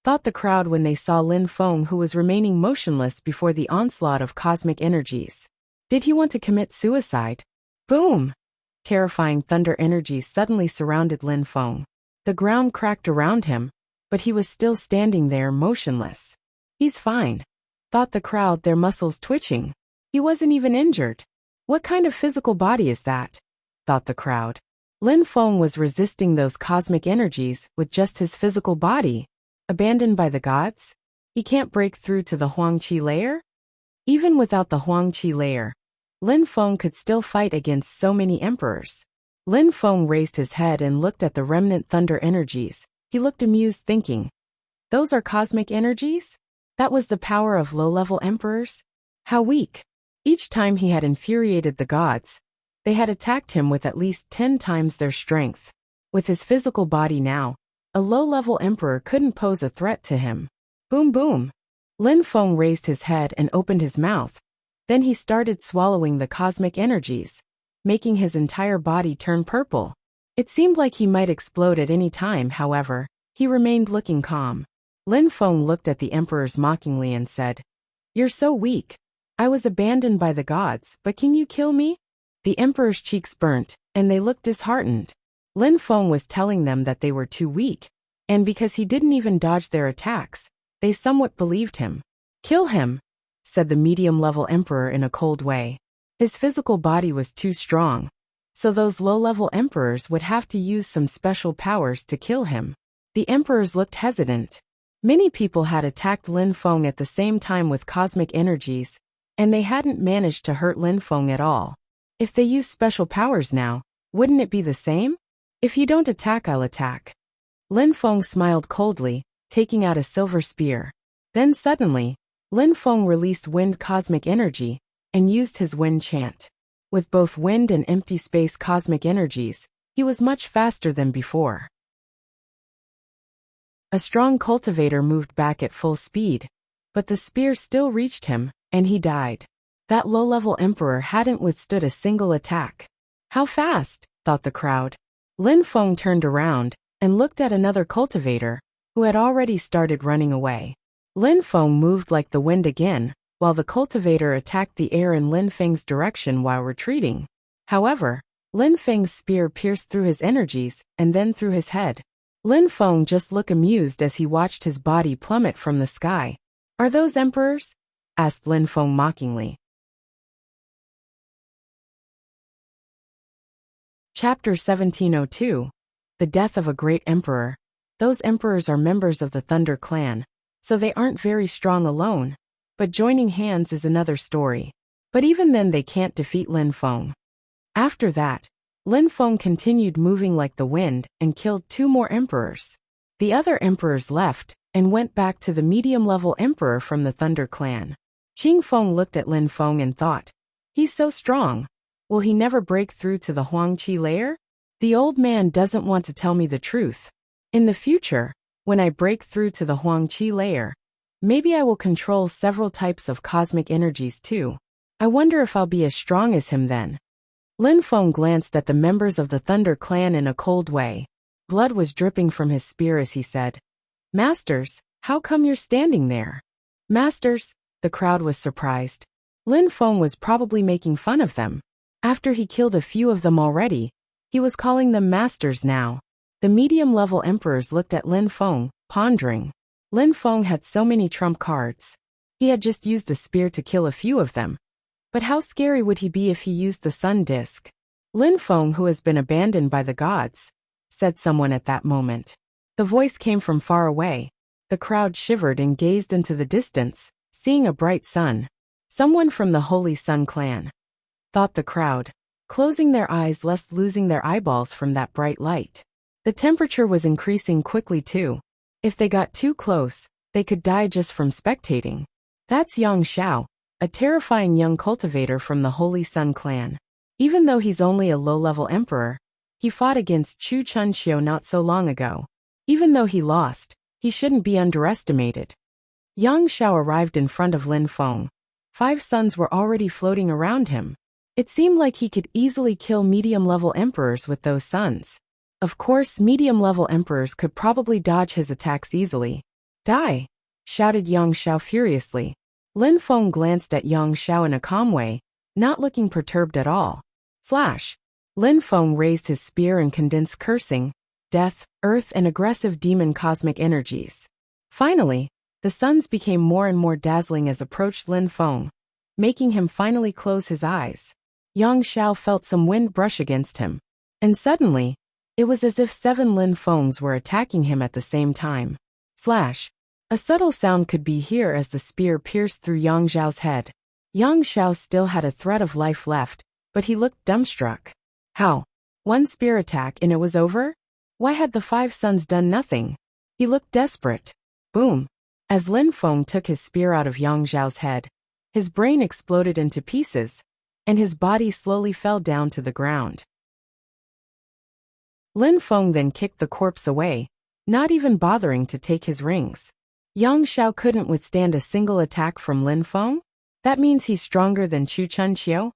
thought the crowd when they saw Lin Feng, who was remaining motionless before the onslaught of cosmic energies. Did he want to commit suicide? Boom! Terrifying thunder energies suddenly surrounded Lin Feng. The ground cracked around him, but he was still standing there motionless. He's fine, thought the crowd, their muscles twitching. He wasn't even injured. What kind of physical body is that? Thought the crowd. Lin Feng was resisting those cosmic energies with just his physical body. Abandoned by the gods? He can't break through to the Huangqi layer? Even without the Huangqi layer, Lin Feng could still fight against so many emperors. Lin Feng raised his head and looked at the remnant thunder energies. He looked amused, thinking, Those are cosmic energies? That was the power of low-level emperors? How weak. Each time he had infuriated the gods, they had attacked him with at least 10 times their strength. With his physical body now, a low-level emperor couldn't pose a threat to him. Boom boom. Lin Feng raised his head and opened his mouth. Then he started swallowing the cosmic energies, making his entire body turn purple. It seemed like he might explode at any time. However, he remained looking calm. Lin Feng looked at the emperors mockingly and said, You're so weak. I was abandoned by the gods, but can you kill me? The emperor's cheeks burnt, and they looked disheartened. Lin Feng was telling them that they were too weak, and because he didn't even dodge their attacks, they somewhat believed him. Kill him, said the medium-level emperor in a cold way. His physical body was too strong, so those low-level emperors would have to use some special powers to kill him. The emperors looked hesitant. Many people had attacked Lin Feng at the same time with cosmic energies, and they hadn't managed to hurt Lin Feng at all. If they use special powers now, wouldn't it be the same? If you don't attack, I'll attack. Lin Feng smiled coldly, taking out a silver spear. Then suddenly, Lin Feng released wind cosmic energy and used his wind chant. With both wind and empty space cosmic energies, he was much faster than before. A strong cultivator moved back at full speed, but the spear still reached him, and he died. That low-level emperor hadn't withstood a single attack. How fast, thought the crowd. Lin Feng turned around and looked at another cultivator, who had already started running away. Lin Feng moved like the wind again, while the cultivator attacked the air in Lin Feng's direction while retreating. However, Lin Feng's spear pierced through his energies and then through his head. Lin Feng just looked amused as he watched his body plummet from the sky. "Are those emperors?" asked Lin Feng mockingly. Chapter 1702. The Death of a Great Emperor. Those emperors are members of the Thunder Clan, so they aren't very strong alone, but joining hands is another story. But even then they can't defeat Lin Feng. After that, Lin Feng continued moving like the wind and killed 2 more emperors. The other emperors left and went back to the medium-level emperor from the Thunder Clan. Qing Feng looked at Lin Feng and thought, "He's so strong. Will he never break through to the Huangqi layer? The old man doesn't want to tell me the truth. In the future, when I break through to the Huangqi layer, maybe I will control several types of cosmic energies too. I wonder if I'll be as strong as him then." Lin Feng glanced at the members of the Thunder Clan in a cold way. Blood was dripping from his spear as he said, "Masters, how come you're standing there?" "Masters?" The crowd was surprised. Lin Feng was probably making fun of them. After he killed a few of them already, he was calling them masters now. The medium-level emperors looked at Lin Feng, pondering. Lin Feng had so many trump cards. He had just used a spear to kill a few of them. But how scary would he be if he used the sun disk? "Lin Feng, who has been abandoned by the gods," said someone at that moment. The voice came from far away. The crowd shivered and gazed into the distance, seeing a bright sun. "Someone from the Holy Sun clan," thought the crowd, closing their eyes lest losing their eyeballs from that bright light. The temperature was increasing quickly too. If they got too close, they could die just from spectating. "That's Yang Xiao, a terrifying young cultivator from the Holy Sun clan. Even though he's only a low-level emperor, he fought against Chu Chunxiu not so long ago. Even though he lost, he shouldn't be underestimated." Yang Xiao arrived in front of Lin Feng. 5 suns were already floating around him. It seemed like he could easily kill medium-level emperors with those suns. Of course, medium-level emperors could probably dodge his attacks easily. "Die!" shouted Yang Xiao furiously. Lin Feng glanced at Yang Xiao in a calm way, not looking perturbed at all. Slash! Lin Feng raised his spear and condensed cursing, death, earth and aggressive demon cosmic energies. Finally, the suns became more and more dazzling as approached Lin Feng, making him finally close his eyes. Yang Xiao felt some wind brush against him, and suddenly, it was as if 7 Lin Fengs were attacking him at the same time. Slash! A subtle sound could be heard as the spear pierced through Yang Xiao's head. Yang Xiao still had a thread of life left, but he looked dumbstruck. How? 1 spear attack and it was over? Why had the 5 suns done nothing? He looked desperate. Boom! As Lin Feng took his spear out of Yang Xiao's head, his brain exploded into pieces, and his body slowly fell down to the ground. Lin Feng then kicked the corpse away, not even bothering to take his rings. Yang Xiao couldn't withstand a single attack from Lin Feng? That means he's stronger than Chu Chunxiu?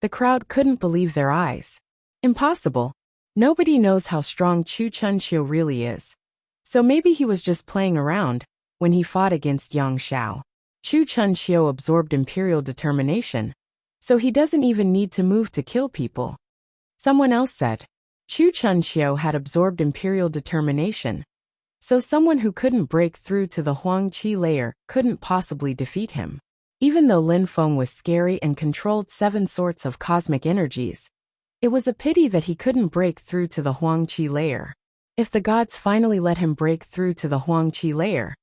The crowd couldn't believe their eyes. Impossible. Nobody knows how strong Chu Chunxiu really is. So maybe he was just playing around when he fought against Yang Xiao. Chu Chunxiu absorbed imperial determination, so he doesn't even need to move to kill people. Someone else said. Chu Chunxiu had absorbed imperial determination, so someone who couldn't break through to the Huangqi layer couldn't possibly defeat him. Even though Lin Feng was scary and controlled 7 sorts of cosmic energies, it was a pity that he couldn't break through to the Huangqi layer. If the gods finally let him break through to the Huangqi layer,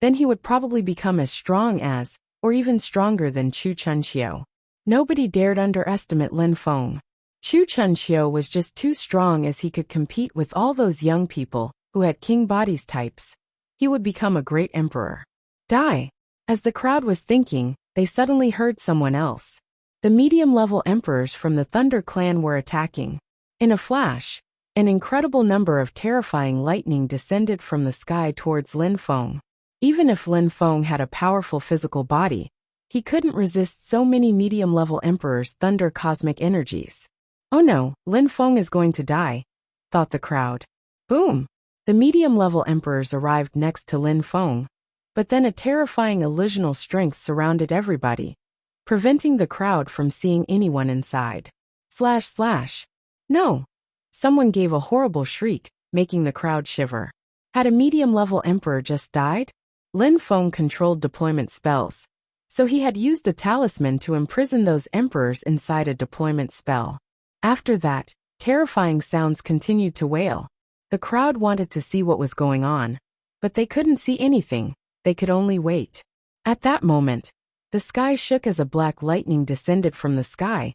then he would probably become as strong as, or even stronger than Chu Chunxiu. Nobody dared underestimate Lin Feng. Chu Chunxiu was just too strong as he could compete with all those young people who had king bodies types. He would become a great emperor. Die! As the crowd was thinking, they suddenly heard someone else. The medium-level emperors from the Thunder clan were attacking. In a flash, an incredible number of terrifying lightning descended from the sky towards Lin Feng. Even if Lin Feng had a powerful physical body, he couldn't resist so many medium-level emperors' thunder cosmic energies. Oh no, Lin Feng is going to die. thought the crowd. Boom! The medium-level emperors arrived next to Lin Feng. But then a terrifying illusional strength surrounded everybody, preventing the crowd from seeing anyone inside. / No! Someone gave a horrible shriek, making the crowd shiver. Had a medium-level emperor just died? Lin Feng controlled deployment spells, so he had used a talisman to imprison those emperors inside a deployment spell. After that, terrifying sounds continued to wail. The crowd wanted to see what was going on, but they couldn't see anything, they could only wait. At that moment, the sky shook as a black lightning descended from the sky,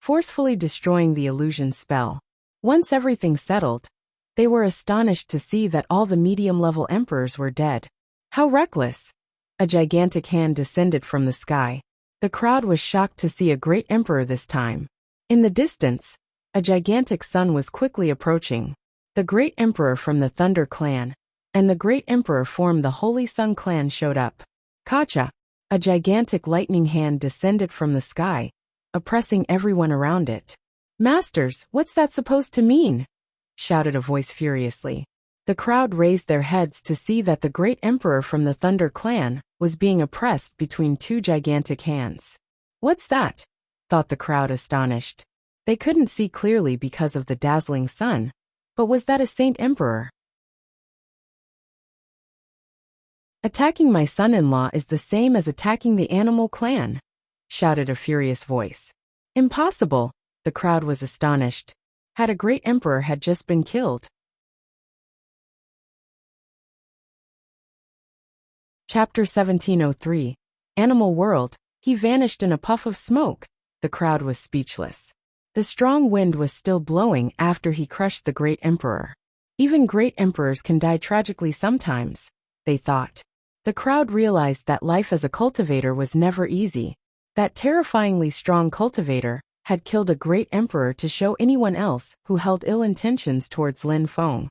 forcefully destroying the illusion spell. Once everything settled, they were astonished to see that all the medium-level emperors were dead. How reckless! A gigantic hand descended from the sky. The crowd was shocked to see a great emperor this time. In the distance, a gigantic sun was quickly approaching. The great emperor from the Thunder clan and the great emperor formed the Holy Sun clan showed up. Kacha! A gigantic lightning hand descended from the sky, oppressing everyone around it. Masters, what's that supposed to mean? Shouted a voice furiously. The crowd raised their heads to see that the great emperor from the Thunder clan was being oppressed between two gigantic hands. What's that? Thought the crowd astonished. They couldn't see clearly because of the dazzling sun, but was that a saint emperor? Attacking my son-in-law is the same as attacking the animal clan, shouted a furious voice. Impossible, the crowd was astonished. Had a great emperor had just been killed. Chapter 1703. Animal World. He vanished in a puff of smoke. The crowd was speechless. The strong wind was still blowing after he crushed the great emperor. Even great emperors can die tragically sometimes, they thought. The crowd realized that life as a cultivator was never easy. That terrifyingly strong cultivator had killed a great emperor to show anyone else who held ill intentions towards Lin Feng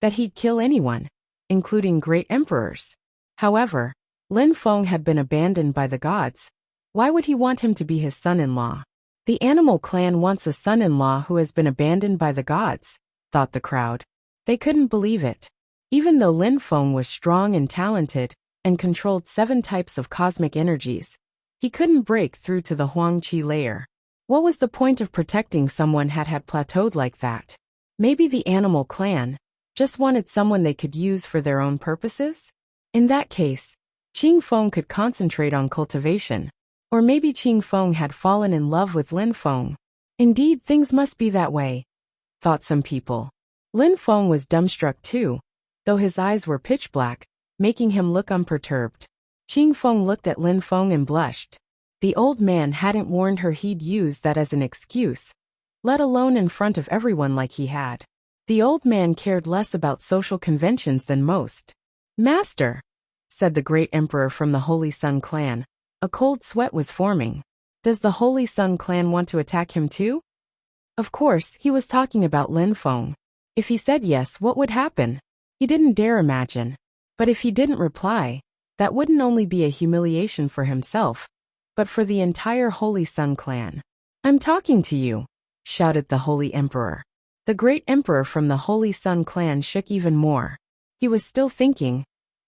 that he'd kill anyone, including great emperors. However, Lin Feng had been abandoned by the gods. Why would he want him to be his son-in-law? The animal clan wants a son-in-law who has been abandoned by the gods, thought the crowd. They couldn't believe it. Even though Lin Feng was strong and talented and controlled 7 types of cosmic energies, he couldn't break through to the Huangqi layer. What was the point of protecting someone had plateaued like that? Maybe the animal clan just wanted someone they could use for their own purposes? In that case, Qing Feng could concentrate on cultivation. Or maybe Qing Feng had fallen in love with Lin Feng. Indeed, things must be that way, thought some people. Lin Feng was dumbstruck too, though his eyes were pitch black, making him look unperturbed. Qing Feng looked at Lin Feng and blushed. The old man hadn't warned her he'd use that as an excuse, let alone in front of everyone like he had. The old man cared less about social conventions than most. Master, said the great emperor from the Holy Sun clan. A cold sweat was forming. Does the Holy Sun clan want to attack him too? Of course, he was talking about Lin Feng. If he said yes, what would happen? He didn't dare imagine. But if he didn't reply, that wouldn't only be a humiliation for himself, but for the entire Holy Sun clan. I'm talking to you, shouted the Holy Emperor. The great emperor from the Holy Sun clan shook even more. He was still thinking,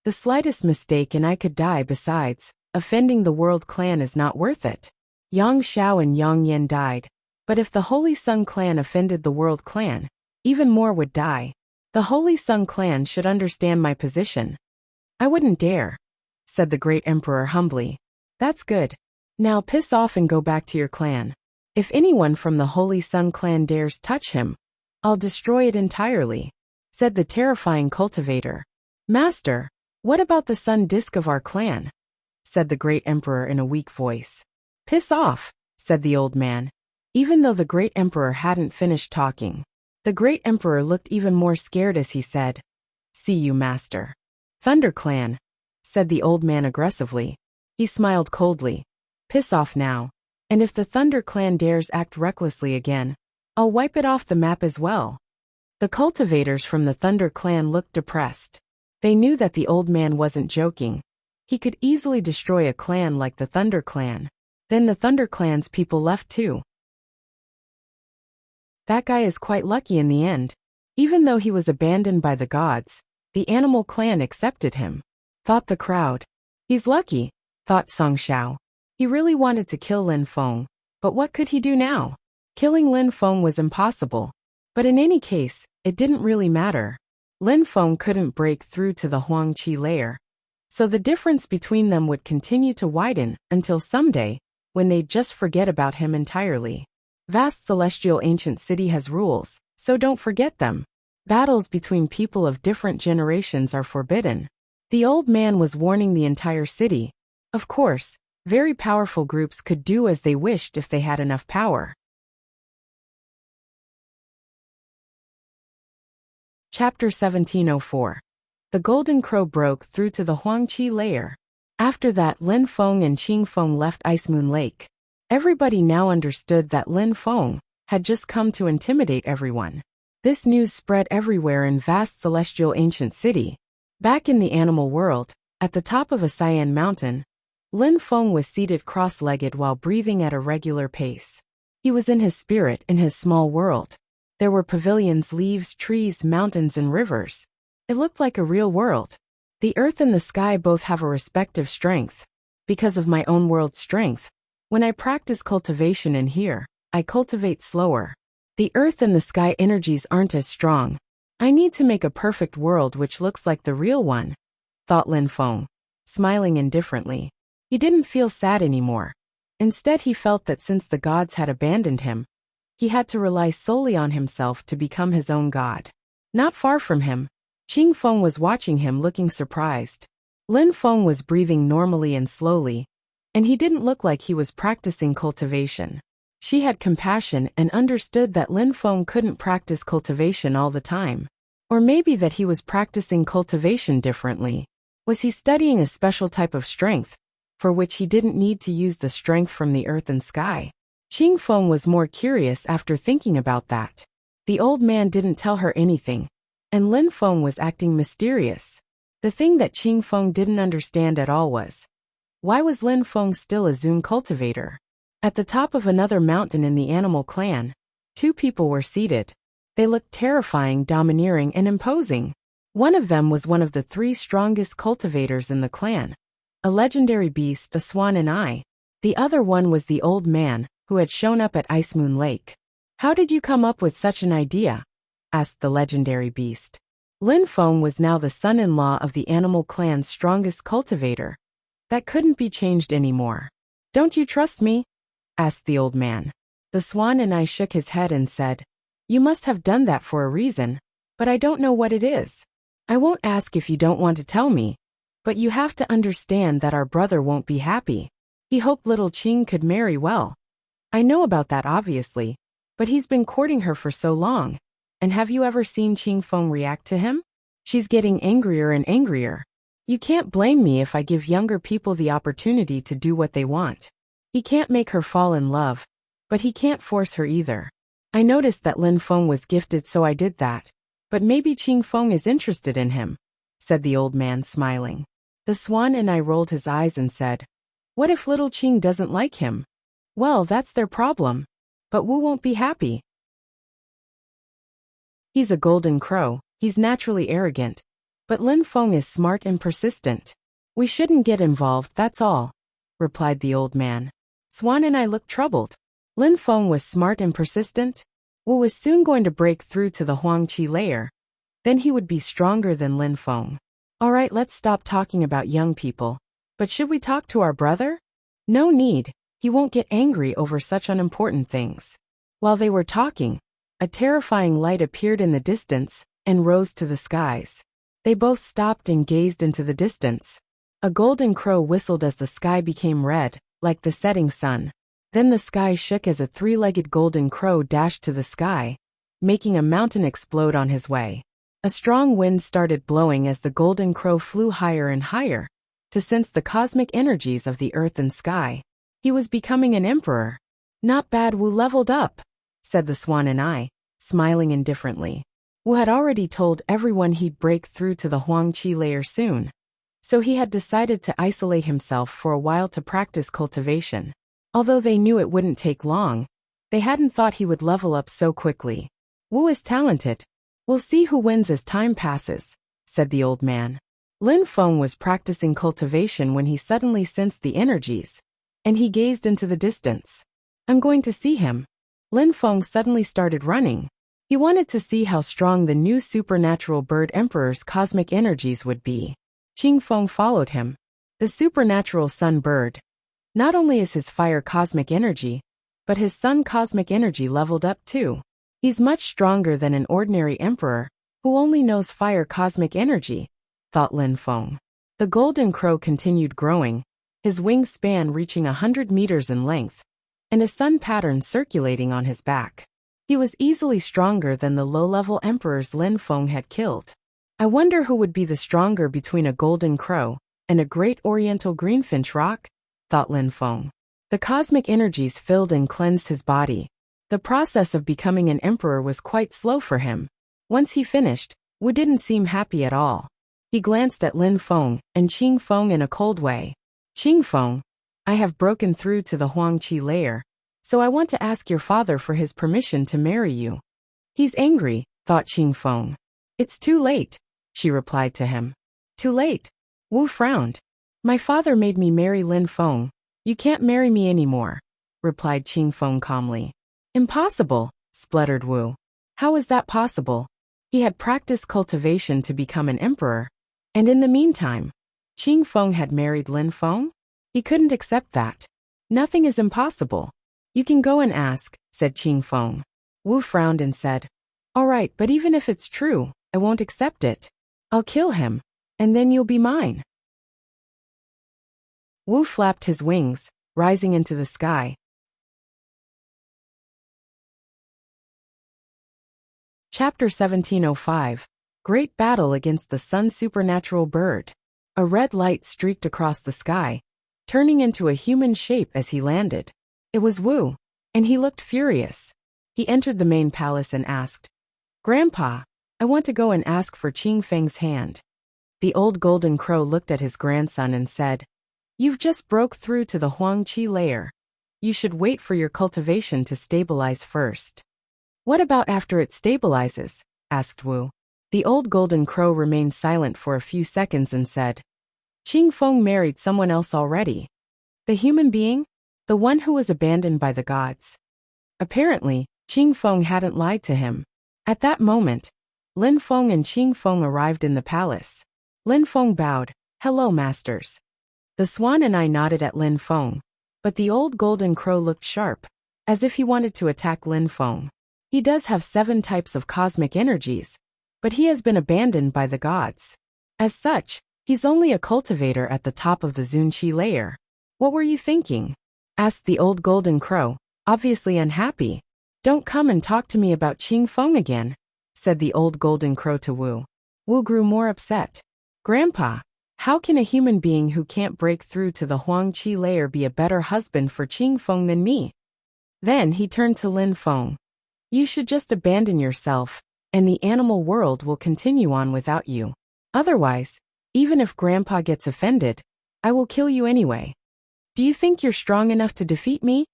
the slightest mistake and I could die. Besides, offending the World Clan is not worth it. Yang Xiao and Yang Yan died, but if the Holy Sun clan offended the World Clan, even more would die. The Holy Sun clan should understand my position. I wouldn't dare, said the great emperor humbly. That's good. Now piss off and go back to your clan. If anyone from the Holy Sun clan dares touch him, I'll destroy it entirely, said the terrifying cultivator. Master, what about the sun disk of our clan? Said the great emperor in a weak voice. Piss off, said the old man. Even though the great emperor hadn't finished talking, the great emperor looked even more scared as he said, See you, master. Thunder clan, said the old man aggressively. He smiled coldly. Piss off now. And if the Thunder clan dares act recklessly again, I'll wipe it off the map as well. The cultivators from the Thunder clan looked depressed. They knew that the old man wasn't joking. He could easily destroy a clan like the Thunder clan. Then the Thunder clan's people left too. That guy is quite lucky in the end. Even though he was abandoned by the gods, the animal clan accepted him, thought the crowd. He's lucky, thought Song Xiao. He really wanted to kill Lin Feng, but what could he do now? Killing Lin Feng was impossible. But in any case, it didn't really matter. Lin Feng couldn't break through to the Huangqi layer, so the difference between them would continue to widen until someday, when they'd just forget about him entirely. Vast celestial ancient city has rules, so don't forget them. Battles between people of different generations are forbidden. The old man was warning the entire city. Of course, very powerful groups could do as they wished if they had enough power. Chapter 1704. The Golden Crow broke through to the Huangqi layer. After that, Lin Feng and Qing Feng left Ice Moon Lake. Everybody now understood that Lin Feng had just come to intimidate everyone. This news spread everywhere in vast celestial ancient city. Back in the animal world, at the top of a cyan mountain, Lin Feng was seated cross-legged while breathing at a regular pace. He was in his spirit in his small world. There were pavilions, leaves, trees, mountains, and rivers. It looked like a real world. The earth and the sky both have a respective strength. Because of my own world's strength, when I practice cultivation in here, I cultivate slower. The earth and the sky energies aren't as strong. I need to make a perfect world which looks like the real one, thought Lin Feng, smiling indifferently. He didn't feel sad anymore. Instead, he felt that since the gods had abandoned him, he had to rely solely on himself to become his own god. Not far from him, Qing Feng was watching him looking surprised. Lin Feng was breathing normally and slowly, and he didn't look like he was practicing cultivation. She had compassion and understood that Lin Feng couldn't practice cultivation all the time. Or maybe that he was practicing cultivation differently. Was he studying a special type of strength, for which he didn't need to use the strength from the earth and sky? Qing Feng was more curious after thinking about that. The old man didn't tell her anything, and Lin Feng was acting mysterious. The thing that Qing Feng didn't understand at all was, why was Lin Feng still a Zun cultivator? At the top of another mountain in the animal clan, two people were seated. They looked terrifying, domineering, and imposing. One of them was one of the three strongest cultivators in the clan, a legendary beast, a swan and eye. The other one was the old man, who had shown up at Ice Moon Lake. How did you come up with such an idea? Asked the legendary beast. Lin Feng was now the son-in-law of the animal clan's strongest cultivator. That couldn't be changed anymore. Don't you trust me? Asked the old man. The swan and I shook his head and said, you must have done that for a reason, but I don't know what it is. I won't ask if you don't want to tell me, but you have to understand that our brother won't be happy. He hoped little Qing could marry well. I know about that obviously, but he's been courting her for so long. And have you ever seen Qing Feng react to him? She's getting angrier and angrier. You can't blame me if I give younger people the opportunity to do what they want. He can't make her fall in love, but he can't force her either. I noticed that Lin Feng was gifted, so I did that. But maybe Qing Feng is interested in him, said the old man, smiling. The swan and I rolled his eyes and said, what if little Qing doesn't like him? Well, that's their problem. But Wu won't be happy. He's a golden crow, he's naturally arrogant. But Lin Feng is smart and persistent. We shouldn't get involved, that's all, replied the old man. Swan and I looked troubled. Lin Feng was smart and persistent? Wu was soon going to break through to the Huangqi layer. Then he would be stronger than Lin Feng. All right, let's stop talking about young people. But should we talk to our brother? No need, he won't get angry over such unimportant things. While they were talking, a terrifying light appeared in the distance and rose to the skies. They both stopped and gazed into the distance. A golden crow whistled as the sky became red, like the setting sun. Then the sky shook as a three-legged golden crow dashed to the sky, making a mountain explode on his way. A strong wind started blowing as the golden crow flew higher and higher, to sense the cosmic energies of the earth and sky. He was becoming an emperor. Not bad, Wu leveled up, said the swan and I, smiling indifferently. Wu had already told everyone he'd break through to the Huangqi layer soon, so he had decided to isolate himself for a while to practice cultivation. Although they knew it wouldn't take long, they hadn't thought he would level up so quickly. Wu is talented. We'll see who wins as time passes, said the old man. Lin Feng was practicing cultivation when he suddenly sensed the energies, and he gazed into the distance. I'm going to see him. Lin Feng suddenly started running. He wanted to see how strong the new supernatural bird emperor's cosmic energies would be. Qing Feng followed him. The supernatural sun bird. Not only is his fire cosmic energy, but his sun cosmic energy leveled up too. He's much stronger than an ordinary emperor, who only knows fire cosmic energy, thought Lin Feng. The golden crow continued growing, his wingspan reaching 100 meters in length, and a sun pattern circulating on his back. He was easily stronger than the low-level emperors Lin Feng had killed. I wonder who would be the stronger between a golden crow and a great oriental greenfinch rock, thought Lin Feng. The cosmic energies filled and cleansed his body. The process of becoming an emperor was quite slow for him. Once he finished, Wu didn't seem happy at all. He glanced at Lin Feng and Qing Feng in a cold way. Qing Feng, I have broken through to the Huangqi layer, so I want to ask your father for his permission to marry you. He's angry, thought Qing Feng. It's too late, she replied to him. Too late? Wu frowned. My father made me marry Lin Feng. You can't marry me anymore, replied Qing Feng calmly. Impossible, spluttered Wu. How is that possible? He had practiced cultivation to become an emperor, and in the meantime, Qing Feng had married Lin Feng? He couldn't accept that. Nothing is impossible. You can go and ask, said Qing Feng. Wu frowned and said, all right, but even if it's true, I won't accept it. I'll kill him, and then you'll be mine. Wu flapped his wings, rising into the sky. Chapter 1705. Great Battle Against the Sun Supernatural Bird. A red light streaked across the sky, turning into a human shape as he landed. It was Wu, and he looked furious. He entered the main palace and asked, Grandpa, I want to go and ask for Qing Feng's hand. The old golden crow looked at his grandson and said, You've just broke through to the Huangqi layer. You should wait for your cultivation to stabilize first. What about after it stabilizes? Asked Wu. The old golden crow remained silent for a few seconds and said, Qing Feng married someone else already. The human being? The one who was abandoned by the gods. Apparently, Qing Feng hadn't lied to him. At that moment, Lin Feng and Qing Feng arrived in the palace. Lin Feng bowed, Hello, masters. The swan and I nodded at Lin Feng, but the old golden crow looked sharp, as if he wanted to attack Lin Feng. He does have 7 types of cosmic energies, but he has been abandoned by the gods. As such, he's only a cultivator at the top of the Zunqi layer. What were you thinking? Asked the old golden crow, obviously unhappy. Don't come and talk to me about Qing Feng again, said the old golden crow to Wu. Wu grew more upset. Grandpa, how can a human being who can't break through to the Huangqi layer be a better husband for Qing Feng than me? Then he turned to Lin Feng. You should just abandon yourself, and the animal world will continue on without you. Otherwise, even if Grandpa gets offended, I will kill you anyway. Do you think you're strong enough to defeat me?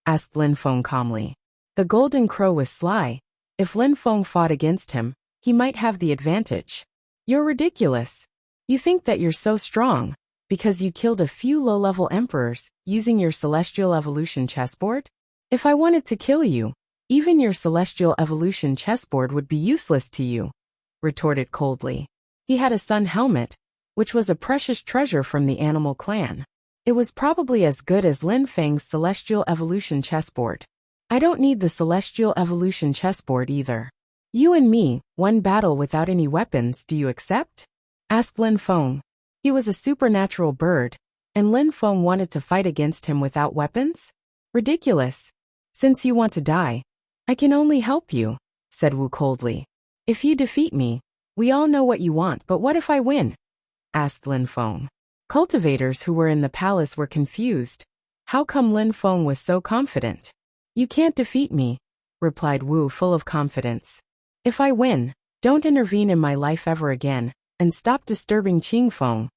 Asked Lin Feng calmly. The golden crow was sly. If Lin Feng fought against him, he might have the advantage. You're ridiculous. You think that you're so strong because you killed a few low-level emperors using your celestial evolution chessboard? If I wanted to kill you, even your celestial evolution chessboard would be useless to you, retorted coldly. He had a sun helmet, which was a precious treasure from the animal clan. It was probably as good as Lin Feng's celestial evolution chessboard. I don't need the celestial evolution chessboard either. You and me, one battle without any weapons, do you accept? Asked Lin Feng. He was a supernatural bird, and Lin Feng wanted to fight against him without weapons? Ridiculous. Since you want to die, I can only help you, said Wu coldly. If you defeat me, we all know what you want, but what if I win? Asked Lin Feng. Cultivators who were in the palace were confused. How come Lin Feng was so confident? You can't defeat me, replied Wu full of confidence. If I win, don't intervene in my life ever again, and stop disturbing Qing Feng,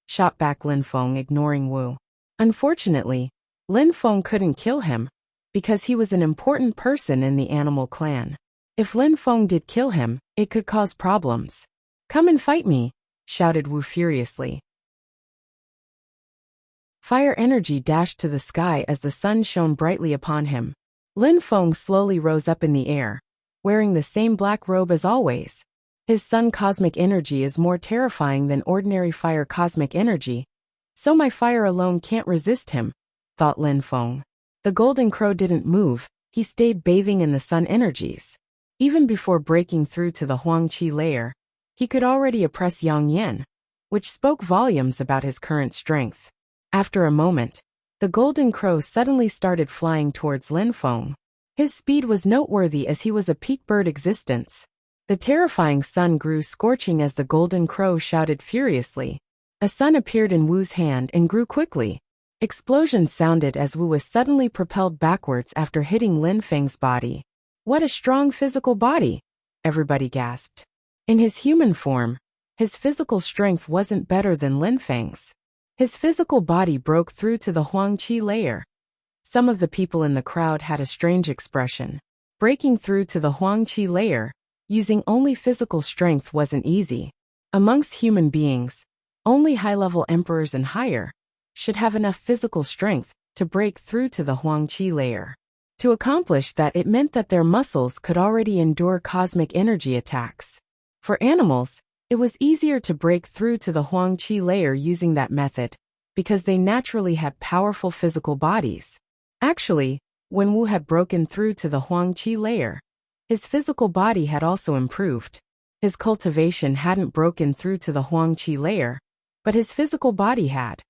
shot back Lin Feng, ignoring Wu. Unfortunately, Lin Feng couldn't kill him, because he was an important person in the animal clan. If Lin Feng did kill him, It could cause problems. Come and fight me, shouted Wu furiously. Fire energy dashed to the sky as the sun shone brightly upon him. Lin Feng slowly rose up in the air, wearing the same black robe as always. His sun cosmic energy is more terrifying than ordinary fire cosmic energy, so my fire alone can't resist him, thought Lin Feng. The golden crow didn't move, he stayed bathing in the sun energies. Even before breaking through to the Huangqi layer, he could already oppress Yang Yan, which spoke volumes about his current strength. After a moment, the golden crow suddenly started flying towards Lin Feng. His speed was noteworthy as he was a peak bird existence. The terrifying sun grew scorching as the golden crow shouted furiously. A sun appeared in Wu's hand and grew quickly. Explosions sounded as Wu was suddenly propelled backwards after hitting Lin Feng's body. What a strong physical body! Everybody gasped. In his human form, his physical strength wasn't better than Lin Feng's. His physical body broke through to the Huangqi layer. Some of the people in the crowd had a strange expression. Breaking through to the Huangqi layer, using only physical strength wasn't easy. Amongst human beings, only high-level emperors and higher should have enough physical strength to break through to the Huangqi layer. To accomplish that, it meant that their muscles could already endure cosmic energy attacks. For animals, it was easier to break through to the Huangqi layer using that method, because they naturally had powerful physical bodies. Actually, when Wu had broken through to the Huangqi layer, his physical body had also improved. His cultivation hadn't broken through to the Huangqi layer, but his physical body had.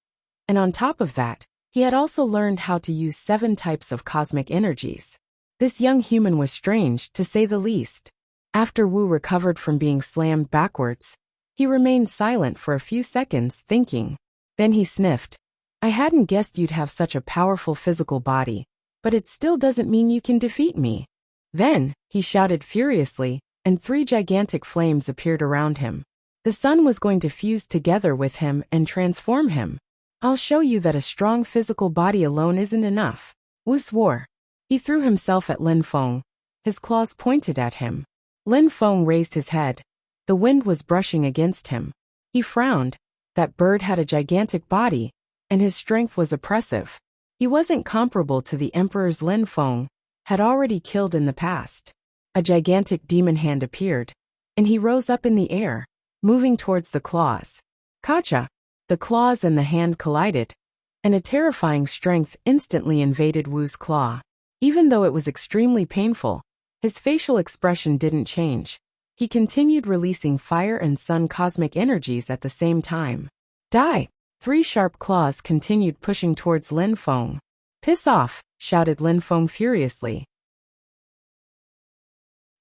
And on top of that, he had also learned how to use 7 types of cosmic energies. This young human was strange, to say the least. After Wu recovered from being slammed backwards, he remained silent for a few seconds, thinking. Then he sniffed. I hadn't guessed you'd have such a powerful physical body, but it still doesn't mean you can defeat me. Then, he shouted furiously, and 3 gigantic flames appeared around him. The sun was going to fuse together with him and transform him. I'll show you that a strong physical body alone isn't enough. Wu swore. He threw himself at Lin Feng. His claws pointed at him. Lin Feng raised his head. The wind was brushing against him. He frowned. That bird had a gigantic body, and his strength was oppressive. He wasn't comparable to the emperors Lin Feng had already killed in the past. A gigantic demon hand appeared, and he rose up in the air, moving towards the claws. Kacha! The claws and the hand collided, and a terrifying strength instantly invaded Wu's claw. Even though it was extremely painful, his facial expression didn't change. He continued releasing fire and sun cosmic energies at the same time. Die! 3 sharp claws continued pushing towards Lin Feng. Piss off! Shouted Lin Feng furiously.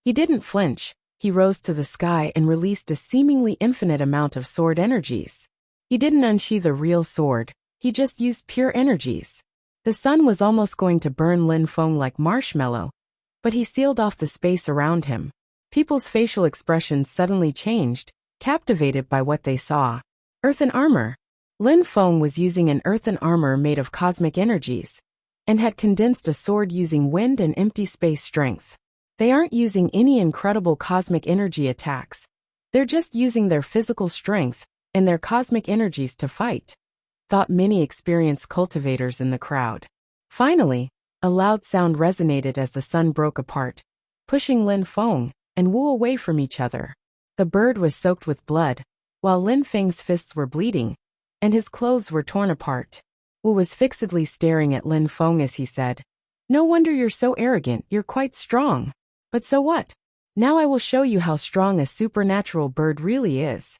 He didn't flinch. He rose to the sky and released a seemingly infinite amount of sword energies. He didn't unsheath a real sword, he just used pure energies. The sun was almost going to burn Lin Feng like marshmallow, but he sealed off the space around him. People's facial expressions suddenly changed, captivated by what they saw. Earthen armor. Lin Feng was using an earthen armor made of cosmic energies, and had condensed a sword using wind and empty space strength. They aren't using any incredible cosmic energy attacks. They're just using their physical strength and their cosmic energies to fight, thought many experienced cultivators in the crowd. Finally, a loud sound resonated as the sun broke apart, pushing Lin Feng and Wu away from each other. The bird was soaked with blood, while Lin Feng's fists were bleeding, and his clothes were torn apart. Wu was fixedly staring at Lin Feng as he said, "No wonder you're so arrogant, you're quite strong. But so what? Now I will show you how strong a supernatural bird really is."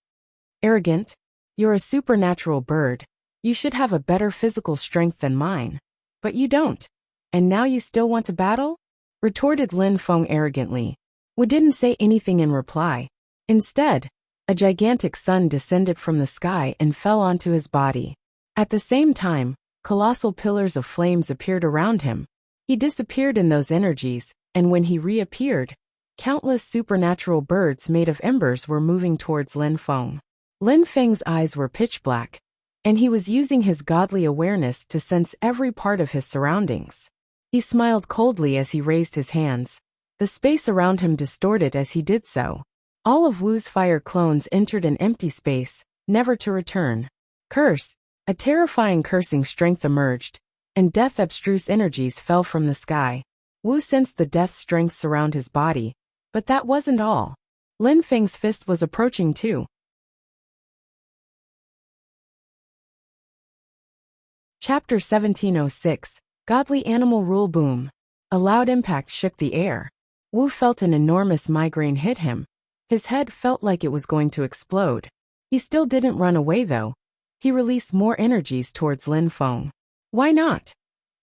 Arrogant? You're a supernatural bird. You should have a better physical strength than mine. But you don't. And now you still want to battle? Retorted Lin Feng arrogantly. Wu didn't say anything in reply. Instead, a gigantic sun descended from the sky and fell onto his body. At the same time, colossal pillars of flames appeared around him. He disappeared in those energies, and when he reappeared, countless supernatural birds made of embers were moving towards Lin Feng. Lin Feng's eyes were pitch black, and he was using his godly awareness to sense every part of his surroundings. He smiled coldly as he raised his hands. The space around him distorted as he did so. All of Wu's fire clones entered an empty space, never to return. Curse! A terrifying cursing strength emerged, and death abstruse energies fell from the sky. Wu sensed the death strength surround his body, but that wasn't all. Lin Feng's fist was approaching too. Chapter 1706, Godly Animal Rule Boom. A loud impact shook the air. Wu felt an enormous migraine hit him. His head felt like it was going to explode. He still didn't run away though. He released more energies towards Lin Feng. Why not?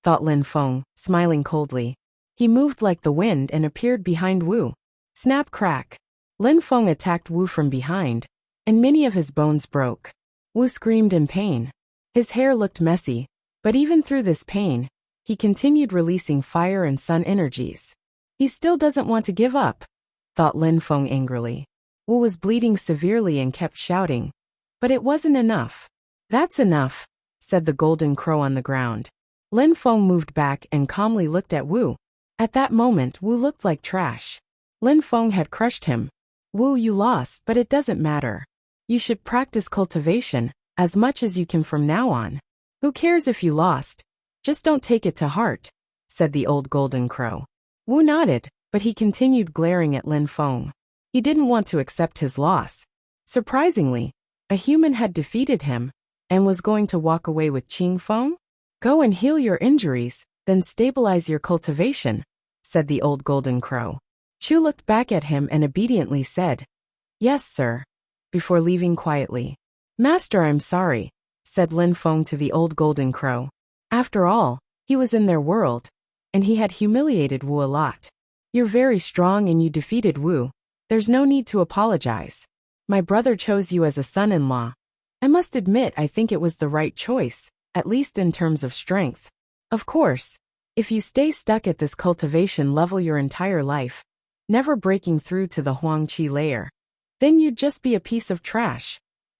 Thought Lin Feng, smiling coldly. He moved like the wind and appeared behind Wu. Snap crack. Lin Feng attacked Wu from behind, and many of his bones broke. Wu screamed in pain. His hair looked messy, but even through this pain, he continued releasing fire and sun energies. He still doesn't want to give up, thought Lin Feng angrily. Wu was bleeding severely and kept shouting. But it wasn't enough. That's enough, said the golden crow on the ground. Lin Feng moved back and calmly looked at Wu. At that moment, Wu looked like trash. Lin Feng had crushed him. Wu, you lost, but it doesn't matter. You should practice cultivation as much as you can from now on. Who cares if you lost? Just don't take it to heart, said the old golden crow. Wu nodded, but he continued glaring at Lin Feng. He didn't want to accept his loss. Surprisingly, a human had defeated him and was going to walk away with Qing Feng? Go and heal your injuries, then stabilize your cultivation, said the old golden crow. Chu looked back at him and obediently said, Yes, sir, before leaving quietly. Master, I'm sorry, said Lin Feng to the old golden crow. After all, he was in their world, and he had humiliated Wu a lot. You're very strong and you defeated Wu. There's no need to apologize. My brother chose you as a son-in-law. I must admit I think it was the right choice, at least in terms of strength. Of course, if you stay stuck at this cultivation level your entire life, never breaking through to the Huangqi layer, then you'd just be a piece of trash,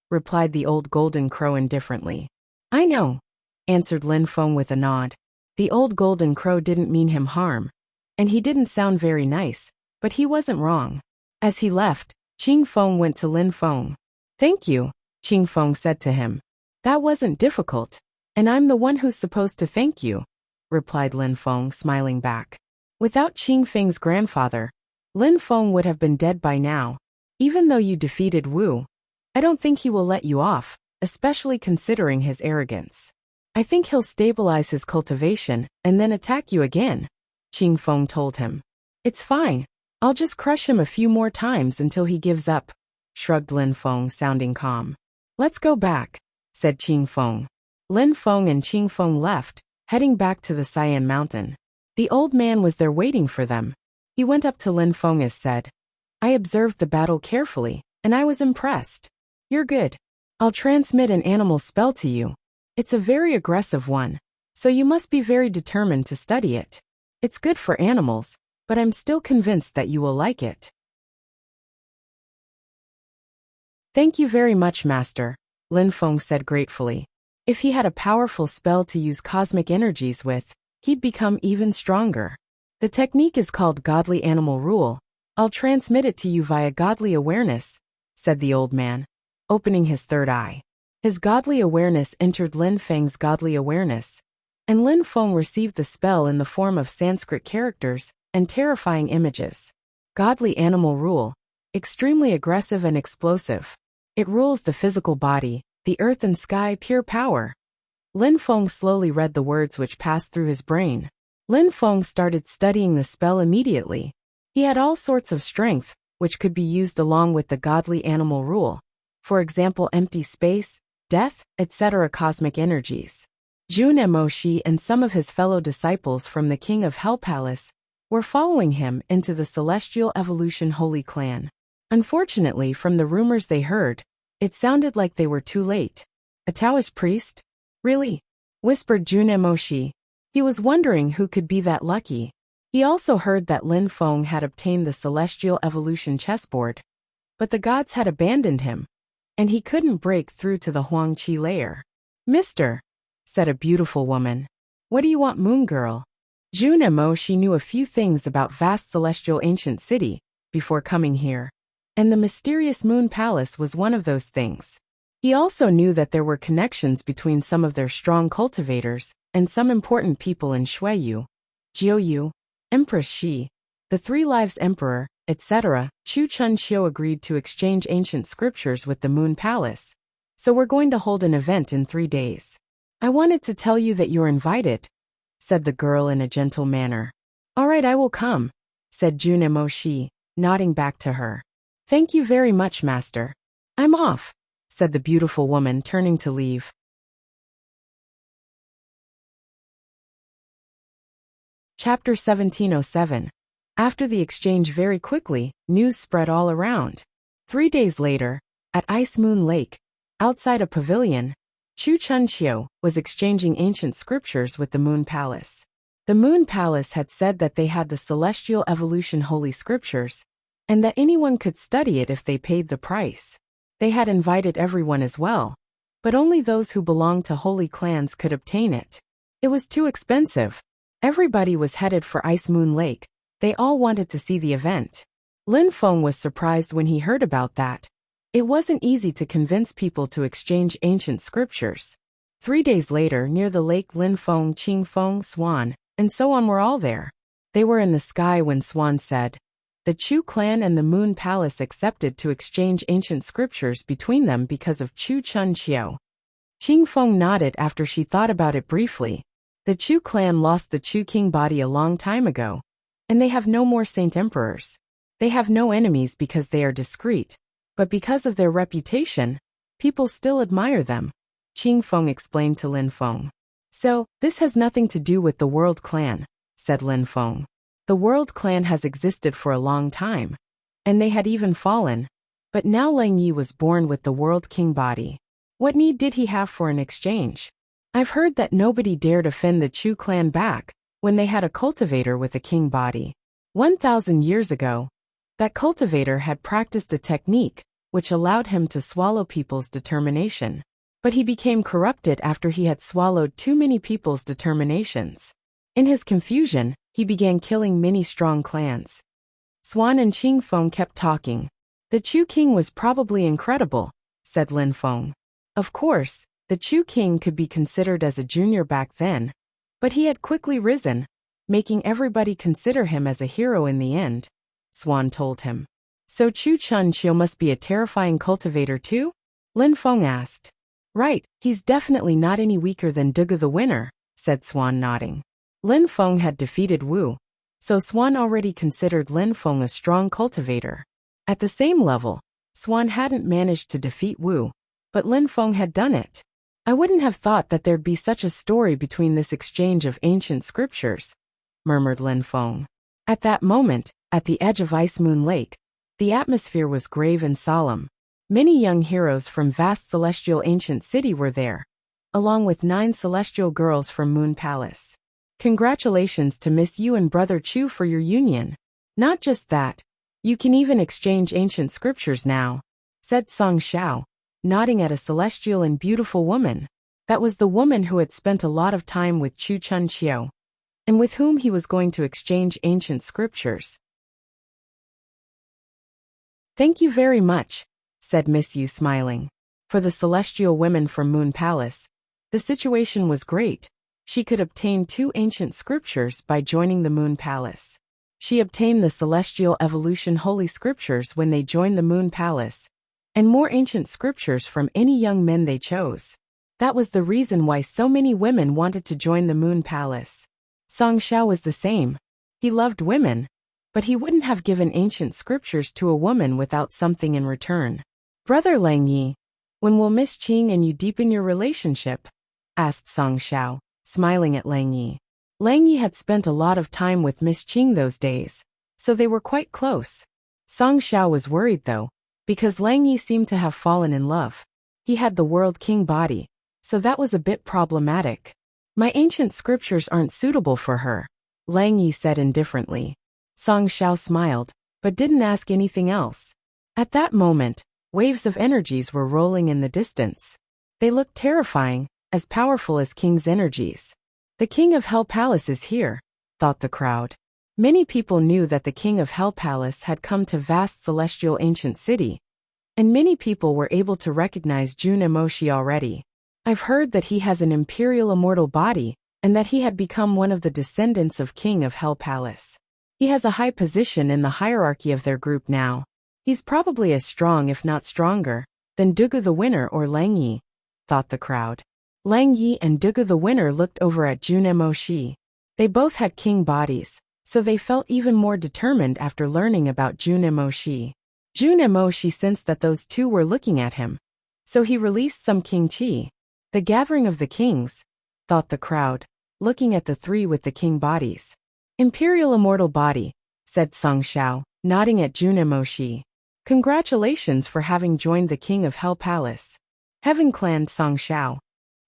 replied the old golden crow indifferently. I know, answered Lin Feng with a nod. The old golden crow didn't mean him harm, and he didn't sound very nice, but he wasn't wrong. As he left, Qing Feng went to Lin Feng. Thank you, Qing Feng said to him. That wasn't difficult, and I'm the one who's supposed to thank you, replied Lin Feng, smiling back. Without Qing Feng's grandfather, Lin Feng would have been dead by now. Even though you defeated Wu, I don't think he will let you off, especially considering his arrogance. I think he'll stabilize his cultivation and then attack you again, Qing Feng told him. It's fine. I'll just crush him a few more times until he gives up, shrugged Lin Feng, sounding calm. Let's go back, said Qing Feng. Lin Feng and Qing Feng left, heading back to the Cyan Mountain. The old man was there waiting for them. He went up to Lin Feng and said, I observed the battle carefully, and I was impressed. You're good. I'll transmit an animal spell to you. It's a very aggressive one, so you must be very determined to study it. It's good for animals, but I'm still convinced that you will like it. Thank you very much, Master, Lin Feng said gratefully. If he had a powerful spell to use cosmic energies with, he'd become even stronger. The technique is called Godly Animal Rule. I'll transmit it to you via godly awareness, said the old man, opening his third eye. His godly awareness entered Lin Feng's godly awareness, and Lin Feng received the spell in the form of Sanskrit characters and terrifying images. Godly Animal Rule, extremely aggressive and explosive. It rules the physical body, the earth and sky, pure power. Lin Feng slowly read the words which passed through his brain. Lin Feng started studying the spell immediately. He had all sorts of strength, which could be used along with the Godly Animal Rule. For example, empty space, death, etc. cosmic energies. Jun Emoshi and some of his fellow disciples from the King of Hell Palace were following him into the Celestial Evolution Holy Clan. Unfortunately, from the rumors they heard, it sounded like they were too late. A Taoist priest? Really? Whispered Jun Emoshi. He was wondering who could be that lucky. He also heard that Lin Feng had obtained the Celestial Evolution chessboard, but the gods had abandoned him, and he couldn't break through to the Huangqi layer. Mister, said a beautiful woman. What do you want, Moon Girl? Jun Emoshi knew a few things about vast celestial ancient city before coming here. And the mysterious Moon Palace was one of those things. He also knew that there were connections between some of their strong cultivators and some important people in Shuiyu, Jiuyu, Empress Shi, the Three Lives Emperor, etc. Chu Chunxiu agreed to exchange ancient scriptures with the Moon Palace. So we're going to hold an event in 3 days. I wanted to tell you that you're invited, said the girl in a gentle manner. All right, I will come, said Junimo Shi, nodding back to her. Thank you very much, master. I'm off, said the beautiful woman, turning to leave. Chapter 1707. After the exchange, very quickly, news spread all around. 3 days later, at Ice Moon Lake, outside a pavilion, Chu Chunxiu was exchanging ancient scriptures with the Moon Palace. The Moon Palace had said that they had the Celestial Evolution Holy Scriptures, and that anyone could study it if they paid the price. They had invited everyone as well, but only those who belonged to holy clans could obtain it. It was too expensive. Everybody was headed for Ice Moon Lake. They all wanted to see the event. Lin Feng was surprised when he heard about that. It wasn't easy to convince people to exchange ancient scriptures. 3 days later, near the lake, Lin Feng, Qing Feng, Swan, and so on were all there. They were in the sky when Swan said, "The Chu clan and the Moon Palace accepted to exchange ancient scriptures between them because of Chu Chunxiu." Qing Feng nodded after she thought about it briefly. The Chu clan lost the Chu king body a long time ago, and they have no more saint emperors. They have no enemies because they are discreet, but because of their reputation, people still admire them, Qing Feng explained to Lin Feng. So, this has nothing to do with the World Clan, said Lin Feng. The World Clan has existed for a long time, and they had even fallen, but now Lang Yi was born with the World King body. What need did he have for an exchange? I've heard that nobody dared offend the Chu clan back when they had a cultivator with a king body. 1,000 years ago, that cultivator had practiced a technique which allowed him to swallow people's determination. But he became corrupted after he had swallowed too many people's determinations. In his confusion, he began killing many strong clans. Swan and Qing Feng kept talking. The Chu king was probably incredible, said Lin Feng. Of course, the Chu king could be considered as a junior back then, but he had quickly risen, making everybody consider him as a hero in the end, Swan told him. So Chu Chunxiu must be a terrifying cultivator too? Lin Feng asked. Right, he's definitely not any weaker than Dugu the winner, said Swan, nodding. Lin Feng had defeated Wu, so Swan already considered Lin Feng a strong cultivator. At the same level, Swan hadn't managed to defeat Wu, but Lin Feng had done it. I wouldn't have thought that there'd be such a story between this exchange of ancient scriptures, murmured Lin Feng. At that moment, at the edge of Ice Moon Lake, the atmosphere was grave and solemn. Many young heroes from vast celestial ancient city were there, along with 9 celestial girls from Moon Palace. Congratulations to Miss Yu and Brother Chu for your union. Not just that, you can even exchange ancient scriptures now, said Song Xiao, nodding at a celestial and beautiful woman. That was the woman who had spent a lot of time with Chu Chunxiu, and with whom he was going to exchange ancient scriptures. Thank you very much, said Miss Yu, smiling. For the celestial women from Moon Palace, the situation was great. She could obtain 2 ancient scriptures by joining the Moon Palace. She obtained the Celestial Evolution Holy Scriptures when they joined the Moon Palace, and more ancient scriptures from any young men they chose. That was the reason why so many women wanted to join the Moon Palace. Song Xiao was the same. He loved women, but he wouldn't have given ancient scriptures to a woman without something in return. Brother Lang Yi, when will Miss Qing and you deepen your relationship? Asked Song Xiao, smiling at Lang Yi. Lang Yi had spent a lot of time with Miss Qing those days, so they were quite close. Song Xiao was worried though, because Lang Yi seemed to have fallen in love. He had the World King body, so that was a bit problematic. My ancient scriptures aren't suitable for her, Lang Yi said indifferently. Song Xiao smiled, but didn't ask anything else. At that moment, waves of energies were rolling in the distance. They looked terrifying, as powerful as King's energies. The King of Hell Palace is here, thought the crowd. Many people knew that the king of Hell Palace had come to vast celestial ancient city, and many people were able to recognize Jun Emoshi already. I've heard that he has an imperial immortal body, and that he had become one of the descendants of King of Hell Palace. He has a high position in the hierarchy of their group now. He's probably as strong if not stronger than Dugu the winner or Lang Yi, thought the crowd. Lang Yi and Dugu the winner looked over at Jun Emoshi. They both had king bodies, so they felt even more determined after learning about Jun Emoshi. Jun Emoshi sensed that those two were looking at him, so he released some king chi. The gathering of the kings, thought the crowd, looking at the three with the king bodies. Imperial immortal body, said Song Xiao, nodding at Jun Emoshi. Congratulations for having joined the King of Hell Palace. Heaven Clan Song Xiao.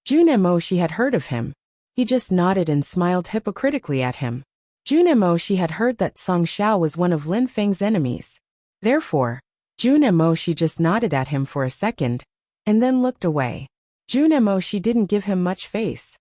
Jun Emoshi had heard of him. He just nodded and smiled hypocritically at him. Jun Emoshi had heard that Song Xiao was one of Lin Feng's enemies. Therefore, Jun Emoshi just nodded at him for a second, and then looked away. Jun Emoshi didn't give him much face.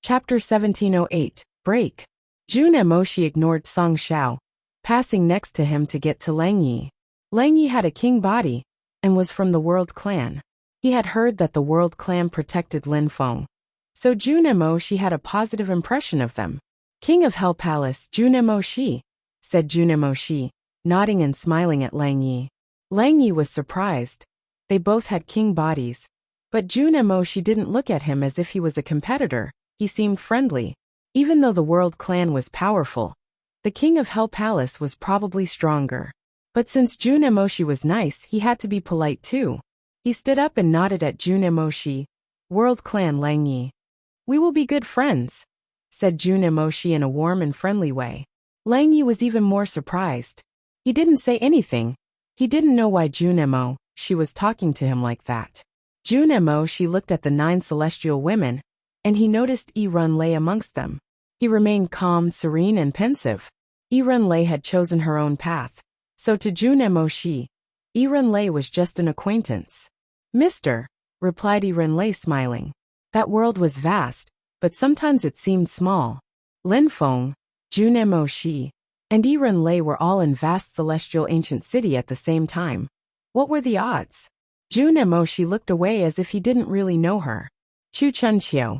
Chapter 1708, Break. Jun Emoshi ignored Song Xiao, passing next to him to get to Lang Yi. Lang Yi had a king body, and was from the World Clan. He had heard that the World Clan protected Lin Feng, so Jun Emoshi had a positive impression of them. King of Hell Palace Jun Emoshi, said Jun Emoshi, nodding and smiling at Lang Yi. Lang Yi was surprised. They both had king bodies, but Jun Emoshi didn't look at him as if he was a competitor. He seemed friendly. Even though the World Clan was powerful, the King of Hell Palace was probably stronger. But since Jun Emoshi was nice, he had to be polite too. He stood up and nodded at Jun Emoshi. World Clan Lang Yi. We will be good friends, said Jun Emoshi in a warm and friendly way. Lang Yi was even more surprised. He didn't say anything. He didn't know why Jun Emoshi was talking to him like that. Jun Emoshi looked at the 9 celestial women, and he noticed Yi-Run lay amongst them. He remained calm, serene, and pensive. Yi-Run Lei had chosen her own path, so to Jun Emoshi, Yi-Run Lei was just an acquaintance. Mister, replied Yi-Run Lei smiling. That world was vast, but sometimes it seemed small. Lin Feng, Jun Emoshi, and Yi-Run Lei were all in vast celestial ancient city at the same time. What were the odds? Jun Emoshi looked away as if he didn't really know her. Chu Chunqiu.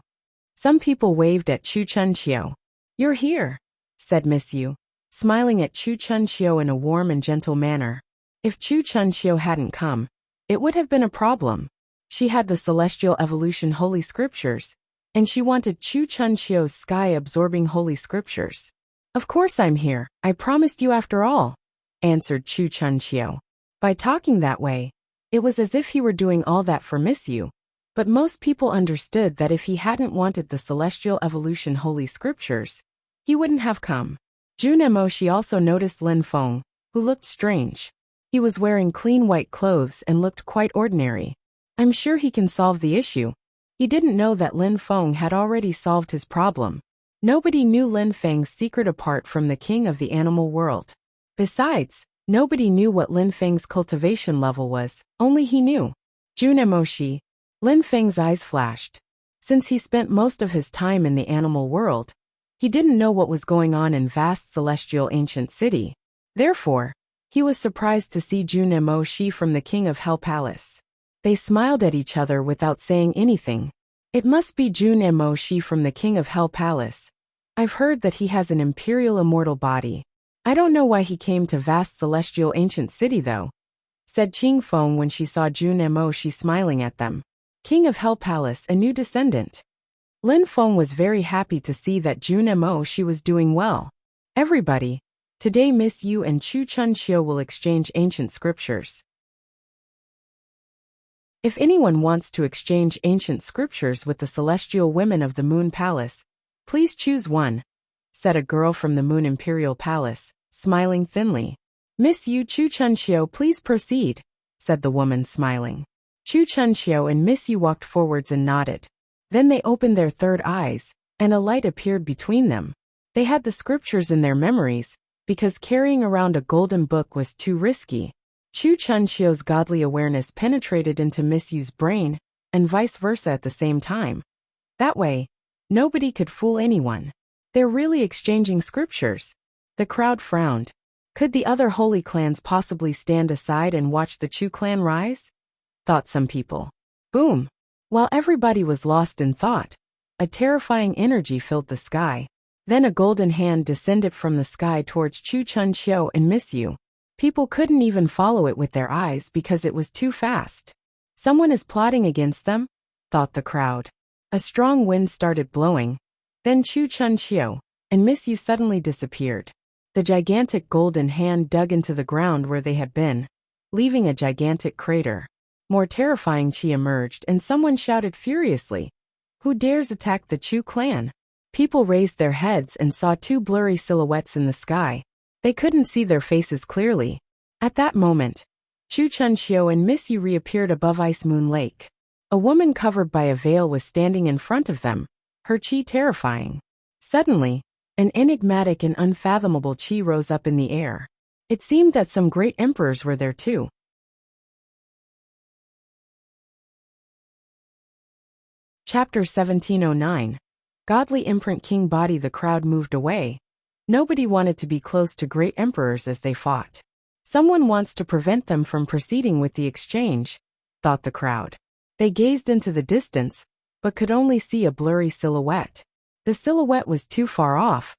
Some people waved at Chu Chunqiu. You're here, said Miss Yu, smiling at Chu Chunqiu in a warm and gentle manner. If Chu Chunqiu hadn't come, it would have been a problem. She had the Celestial Evolution Holy Scriptures, and she wanted Chu Chunqiu's sky-absorbing Holy Scriptures. Of course I'm here, I promised you after all, answered Chu Chunqiu. By talking that way, it was as if he were doing all that for Miss Yu. But most people understood that if he hadn't wanted the Celestial Evolution Holy Scriptures, he wouldn't have come. Jun Emoshi also noticed Lin Feng, who looked strange. He was wearing clean white clothes and looked quite ordinary. I'm sure he can solve the issue. He didn't know that Lin Feng had already solved his problem. Nobody knew Lin Feng's secret apart from the king of the animal world. Besides, nobody knew what Lin Feng's cultivation level was, only he knew. Jun Emoshi. Lin Feng's eyes flashed. Since he spent most of his time in the animal world, he didn't know what was going on in vast celestial ancient city. Therefore, he was surprised to see Jun Emoshi from the King of Hell Palace. They smiled at each other without saying anything. It must be Jun Emoshi from the King of Hell Palace. I've heard that he has an imperial immortal body. I don't know why he came to vast celestial ancient city though, said Qing Feng when she saw Jun Emoshi smiling at them. King of Hell Palace, a new descendant. Lin Feng was very happy to see that Jun Emoshi was doing well. Everybody, today Miss Yu and Chu Chunqiu will exchange ancient scriptures. If anyone wants to exchange ancient scriptures with the celestial women of the Moon Palace, please choose one, said a girl from the Moon Imperial Palace, smiling thinly. Miss Yu Chu Chunqiu, please proceed, said the woman smiling. Chu Chunqiu and Miss Yu walked forwards and nodded. Then they opened their third eyes, and a light appeared between them. They had the scriptures in their memories, because carrying around a golden book was too risky. Chu Chunqiu's godly awareness penetrated into Miss Yu's brain, and vice versa at the same time. That way, nobody could fool anyone. They're really exchanging scriptures. The crowd frowned. Could the other holy clans possibly stand aside and watch the Chu clan rise? Thought some people. Boom! While everybody was lost in thought, a terrifying energy filled the sky. Then a golden hand descended from the sky towards Chu Chunxiu and Miss Yu. People couldn't even follow it with their eyes because it was too fast. Someone is plotting against them, thought the crowd. A strong wind started blowing. Then Chu Chunxiu and Miss Yu suddenly disappeared. The gigantic golden hand dug into the ground where they had been, leaving a gigantic crater. More terrifying Qi emerged and someone shouted furiously, "Who dares attack the Chu clan?" People raised their heads and saw two blurry silhouettes in the sky. They couldn't see their faces clearly. At that moment, Chu Chunxiu and Miss Yu reappeared above Ice Moon Lake. A woman covered by a veil was standing in front of them, her qi terrifying. Suddenly, an enigmatic and unfathomable qi rose up in the air. It seemed that some great emperors were there too. Chapter 1709. Godly imprint King Body. The crowd moved away. Nobody wanted to be close to great emperors as they fought. Someone wants to prevent them from proceeding with the exchange, thought the crowd. They gazed into the distance, but could only see a blurry silhouette. The silhouette was too far off,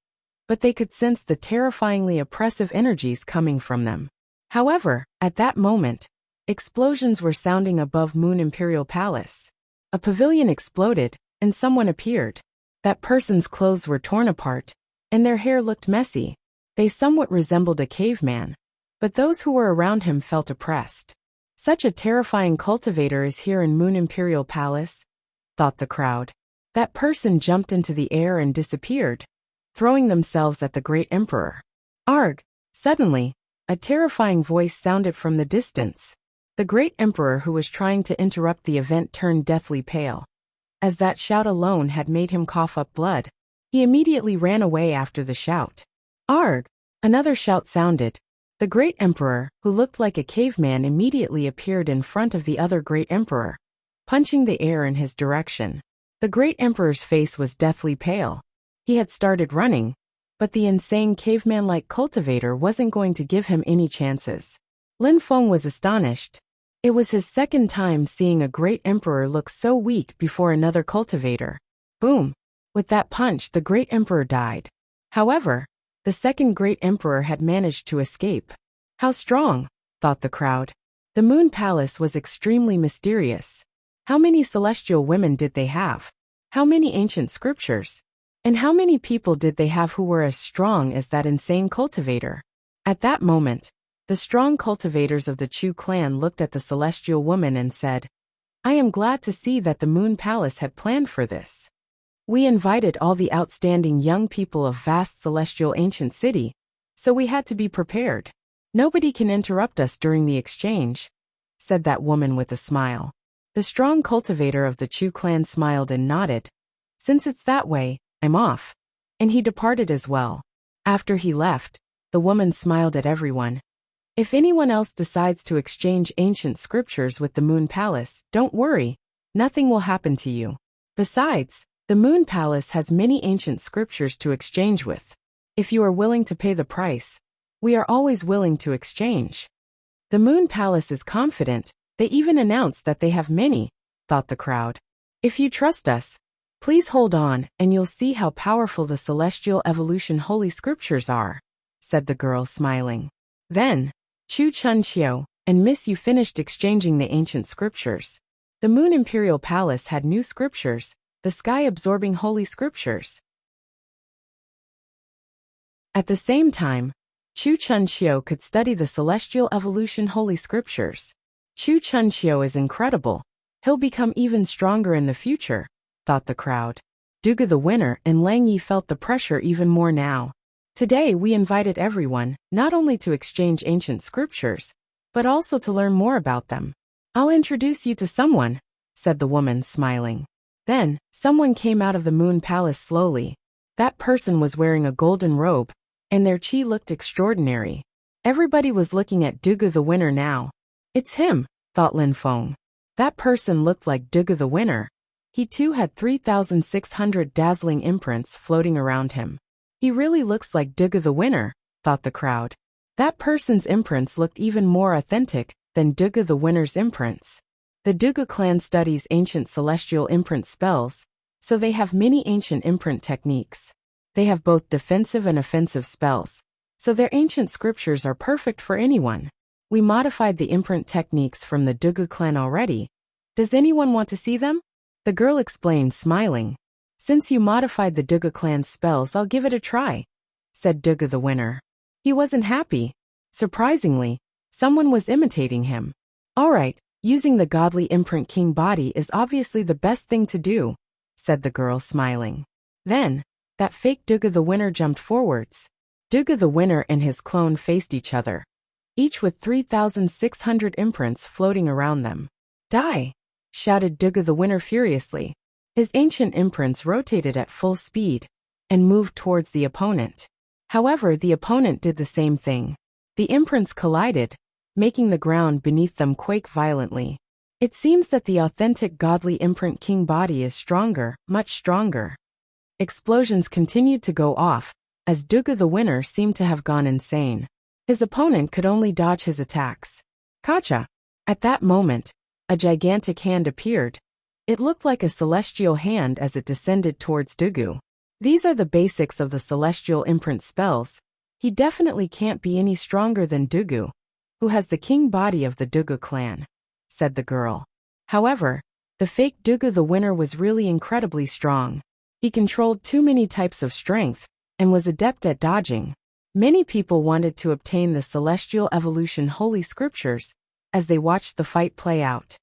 but they could sense the terrifyingly oppressive energies coming from them. However, at that moment, explosions were sounding above Moon Imperial Palace. A pavilion exploded, and someone appeared. That person's clothes were torn apart, and their hair looked messy. They somewhat resembled a caveman, but those who were around him felt oppressed. Such a terrifying cultivator is here in Moon Imperial Palace, thought the crowd. That person jumped into the air and disappeared, throwing themselves at the great emperor. Arg! Suddenly, a terrifying voice sounded from the distance. The great emperor who was trying to interrupt the event turned deathly pale. As that shout alone had made him cough up blood, he immediately ran away after the shout. Arg! Another shout sounded. The great emperor, who looked like a caveman, immediately appeared in front of the other great emperor, punching the air in his direction. The great emperor's face was deathly pale. He had started running, but the insane caveman-like cultivator wasn't going to give him any chances. Lin Feng was astonished. It was his second time seeing a great emperor look so weak before another cultivator. Boom! With that punch, the great emperor died. However, the second great emperor had managed to escape. How strong, thought the crowd. The Moon Palace was extremely mysterious. How many celestial women did they have? How many ancient scriptures? And how many people did they have who were as strong as that insane cultivator? At that moment, the strong cultivators of the Chu clan looked at the celestial woman and said, "I am glad to see that the Moon Palace had planned for this. We invited all the outstanding young people of vast celestial ancient city, so we had to be prepared. Nobody can interrupt us during the exchange," said that woman with a smile. The strong cultivator of the Chu clan smiled and nodded. "Since it's that way, I'm off." And he departed as well. After he left, the woman smiled at everyone. "If anyone else decides to exchange ancient scriptures with the Moon Palace, don't worry, nothing will happen to you. Besides, the Moon Palace has many ancient scriptures to exchange with. If you are willing to pay the price, we are always willing to exchange." The Moon Palace is confident. They even announced that they have many, thought the crowd. "If you trust us, please hold on and you'll see how powerful the Celestial Evolution Holy Scriptures are," said the girl, smiling. Then, Chu Chunxiu and Miss Yu finished exchanging the ancient scriptures. The Moon Imperial Palace had new scriptures, the sky-absorbing holy scriptures. At the same time, Chu Chunxiu could study the Celestial Evolution Holy Scriptures. Chu Chunxiu is incredible. He'll become even stronger in the future, thought the crowd. Duga the winner and Lang Yi felt the pressure even more now. Today we invited everyone, not only to exchange ancient scriptures, but also to learn more about them. "I'll introduce you to someone," said the woman, smiling. Then, someone came out of the Moon Palace slowly. That person was wearing a golden robe, and their qi looked extraordinary. Everybody was looking at Duga the winner now. "It's him," thought Lin Feng. That person looked like Duga the winner. He too had 3,600 dazzling imprints floating around him. He really looks like Dugu the winner, thought the crowd. That person's imprints looked even more authentic than Dugu the winner's imprints. The Dugu clan studies ancient celestial imprint spells, so they have many ancient imprint techniques. They have both defensive and offensive spells, so their ancient scriptures are perfect for anyone. We modified the imprint techniques from the Dugu clan already. Does anyone want to see them? The girl explained, smiling. Since you modified the Dugu clan's spells, I'll give it a try, said Dugu the winner. He wasn't happy. Surprisingly, someone was imitating him. Alright, using the godly imprint king body is obviously the best thing to do, said the girl, smiling. Then, that fake Dugu the winner jumped forwards. Dugu the winner and his clone faced each other, each with 3,600 imprints floating around them. Die! Shouted Dugu the winner furiously. His ancient imprints rotated at full speed and moved towards the opponent. However, the opponent did the same thing. The imprints collided, making the ground beneath them quake violently. It seems that the authentic godly imprint king body is stronger, much stronger. Explosions continued to go off, as Dugu the winner seemed to have gone insane. His opponent could only dodge his attacks. Kacha! At that moment, a gigantic hand appeared. It looked like a celestial hand as it descended towards Dugu. These are the basics of the celestial imprint spells. He definitely can't be any stronger than Dugu, who has the king body of the Dugu clan, said the girl. However, the fake Dugu the winner was really incredibly strong. He controlled too many types of strength and was adept at dodging. Many people wanted to obtain the Celestial Evolution Holy Scriptures as they watched the fight play out.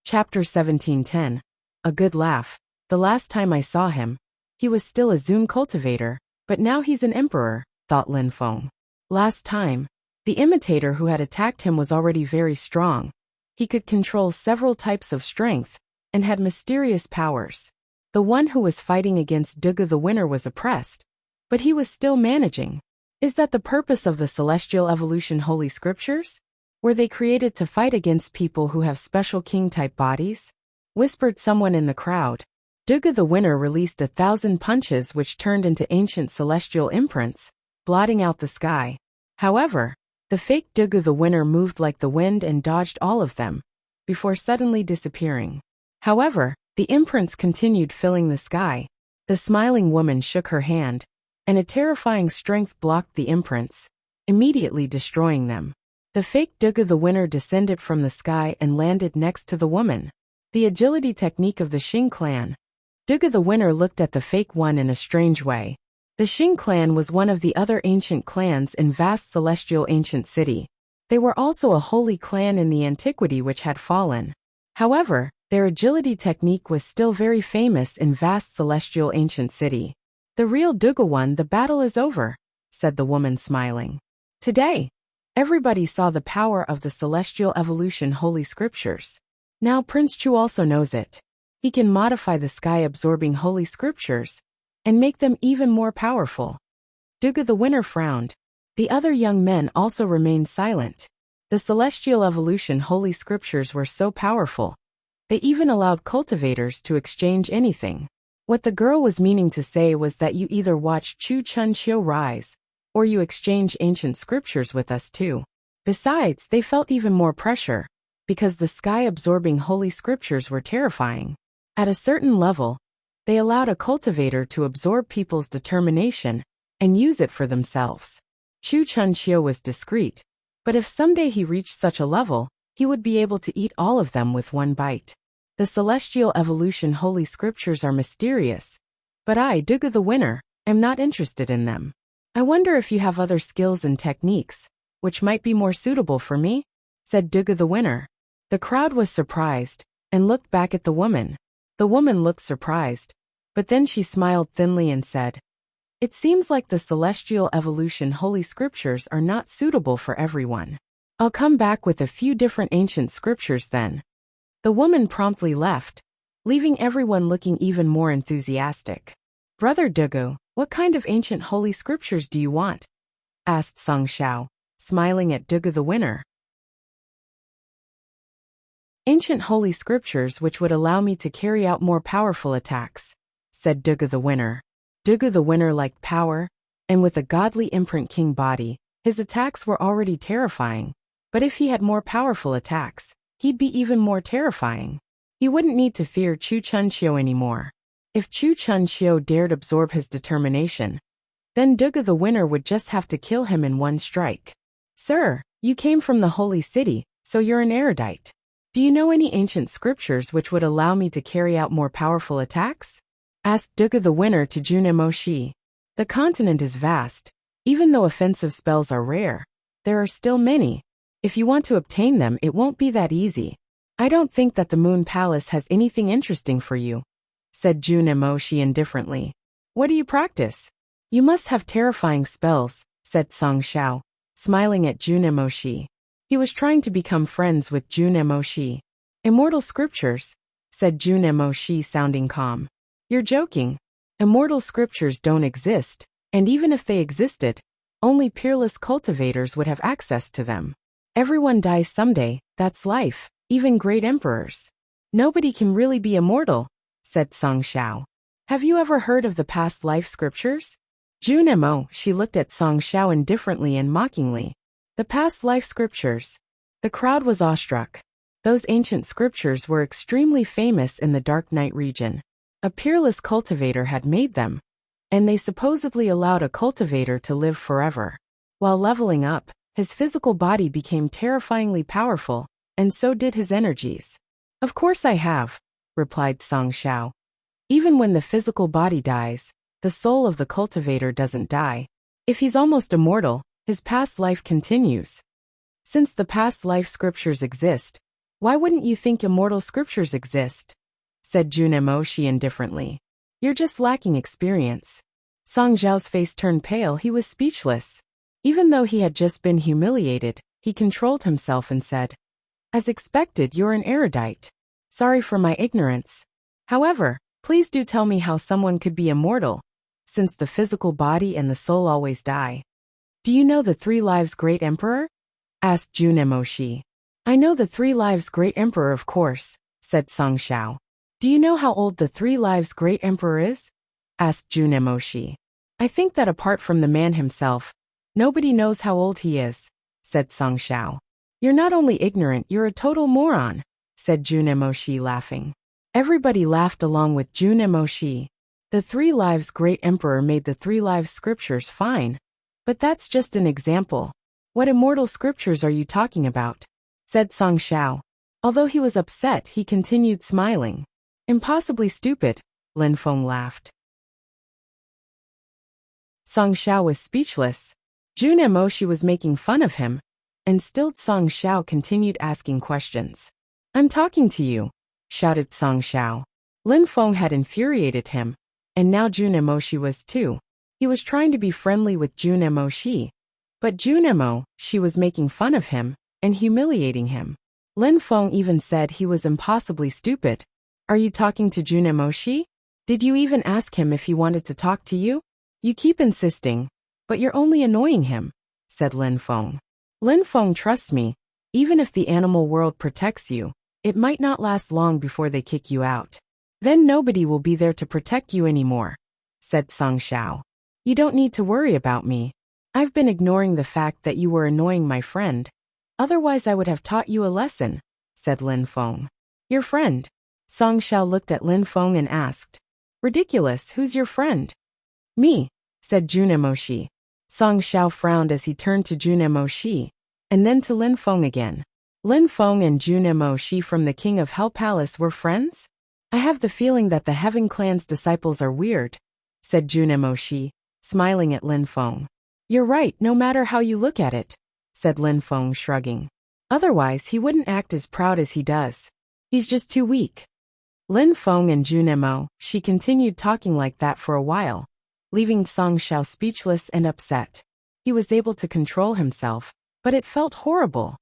Chapter 17:10. A good laugh. The last time I saw him, he was still a Zoom cultivator, but now he's an emperor, thought Lin Feng. Last time, the imitator who had attacked him was already very strong. He could control several types of strength and had mysterious powers. The one who was fighting against Dugu the winner was oppressed, but he was still managing. Is that the purpose of the Celestial Evolution Holy Scriptures? Were they created to fight against people who have special king-type bodies? Whispered someone in the crowd. Dugu the winner released 1,000 punches which turned into ancient celestial imprints, blotting out the sky. However, the fake Dugu the winner moved like the wind and dodged all of them, before suddenly disappearing. However, the imprints continued filling the sky. The smiling woman shook her hand, and a terrifying strength blocked the imprints, immediately destroying them. The fake Dugu the winner descended from the sky and landed next to the woman. The agility technique of the Xing clan. Dugu the winner looked at the fake one in a strange way. The Xing clan was one of the other ancient clans in vast celestial ancient city. They were also a holy clan in the antiquity which had fallen. However, their agility technique was still very famous in vast celestial ancient city. The real Dugu won. The battle is over, said the woman, smiling. Today, everybody saw the power of the Celestial Evolution Holy Scriptures. Now Prince Chu also knows it. He can modify the sky-absorbing Holy Scriptures and make them even more powerful. Dugu the winner frowned. The other young men also remained silent. The Celestial Evolution Holy Scriptures were so powerful. They even allowed cultivators to exchange anything. What the girl was meaning to say was that you either watch Chu Chun Chiu rise, or you exchange ancient scriptures with us too. Besides, they felt even more pressure, because the sky-absorbing holy scriptures were terrifying. At a certain level, they allowed a cultivator to absorb people's determination and use it for themselves. Chu Chun Chiu was discreet, but if someday he reached such a level, he would be able to eat all of them with one bite. The Celestial Evolution Holy Scriptures are mysterious, but I, Dugu the winner, am not interested in them. I wonder if you have other skills and techniques, which might be more suitable for me, said Dugu the winner. The crowd was surprised, and looked back at the woman. The woman looked surprised, but then she smiled thinly and said, "It seems like the Celestial Evolution Holy Scriptures are not suitable for everyone. I'll come back with a few different ancient scriptures then." The woman promptly left, leaving everyone looking even more enthusiastic. "Brother Dugu, what kind of ancient holy scriptures do you want?" asked Song Xiao, smiling at Dugu the winner. Ancient holy scriptures which would allow me to carry out more powerful attacks, said Duga the winner. Duga the winner liked power, and with a godly imprint king body, his attacks were already terrifying. But if he had more powerful attacks, he'd be even more terrifying. He wouldn't need to fear Chu Chunxiu anymore. If Chu Chunxiu dared absorb his determination, then Duga the winner would just have to kill him in one strike. Sir, you came from the holy city, so you're an erudite. Do you know any ancient scriptures which would allow me to carry out more powerful attacks? Asked Duga the winner to Junemoshi. The continent is vast. Even though offensive spells are rare, there are still many. If you want to obtain them, it won't be that easy. I don't think that the Moon Palace has anything interesting for you, said Junemoshi indifferently. What do you practice? You must have terrifying spells, said Song Xiao, smiling at Junemoshi. He was trying to become friends with Junemoshi. Immortal scriptures, said Junemoshi sounding calm. You're joking. Immortal scriptures don't exist, and even if they existed, only peerless cultivators would have access to them. Everyone dies someday, that's life, even great emperors. Nobody can really be immortal, said Song Xiao. Have you ever heard of the past life scriptures? She looked at Song Xiao indifferently and mockingly. The past life scriptures. The crowd was awestruck. Those ancient scriptures were extremely famous in the Dark Night region. A peerless cultivator had made them, and they supposedly allowed a cultivator to live forever. While leveling up, his physical body became terrifyingly powerful, and so did his energies. Of course I have, replied Song Xiao. Even when the physical body dies, the soul of the cultivator doesn't die. If he's almost immortal, his past life continues. Since the past life scriptures exist, why wouldn't you think immortal scriptures exist? Said Junemoshi indifferently. You're just lacking experience. Song Xiao's face turned pale. He was speechless. Even though he had just been humiliated, he controlled himself and said, As expected, you're an erudite. Sorry for my ignorance. However, please do tell me how someone could be immortal, since the physical body and the soul always die. Do you know the 3 Lives Great Emperor? Asked Junemoshi. I know the 3 Lives Great Emperor, of course, said Song Xiao. Do you know how old the 3 Lives Great Emperor is? Asked Junemoshi. I think that apart from the man himself, nobody knows how old he is, said Song Xiao. You're not only ignorant, you're a total moron, said Junemoshi laughing. Everybody laughed along with Junemoshi. The 3 Lives Great Emperor made the 3 Lives scriptures fine. But that's just an example. What immortal scriptures are you talking about? Said Song Xiao. Although he was upset, he continued smiling. Impossibly stupid, Lin Feng laughed. Song Xiao was speechless. Junemoshi was making fun of him, and still Song Xiao continued asking questions. I'm talking to you, shouted Song Xiao. Lin Feng had infuriated him, and now Junemoshi was too. He was trying to be friendly with Junemoshi, but Junemoshi was making fun of him and humiliating him. Lin Feng even said he was impossibly stupid. Are you talking to Junemoshi? Did you even ask him if he wanted to talk to you? You keep insisting, but you're only annoying him, said Lin Feng. Lin Feng, trust me, even if the animal world protects you, it might not last long before they kick you out. Then nobody will be there to protect you anymore, said Song Xiao. You don't need to worry about me. I've been ignoring the fact that you were annoying my friend. Otherwise I would have taught you a lesson, said Lin Feng. Your friend? Song Xiao looked at Lin Feng and asked. Ridiculous, who's your friend? Me, said Junemoshi. Song Xiao frowned as he turned to Junemoshi, and then to Lin Feng again. Lin Feng and Junemoshi from the King of Hell Palace were friends? I have the feeling that the Heaven Clan's disciples are weird, said Junemoshi, smiling at Lin Feng. You're right, no matter how you look at it, said Lin Feng, shrugging. Otherwise he wouldn't act as proud as he does. He's just too weak. Lin Feng and Junemoshi continued talking like that for a while, leaving Song Xiao speechless and upset. He was able to control himself, but it felt horrible.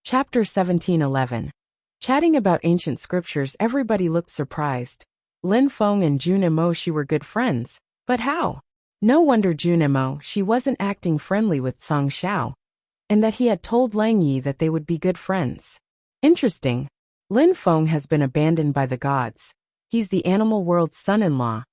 Chapter 17:11. Chatting about ancient scriptures, everybody looked surprised. Lin Feng and Junemoshi were good friends, but how? No wonder Junimo she wasn't acting friendly with Song Xiao, and that he had told Lang Yi that they would be good friends. Interesting. Lin Feng has been abandoned by the gods. He's the animal world's son-in-law.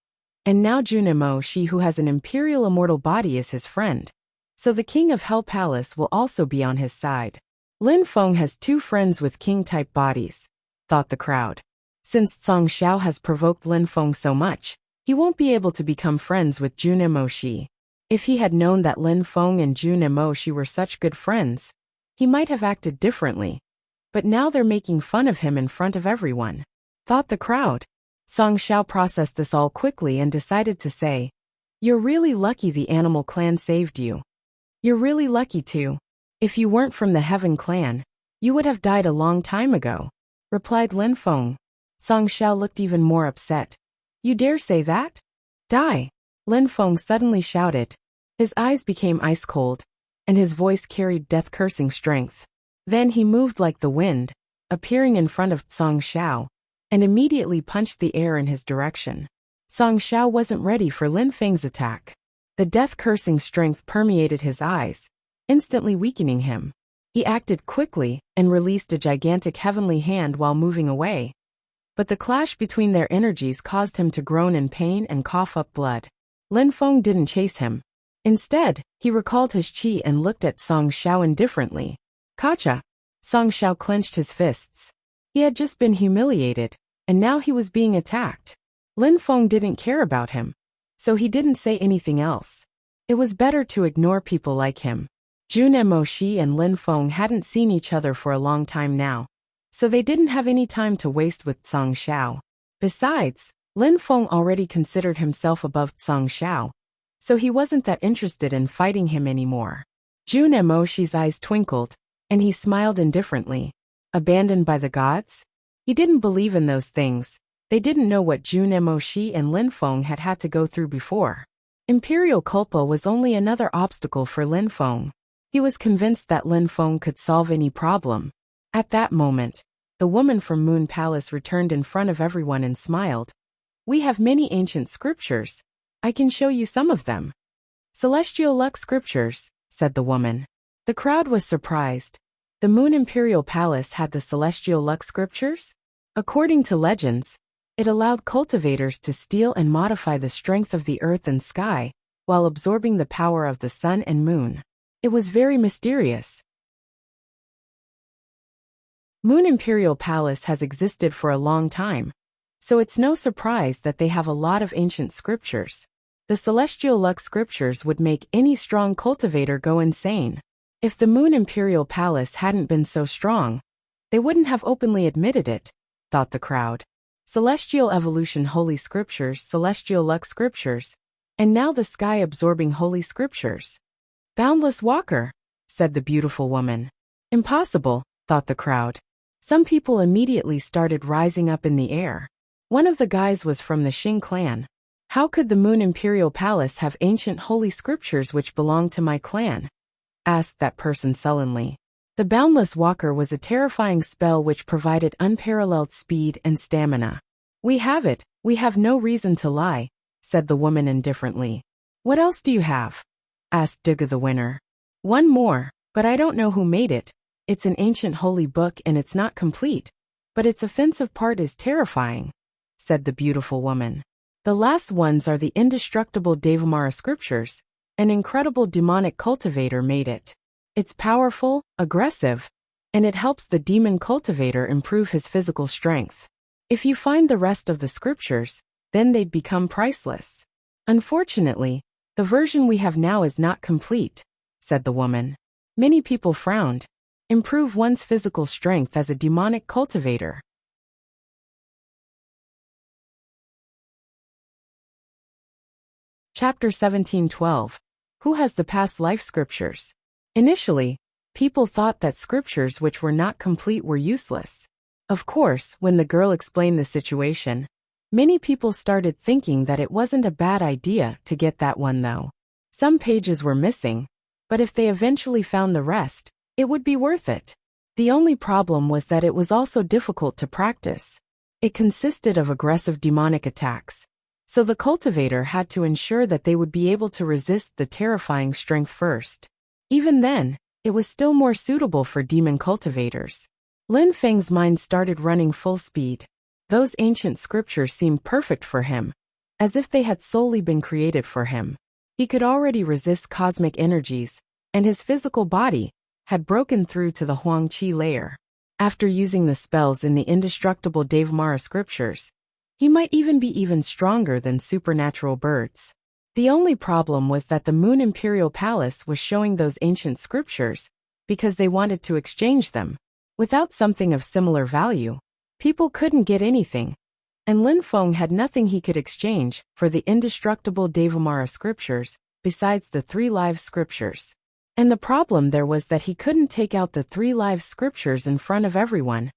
And now Junimo she who has an imperial immortal body is his friend. So the king of Hell Palace will also be on his side. Lin Feng has two friends with king-type bodies, thought the crowd. Since Song Xiao has provoked Lin Feng so much, he won't be able to become friends with Junimo Shi. If he had known that Lin Feng and Junimo Shi were such good friends, he might have acted differently. But now they're making fun of him in front of everyone, thought the crowd. Song Xiao processed this all quickly and decided to say, "You're really lucky the animal clan saved you. You're really lucky too. If you weren't from the Heaven clan, you would have died a long time ago," replied Lin Feng. Song Xiao looked even more upset. "You dare say that? Die!" Lin Feng suddenly shouted. His eyes became ice cold, and his voice carried death-cursing strength. Then he moved like the wind, appearing in front of Song Xiao, and immediately punched the air in his direction. Song Xiao wasn't ready for Lin Feng's attack. The death-cursing strength permeated his eyes, instantly weakening him. He acted quickly and released a gigantic heavenly hand while moving away. But the clash between their energies caused him to groan in pain and cough up blood. Lin Feng didn't chase him. Instead, he recalled his chi and looked at Song Xiao indifferently. Gotcha! Song Xiao clenched his fists. He had just been humiliated, and now he was being attacked. Lin Feng didn't care about him, so he didn't say anything else. It was better to ignore people like him. Junimo Shi and Lin Feng hadn't seen each other for a long time now, so they didn't have any time to waste with Song Xiao. Besides, Lin Feng already considered himself above Song Xiao, so he wasn't that interested in fighting him anymore. Junimo Shi's eyes twinkled, and he smiled indifferently. Abandoned by the gods? He didn't believe in those things. They didn't know what Junimo Shi and Lin Feng had had to go through before. Imperial Culpa was only another obstacle for Lin Feng. He was convinced that Lin Feng could solve any problem. At that moment, the woman from Moon Palace returned in front of everyone and smiled. "We have many ancient scriptures. I can show you some of them." "Celestial Luck scriptures," said the woman. The crowd was surprised. The Moon Imperial Palace had the Celestial Luck scriptures? According to legends, it allowed cultivators to steal and modify the strength of the earth and sky, while absorbing the power of the sun and moon. It was very mysterious. Moon Imperial Palace has existed for a long time, so it's no surprise that they have a lot of ancient scriptures. The Celestial Luck scriptures would make any strong cultivator go insane. If the Moon Imperial Palace hadn't been so strong, they wouldn't have openly admitted it, thought the crowd. Celestial Evolution Holy Scriptures, Celestial Luck Scriptures, and now the Sky-Absorbing Holy Scriptures. "Boundless Walker," said the beautiful woman. "Impossible," thought the crowd. Some people immediately started rising up in the air. One of the guys was from the Xing clan. "How could the Moon Imperial Palace have ancient holy scriptures which belong to my clan?" asked that person sullenly. The Boundless Walker was a terrifying spell which provided unparalleled speed and stamina. "We have it, we have no reason to lie," said the woman indifferently. "What else do you have?" asked Duga the winner. "One more, but I don't know who made it. It's an ancient holy book and it's not complete, but its offensive part is terrifying," said the beautiful woman. "The last ones are the indestructible Devamara scriptures. An incredible demonic cultivator made it. It's powerful, aggressive, and it helps the demon cultivator improve his physical strength. If you find the rest of the scriptures, then they'd become priceless. Unfortunately, the version we have now is not complete," said the woman. Many people frowned. Improve one's physical strength as a demonic cultivator. Chapter 17:12. Who has the past life scriptures? Initially, people thought that scriptures which were not complete were useless. Of course, when the girl explained the situation, many people started thinking that it wasn't a bad idea to get that one though. Some pages were missing, but if they eventually found the rest, it would be worth it. The only problem was that it was also difficult to practice. It consisted of aggressive demonic attacks, So the cultivator had to ensure that they would be able to resist the terrifying strength first. Even then, it was still more suitable for demon cultivators. Lin Feng's mind started running full speed. Those ancient scriptures seemed perfect for him, as if they had solely been created for him. He could already resist cosmic energies, and his physical body had broken through to the Huang Qi layer. After using the spells in the indestructible Devamara scriptures, he might even be even stronger than supernatural birds. The only problem was that the Moon Imperial Palace was showing those ancient scriptures because they wanted to exchange them. Without something of similar value, people couldn't get anything, and Lin Feng had nothing he could exchange for the indestructible Devamara scriptures besides the 3 live scriptures. And the problem there was that he couldn't take out the 3 live scriptures in front of everyone.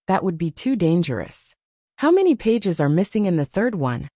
That would be too dangerous. How many pages are missing in the 3rd one?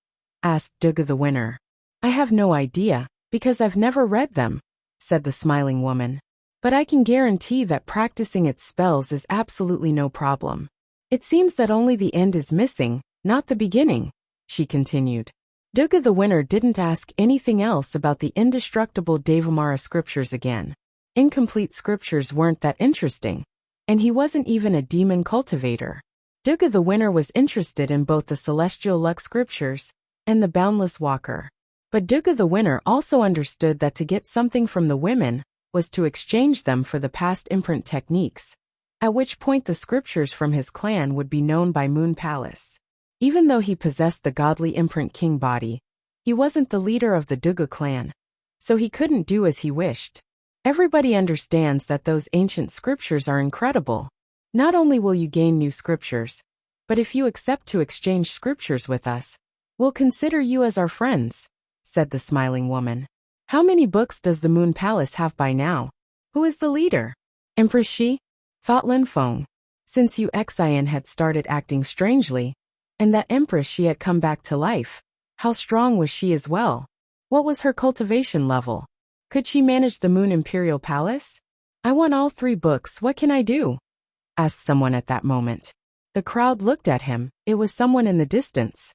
Asked Duga the winner. I have no idea, because I've never read them, said the smiling woman. But I can guarantee that practicing its spells is absolutely no problem. It seems that only the end is missing, not the beginning, she continued. Duga the winner didn't ask anything else about the indestructible Devamara scriptures again. Incomplete scriptures weren't that interesting, and he wasn't even a demon cultivator. Duga the winner was interested in both the celestial luck scriptures and the boundless walker. But Duga the winner also understood that to get something from the women was to exchange them for the past imprint techniques, at which point the scriptures from his clan would be known by Moon Palace. Even though he possessed the godly imprint king body, he wasn't the leader of the Duga clan, so he couldn't do as he wished. Everybody understands that those ancient scriptures are incredible. Not only will you gain new scriptures, but if you accept to exchange scriptures with us, we'll consider you as our friends, said the smiling woman. How many books does the Moon Palace have by now? Who is the leader? Empress Shi? Thought Lin Feng. Since Yu Xian had started acting strangely, and that Empress Shi had come back to life, how strong was she as well? What was her cultivation level? Could she manage the Moon Imperial Palace? I want all 3 books, what can I do? Asked someone at that moment. The crowd looked at him, it was someone in the distance.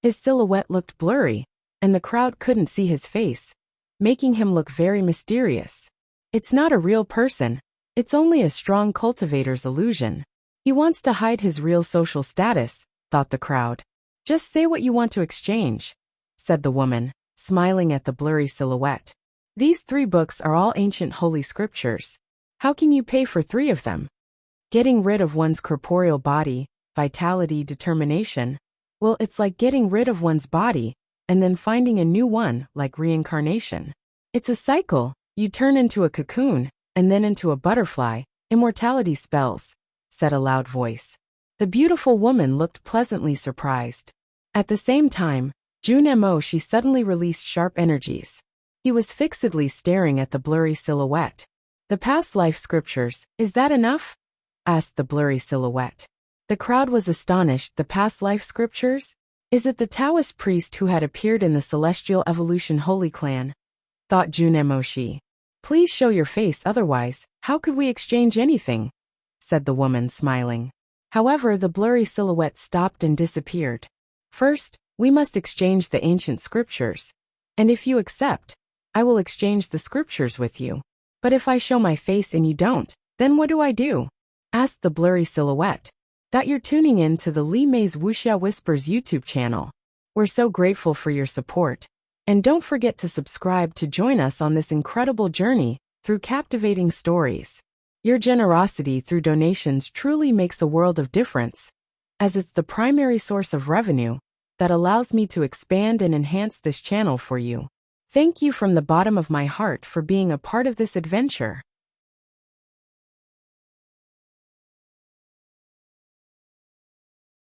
His silhouette looked blurry, and the crowd couldn't see his face, making him look very mysterious. It's not a real person, it's only a strong cultivator's illusion. He wants to hide his real social status, thought the crowd. Just say what you want to exchange, said the woman, smiling at the blurry silhouette. These 3 books are all ancient holy scriptures. How can you pay for 3 of them? Getting rid of one's corporeal body, vitality, determination. Well, it's like getting rid of one's body, and then finding a new one, like reincarnation. It's a cycle. You turn into a cocoon, and then into a butterfly. Immortality spells, said a loud voice. The beautiful woman looked pleasantly surprised. At the same time, Jun Mo she suddenly released sharp energies. He was fixedly staring at the blurry silhouette. The past life scriptures, is that enough? Asked the blurry silhouette. The crowd was astonished. The past life scriptures? Is it the Taoist priest who had appeared in the Celestial Evolution Holy Clan? Thought Jun Mo shi. Please show your face, otherwise, how could we exchange anything? Said the woman, smiling. However, the blurry silhouette stopped and disappeared. First, we must exchange the ancient scriptures. And if you accept, I will exchange the scriptures with you. But if I show my face and you don't, then what do I do? Asked the blurry silhouette. You're tuning in to the Li Mei's Wuxia Whispers YouTube channel. We're so grateful for your support. And don't forget to subscribe to join us on this incredible journey through captivating stories. Your generosity through donations truly makes a world of difference, as it's the primary source of revenue that allows me to expand and enhance this channel for you. Thank you from the bottom of my heart for being a part of this adventure.